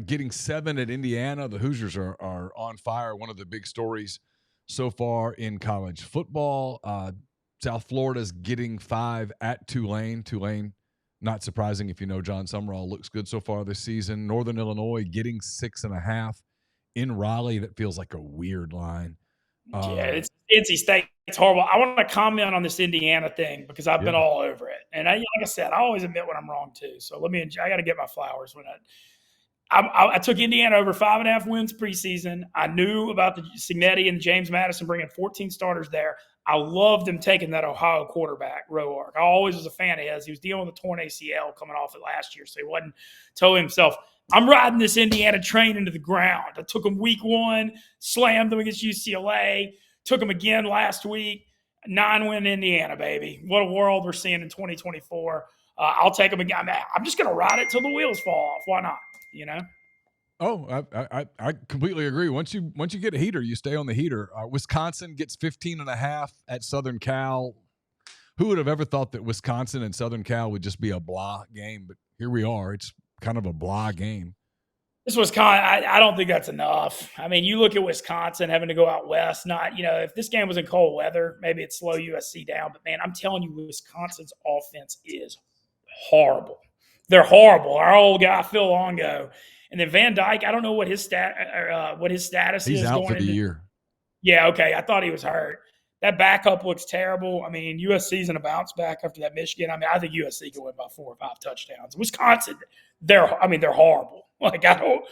getting 7 at Indiana. The Hoosiers are on fire. One of the big stories so far in college football. South Florida's getting 5 at Tulane. Tulane, not surprising if you know John Summerall, looks good so far this season. Northern Illinois getting 6.5 in Raleigh. That feels like a weird line. It's NC State. It's horrible. I want to comment on this Indiana thing because I've been all over it. And like I said, I always admit when I'm wrong too. So I got to get my flowers when I took Indiana over 5.5 wins preseason. I knew about the Cignetti and James Madison bringing 14 starters there. I loved him taking that Ohio quarterback, Roark. I always was a fan of his. He was dealing with a torn ACL coming off it last year, so he wasn't totally himself. I'm riding this Indiana train into the ground. I took him week 1, slammed them against UCLA, took him again last week. 9-win Indiana, baby. What a world we're seeing in 2024. I'll take them again. I'm just going to ride it till the wheels fall off. Why not? Oh, I completely agree. Once you get a heater, you stay on the heater. Wisconsin gets 15.5 at Southern Cal. Who would have ever thought that Wisconsin and Southern Cal would just be a blah game? But here we are. It's kind of a blah game. This Wisconsin, I don't think that's enough. I mean, you look at Wisconsin having to go out west. If this game was in cold weather, maybe it'd slow USC down. But, man, I'm telling you, Wisconsin's offense is horrible. They're horrible. Our old guy, Phil Longo. And then Van Dyke, I don't know what his status is. He's out for the year. Yeah, okay. I thought he was hurt. That backup looks terrible. I mean, USC's in a bounce back after that Michigan. I think USC can win by 4 or 5 touchdowns. Wisconsin, they're horrible. Like I don't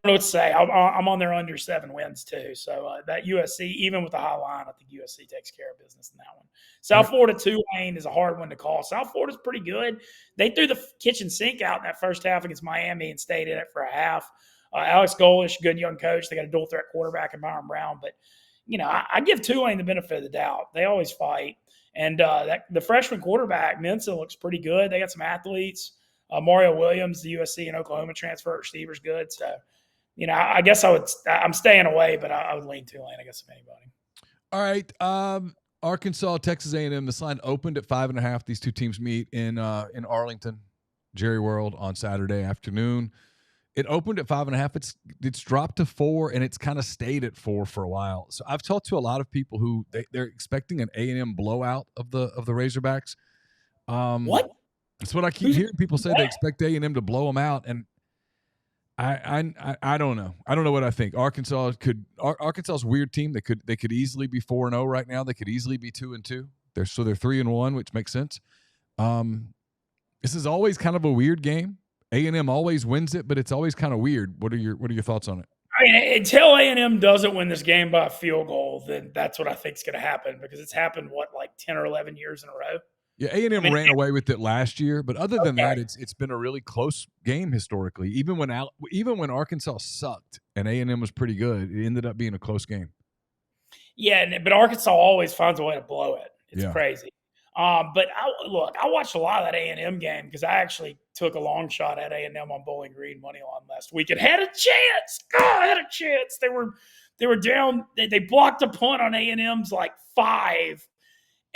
know what to say. I'm on their under 7 wins too. So that USC, even with the high line, I think USC takes care of business in that one. South Florida Tulane is a hard one to call. South Florida's pretty good. They threw the kitchen sink out in that first half against Miami and stayed in it for a half. Alex Golish, good young coach. They got a dual threat quarterback in Byron Brown, but I give Tulane the benefit of the doubt. They always fight, and the freshman quarterback Mintz looks pretty good. They got some athletes. Mario Williams, the USC and Oklahoma transfer, receiver's good. So, I guess I'm staying away, but I would lean Tulane, I guess, if anybody. All right. Arkansas, Texas A&M. This line opened at 5.5. These two teams meet in Arlington, Jerry World on Saturday afternoon. It opened at 5.5. It's dropped to 4, and it's kind of stayed at 4 for a while. So I've talked to a lot of people who they're expecting an A&M blowout of the Razorbacks. What? That's what I keep hearing people say. They expect A&M to blow them out, and I don't know. I don't know what I think. Arkansas's a weird team. They could easily be 4-0 right now. They could easily be 2-2. They're 3-1, which makes sense. This is always kind of a weird game. A&M always wins it, but it's always kind of weird. What are your thoughts on it? I mean, until A&M doesn't win this game by a field goal, then that's what I think is going to happen, because it's happened, 10 or 11 years in a row? Yeah, A&M ran away with it last year, but other than that, it's been a really close game historically. Even when Arkansas sucked and A&M was pretty good, it ended up being a close game. Yeah, but Arkansas always finds a way to blow it. It's crazy. But I watched a lot of that A&M game because I actually took a long shot at A&M on Bowling Green money line last week and had a chance. I had a chance. They were down. They blocked a punt on A&M's 5.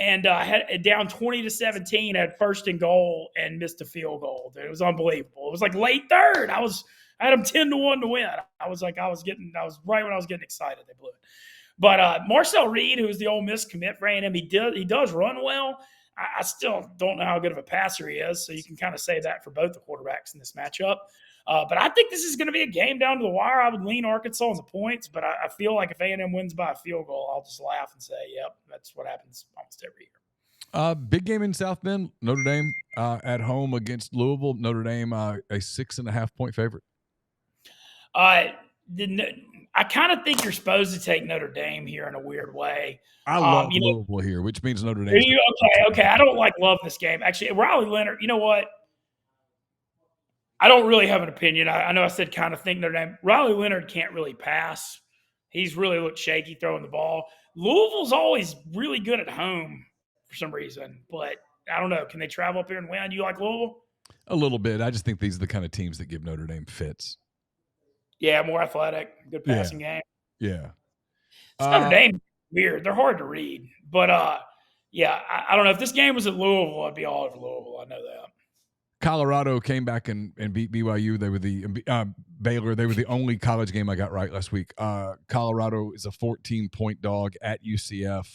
And had down 20-17 at 1st and goal and missed a field goal. Dude, it was unbelievable. It was late third. I had them 10-1 to win. I was right when I was getting excited. They blew it. But Marcel Reed, who is the Ole Miss commit for A&M, he does run well. I still don't know how good of a passer he is, so you can kind of say that for both the quarterbacks in this matchup. But I think this is going to be a game down to the wire. I would lean Arkansas on the points, but I feel like if A&M wins by a field goal, I'll just laugh and say, yep, that's what happens almost every year. Big game in South Bend. Notre Dame at home against Louisville. Notre Dame a 6.5-point favorite. I kind of think you're supposed to take Notre Dame here in a weird way. I love Louisville here, which means Notre Dame. Okay. I don't love this game. Actually, Riley Leonard, you know what? I don't really have an opinion. I know I said kind of think Notre Dame. Riley Leonard can't really pass. He's really looked shaky throwing the ball. Louisville's always really good at home for some reason, but I don't know. Can they travel up here and win? Do you like Louisville? A little bit. I just think these are the kind of teams that give Notre Dame fits. Yeah, more athletic, good passing game. Yeah. Notre Dame, weird. They're hard to read. But, I don't know. If this game was at Louisville, I'd be all over Louisville. I know that. Colorado came back and beat BYU. They were the Baylor. They were the only college game I got right last week. Colorado is a 14-point dog at UCF.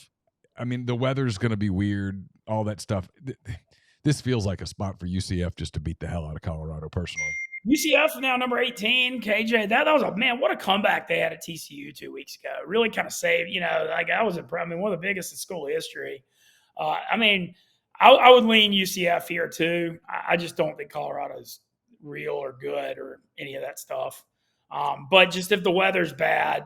I mean, the weather's going to be weird, all that stuff. This feels like a spot for UCF just to beat the hell out of Colorado, personally. UCF now number 18, KJ. That was what a comeback they had at TCU 2 weeks ago. Really kind of saved, I was impressed. One of the biggest in school history. I would lean UCF here too. I just don't think Colorado's real or good or any of that stuff. But just if the weather's bad,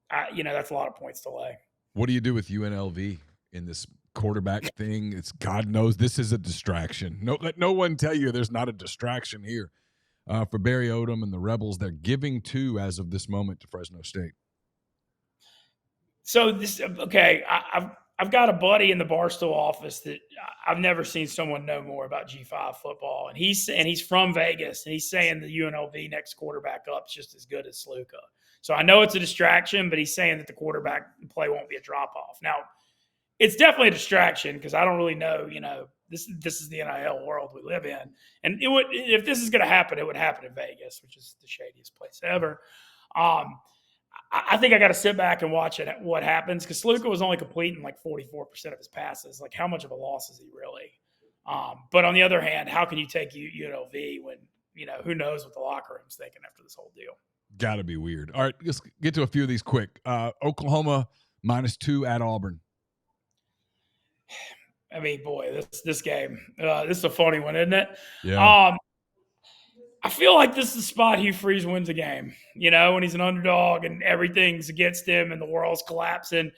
that's a lot of points to lay. What do you do with UNLV in this quarterback thing? It's God knows this is a distraction. Let no one tell you there's not a distraction here. For Barry Odom and the Rebels, they're giving 2 as of this moment to Fresno State. So I've got a buddy in the Barstool office that I've never seen someone know more about G5 football, and he's from Vegas, and he's saying the UNLV next quarterback up is just as good as Sluka. So I know it's a distraction, but he's saying that the quarterback play won't be a drop off. Now, it's definitely a distraction because I don't really know. This is the NIL world we live in, and if this is going to happen, it would happen in Vegas, which is the shadiest place ever. I think I got to sit back and watch what happens because Sluka was only completing 44% of his passes. How much of a loss is he really? But on the other hand, how can you take UNLV when who knows what the locker room's thinking after this whole deal? Got to be weird. All right, let's get to a few of these quick. Oklahoma -2 at Auburn. Boy, this game, this is a funny one, isn't it? Yeah. I feel like this is the spot Hugh Freeze wins a game, when he's an underdog and everything's against him and the world's collapsing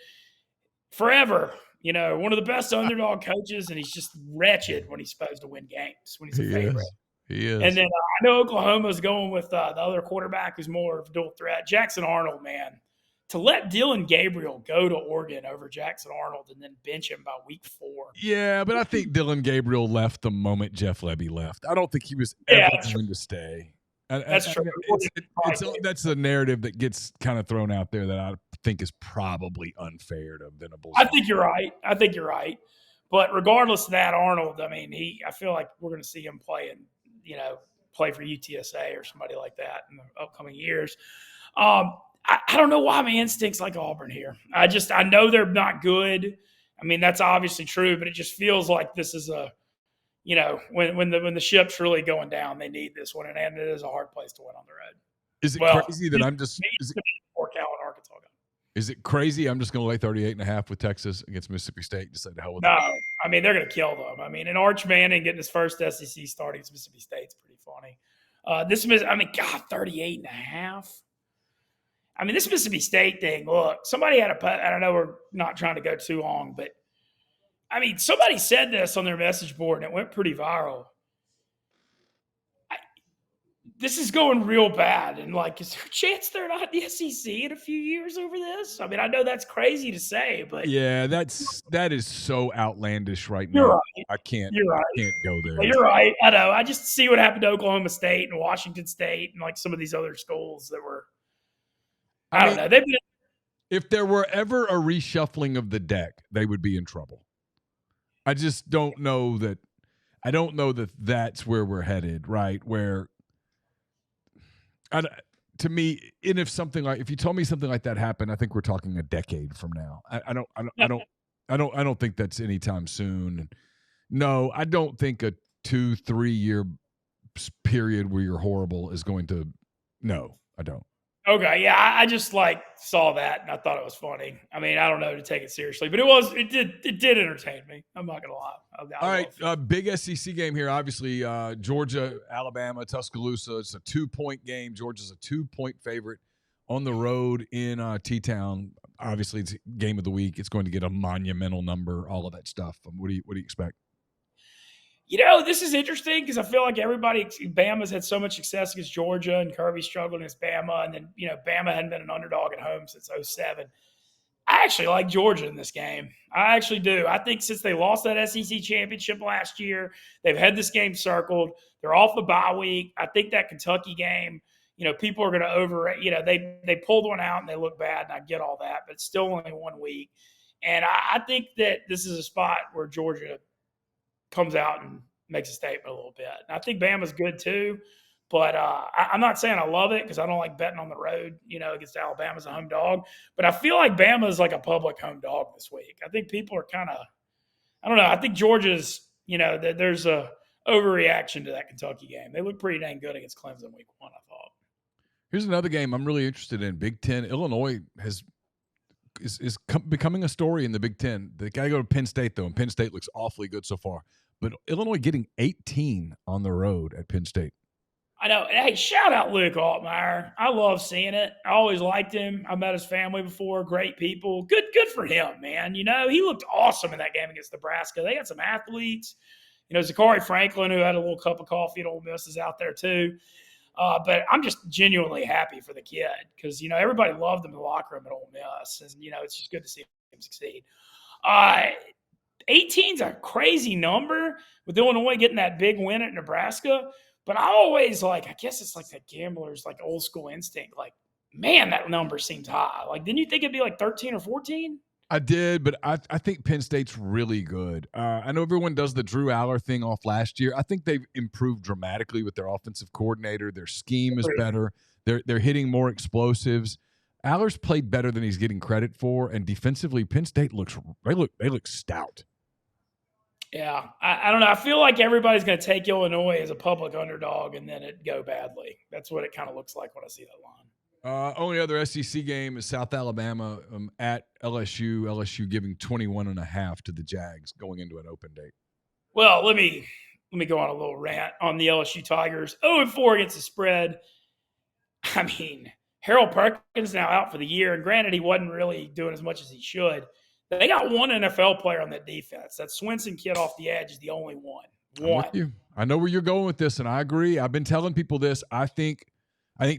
forever. One of the best underdog coaches, and he's just wretched when he's supposed to win games, when he's a favorite. He is. And then I know Oklahoma's going with the other quarterback who's more of a dual threat, Jackson Arnold, man. To let Dylan Gabriel go to Oregon over Jackson Arnold and then bench him by week 4. Yeah, but I think Dylan Gabriel left the moment Jeff Lebby left. I don't think he was ever going to stay. That's true. That's the narrative that gets kind of thrown out there that I think is probably unfair to Venables. I think you're right. But regardless of that, Arnold, I feel like we're going to see him play for UTSA or somebody like that in the upcoming years. I don't know why my instincts like Auburn here. I know they're not good. That's obviously true, but it just feels like this is when the ship's really going down, they need this one, and it is a hard place to win on the road. Is it crazy that I'm just Arkansas? Is it crazy? I'm just going to lay 38.5 with Texas against Mississippi State. Just say the hell with No, they're going to kill them. And Arch Manning getting his first SEC start against Mississippi State's pretty funny. 38.5. This Mississippi State thing, look, somebody had I know we're not trying to go too long, but somebody said this on their message board and it went pretty viral. This is going real bad. And is there a chance they're not in the SEC in a few years over this? I know that's crazy to say, but yeah, that is so outlandish right now. You're right. I can't go there. Well, you're right. I know. I just see what happened to Oklahoma State and Washington State and some of these other schools that were, I don't know. If there were ever a reshuffling of the deck, they would be in trouble. I just don't know that. I don't know that that's where we're headed, right? Where, to me, and if you told me something like that happened, I think we're talking a decade from now. I don't think that's anytime soon. No, I don't think a 2-3 year period where you're horrible is going to. No, I don't. Okay, yeah, I just saw that and I thought it was funny. I don't know to take it seriously, but it did entertain me. I'm not gonna lie. All right, big SEC game here. Obviously, Georgia, Alabama, Tuscaloosa. It's a 2-point game. Georgia's a 2-point favorite on the road in T-Town. Obviously, it's game of the week. It's going to get a monumental number. All of that stuff. What do you expect? This is interesting because I feel like Bama's had so much success against Georgia and Kirby struggled against Bama. And then, Bama hadn't been an underdog at home since 2007. I actually like Georgia in this game. I actually do. I think since they lost that SEC championship last year, they've had this game circled. They're off the bye week. I think that Kentucky game, people are going to overrate. They pulled one out and they look bad, and I get all that, but it's still only 1 week. And I think that this is a spot where Georgia comes out and makes a statement a little bit. And I think Bama's good too, but I'm not saying I love it because I don't like betting on the road, against Alabama as a home dog. But I feel like Bama is like a public home dog this week. I think people are kind of, I don't know. I think Georgia's, there's a overreaction to that Kentucky game. They look pretty dang good against Clemson week 1, I thought. Here's another game I'm really interested in. Big Ten. Illinois is becoming a story in the Big Ten. They got to go to Penn State, though, and Penn State looks awfully good so far. But Illinois getting 18 on the road at Penn State. I know. Hey, shout out Luke Altmyer. I love seeing it. I always liked him. I met his family before. Great people. Good for him, man. He looked awesome in that game against Nebraska. They had some athletes. Zachary Franklin, who had a little cup of coffee at Ole Miss, is out there too. But I'm just genuinely happy for the kid because, everybody loved him in the locker room at Ole Miss. And, it's just good to see him succeed. 18's a crazy number with Illinois getting that big win at Nebraska. But I always I guess it's like that gambler's old school instinct. Man, that number seems high. Didn't you think it'd be 13 or 14? I did, but I think Penn State's really good. I know everyone does the Drew Aller thing off last year. I think they've improved dramatically with their offensive coordinator. Their scheme is better. They're hitting more explosives. Aller's played better than he's getting credit for, and defensively, Penn State they look stout. Yeah, I don't know. I feel like everybody's going to take Illinois as a public underdog and then it go badly. That's what it kind of looks like when I see that line. Only other SEC game is South Alabama at LSU. LSU giving 21.5 to the Jags going into an open date. Well, let me let me go on a little rant on the LSU Tigers. 0-4 against the spread. I mean, Harold Perkins now out for the year, and granted, he wasn't really doing as much as he should. They got one NFL player on that defense. That Swinson kid off the edge is the only one. I'm with you. I know where you're going with this, and I agree. I've been telling people this. I think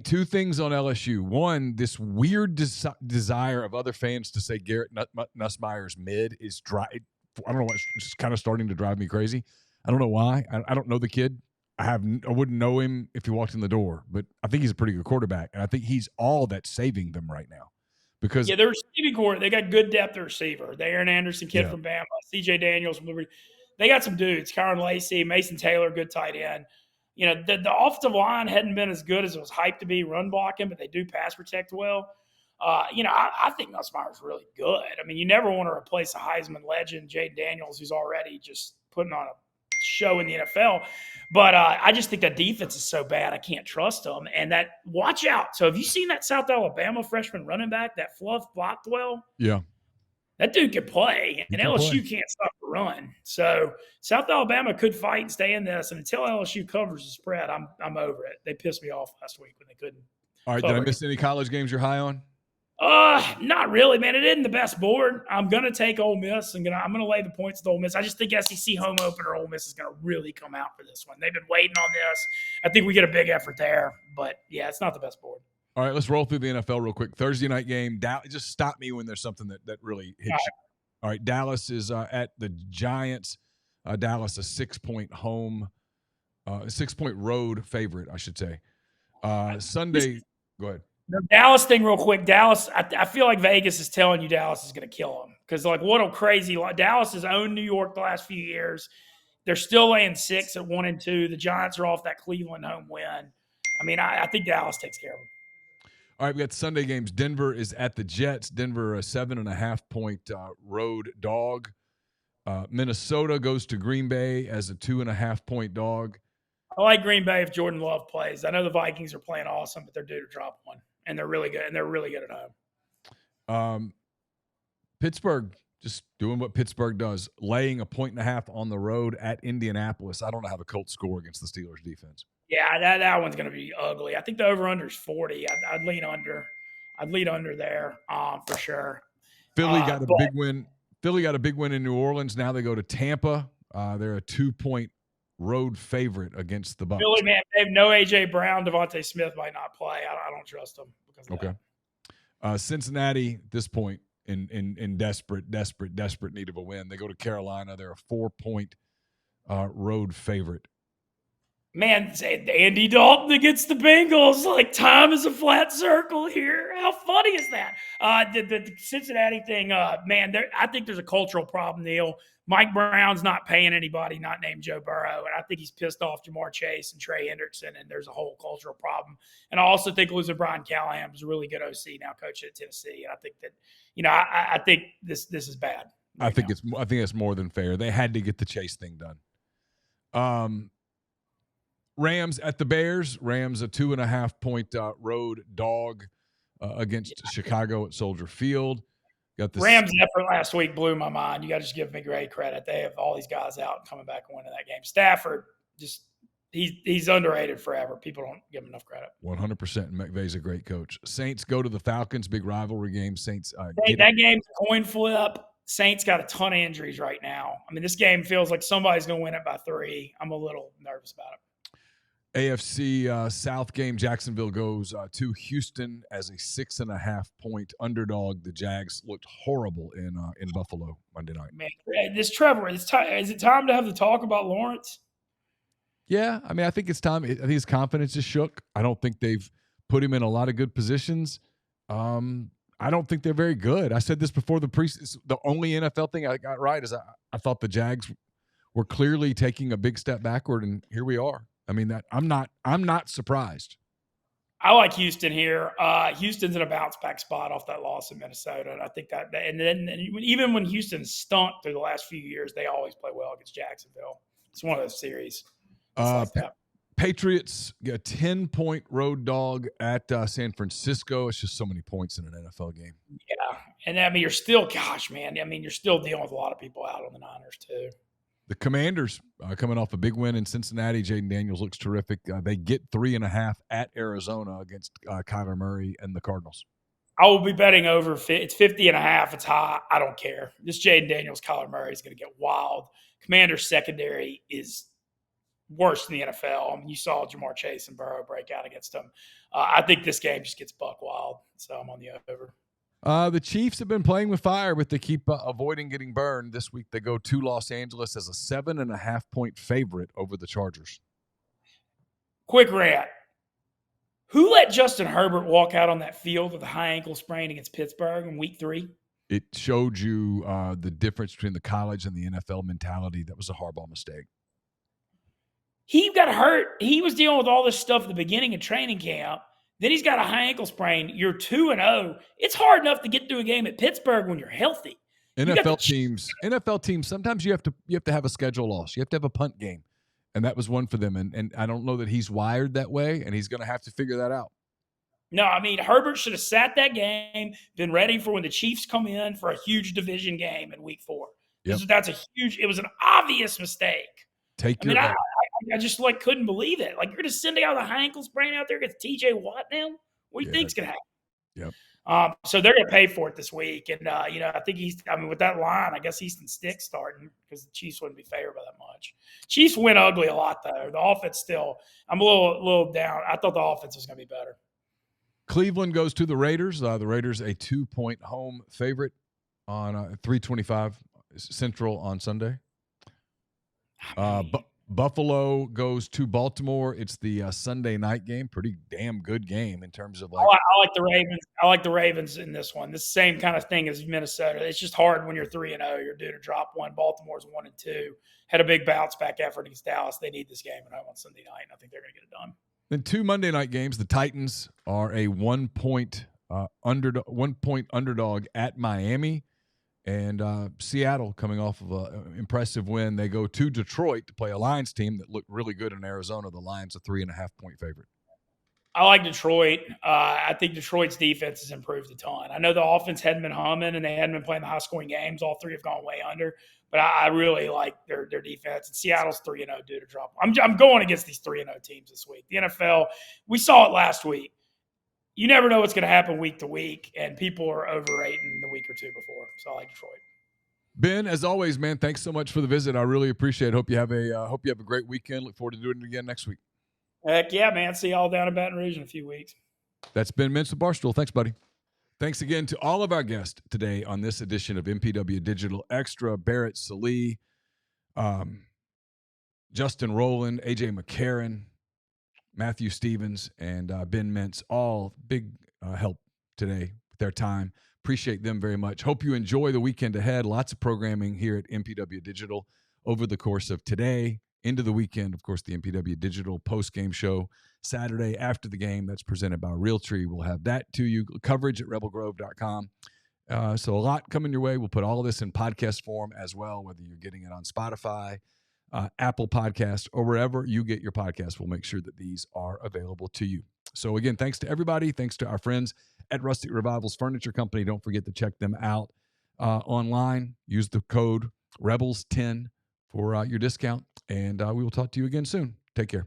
two things on LSU. One, this weird desire of other fans to say Garrett Nussmeier's mid is dry. I don't know what's just kind of starting to drive me crazy. I don't know why. I don't know the kid. I wouldn't know him if he walked in the door, but I think he's a pretty good quarterback, and I think he's all that's saving them right now. Because their receiving core, they got good depth at receiver. The Aaron Anderson kid from Bama, C.J. Daniels from Liberty. They got some dudes. Kyron Lacey, Mason Taylor, good tight end. You know, the offensive line hadn't been as good as it was hyped to be run blocking, but they do pass protect well. I think Nussmeier's really good. I mean, you never want to replace a Heisman legend, Jaden Daniels, who's already just putting on a show in the NFL. But I just think that defense is so bad, I can't trust them. And that, watch out. So have you seen that South Alabama freshman running back, that Fluff Blockwell? Yeah. That dude can play, and LSU can't stop the run. So South Alabama could fight and stay in this. And until LSU covers the spread, I'm over it. They pissed me off last week when they couldn't. All right, did I miss any college games you're high on? Not really, man. It isn't the best board. I'm gonna take Ole Miss. I'm gonna lay the points with Ole Miss. I just think SEC home opener Ole Miss is gonna really come out for this one. They've been waiting on this. I think we get a big effort there, but yeah, it's not the best board. All right, let's roll through the NFL real quick. Thursday night game. Just stop me when there's something that really hits you. All right, Dallas is at the Giants. Dallas a 6-point home, 6-point road favorite, I should say. Sunday, go ahead. The Dallas thing real quick. Dallas, I feel like Vegas is telling you Dallas is going to kill them. Because, like, what a crazy – Dallas has owned New York the last few years. They're still laying 6 at 1-2. The Giants are off that Cleveland home win. I mean, I think Dallas takes care of them. All right, we got Sunday games. Denver is at the Jets. Denver a 7.5-point road dog. Minnesota goes to Green Bay as a 2.5-point dog. I like Green Bay if Jordan Love plays. I know the Vikings are playing awesome, but they're due to drop one, and they're really good. And they're really good at home. Pittsburgh just doing what Pittsburgh does, laying 1.5 on the road at Indianapolis. I don't know how the Colts score against the Steelers defense. Yeah, that one's going to be ugly. I think the over/under is 40. I'd lean under. I'd lean under there for sure. Philly got a big win. Philly got a big win in New Orleans. Now they go to Tampa. They're a 2-point road favorite against the Bucs. Philly, man, they have no A.J. Brown. Devontae Smith might not play. I don't trust them. Okay. Cincinnati at this point in desperate need of a win. They go to Carolina. They're a 4-point road favorite. Man, Andy Dalton against the Bengals. Like, time is a flat circle here. How funny is that? The Cincinnati thing, man, I think there's a cultural problem, Neal. Mike Brown's not paying anybody not named Joe Burrow, and I think he's pissed off Jamar Chase and Trey Hendrickson, and there's a whole cultural problem. And I also think losing Brian Callahan was a really good OC now coaching at Tennessee, and I think that, I think this is bad. I think it's more than fair. They had to get the Chase thing done. Rams at the Bears. Rams a 2.5-point road dog against Chicago at Soldier Field. Got the Rams effort last week blew my mind. You got to just give me great credit. They have all these guys out and coming back and winning that game. Stafford, he's underrated forever. People don't give him enough credit. 100%. McVay's a great coach. Saints go to the Falcons. Big rivalry game. Saints. That game's a coin flip. Saints got a ton of injuries right now. I mean, this game feels like somebody's going to win it by 3. I'm a little nervous about it. AFC South game, Jacksonville goes to Houston as a 6.5-point underdog. The Jags looked horrible in Buffalo Monday night. Man, this Trevor, is it time to have the talk about Lawrence? Yeah, I mean, I think it's time. I think his confidence is shook. I don't think they've put him in a lot of good positions. I don't think they're very good. I said this before the preseason. The only NFL thing I got right is I thought the Jags were clearly taking a big step backward, and here we are. I mean, that I'm not surprised. I like Houston here. Houston's in a bounce back spot off that loss in Minnesota, and I think that. And then even when Houston stunk through the last few years, they always play well against Jacksonville. It's one of those series. Like Patriots get a 10-point road dog at San Francisco. It's just so many points in an NFL game. Yeah, and I mean, you're still dealing with a lot of people out on the Niners too. The Commanders coming off a big win in Cincinnati. Jaden Daniels looks terrific. They get 3.5 at Arizona against Kyler Murray and the Cardinals. I will be betting over. It's 50.5. It's high. I don't care. This Jaden Daniels, Kyler Murray is going to get wild. Commanders secondary is worse than the NFL. I mean, you saw Jamar Chase and Burrow break out against them. I think this game just gets buck wild, so I'm on the over. The Chiefs have been playing with fire, but they keep avoiding getting burned. This week they go to Los Angeles as a 7.5-point favorite over the Chargers. Quick rant. Who let Justin Herbert walk out on that field with a high ankle sprain against Pittsburgh in week 3? It showed you the difference between the college and the NFL mentality. That was a Harbaugh mistake. He got hurt. He was dealing with all this stuff at the beginning of training camp. Then he's got a high ankle sprain. You're 2-0. It's hard enough to get through a game at Pittsburgh when you're healthy. NFL teams, sometimes you have to have a schedule loss. You have to have a punt game. And that was one for them. And I don't know that he's wired that way, and he's going to have to figure that out. No, I mean, Herbert should have sat that game, been ready for when the Chiefs come in for a huge division game in week 4. Yep. It was an obvious mistake. I just couldn't believe it. Like, you're just sending out a high ankle sprain out there against TJ Watt now? What do you think's going to happen? Yep. So they're going to pay for it this week. And, I think with that line, I guess Easton Stick's starting because the Chiefs wouldn't be favored by that much. Chiefs win ugly a lot, though. The offense still, I'm a little down. I thought the offense was going to be better. Cleveland goes to the Raiders. The Raiders a 2-point home favorite on 3:25 Central on Sunday. Buffalo goes to Baltimore. It's the Sunday night game. Pretty damn good game in terms of I like the Ravens. I like the Ravens in this one. This same kind of thing as Minnesota. It's just hard when you're 3-0. You're due to drop one. Baltimore's 1-2. Had a big bounce back effort against Dallas. They need this game at home on Sunday night, and I think they're going to get it done. Then 2 Monday night games. The Titans are a 1-point underdog at Miami. And Seattle, coming off of an impressive win, they go to Detroit to play a Lions team that looked really good in Arizona. The Lions a 3.5-point favorite. I like Detroit. I think Detroit's defense has improved a ton. I know the offense hadn't been humming and they hadn't been playing the high-scoring games. All 3 have gone way under. But I really like their defense. And Seattle's 3-0 due to drop. I'm going against these 3-0 teams this week. The NFL, we saw it last week. You never know what's going to happen week to week, and people are overrating the week or 2 before. So I like Detroit. Ben, as always, man, thanks so much for the visit. I really appreciate it. Hope you have a great weekend. Look forward to doing it again next week. Heck yeah, man. See y'all down in Baton Rouge in a few weeks. That's Ben Mintz with Barstool. Thanks, buddy. Thanks again to all of our guests today on this edition of MPW Digital Extra. Barrett Sallee, Justin Rowland, AJ McCarron, Matthew Stevens, and Ben Mintz, all big help today with their time. Appreciate them very much. Hope you enjoy the weekend ahead. Lots of programming here at MPW Digital over the course of today into the weekend. Of course, the MPW Digital post-game show Saturday after the game. That's presented by Realtree. We'll have that to you. Coverage at rebelgrove.com. So a lot coming your way. We'll put all of this in podcast form as well, whether you're getting it on Spotify, Apple Podcasts, or wherever you get your podcasts. We'll make sure that these are available to you. So again, thanks to everybody. Thanks to our friends at Rustic Revivals Furniture Company. Don't forget to check them out online. Use the code REBELS10 for your discount. And we will talk to you again soon. Take care.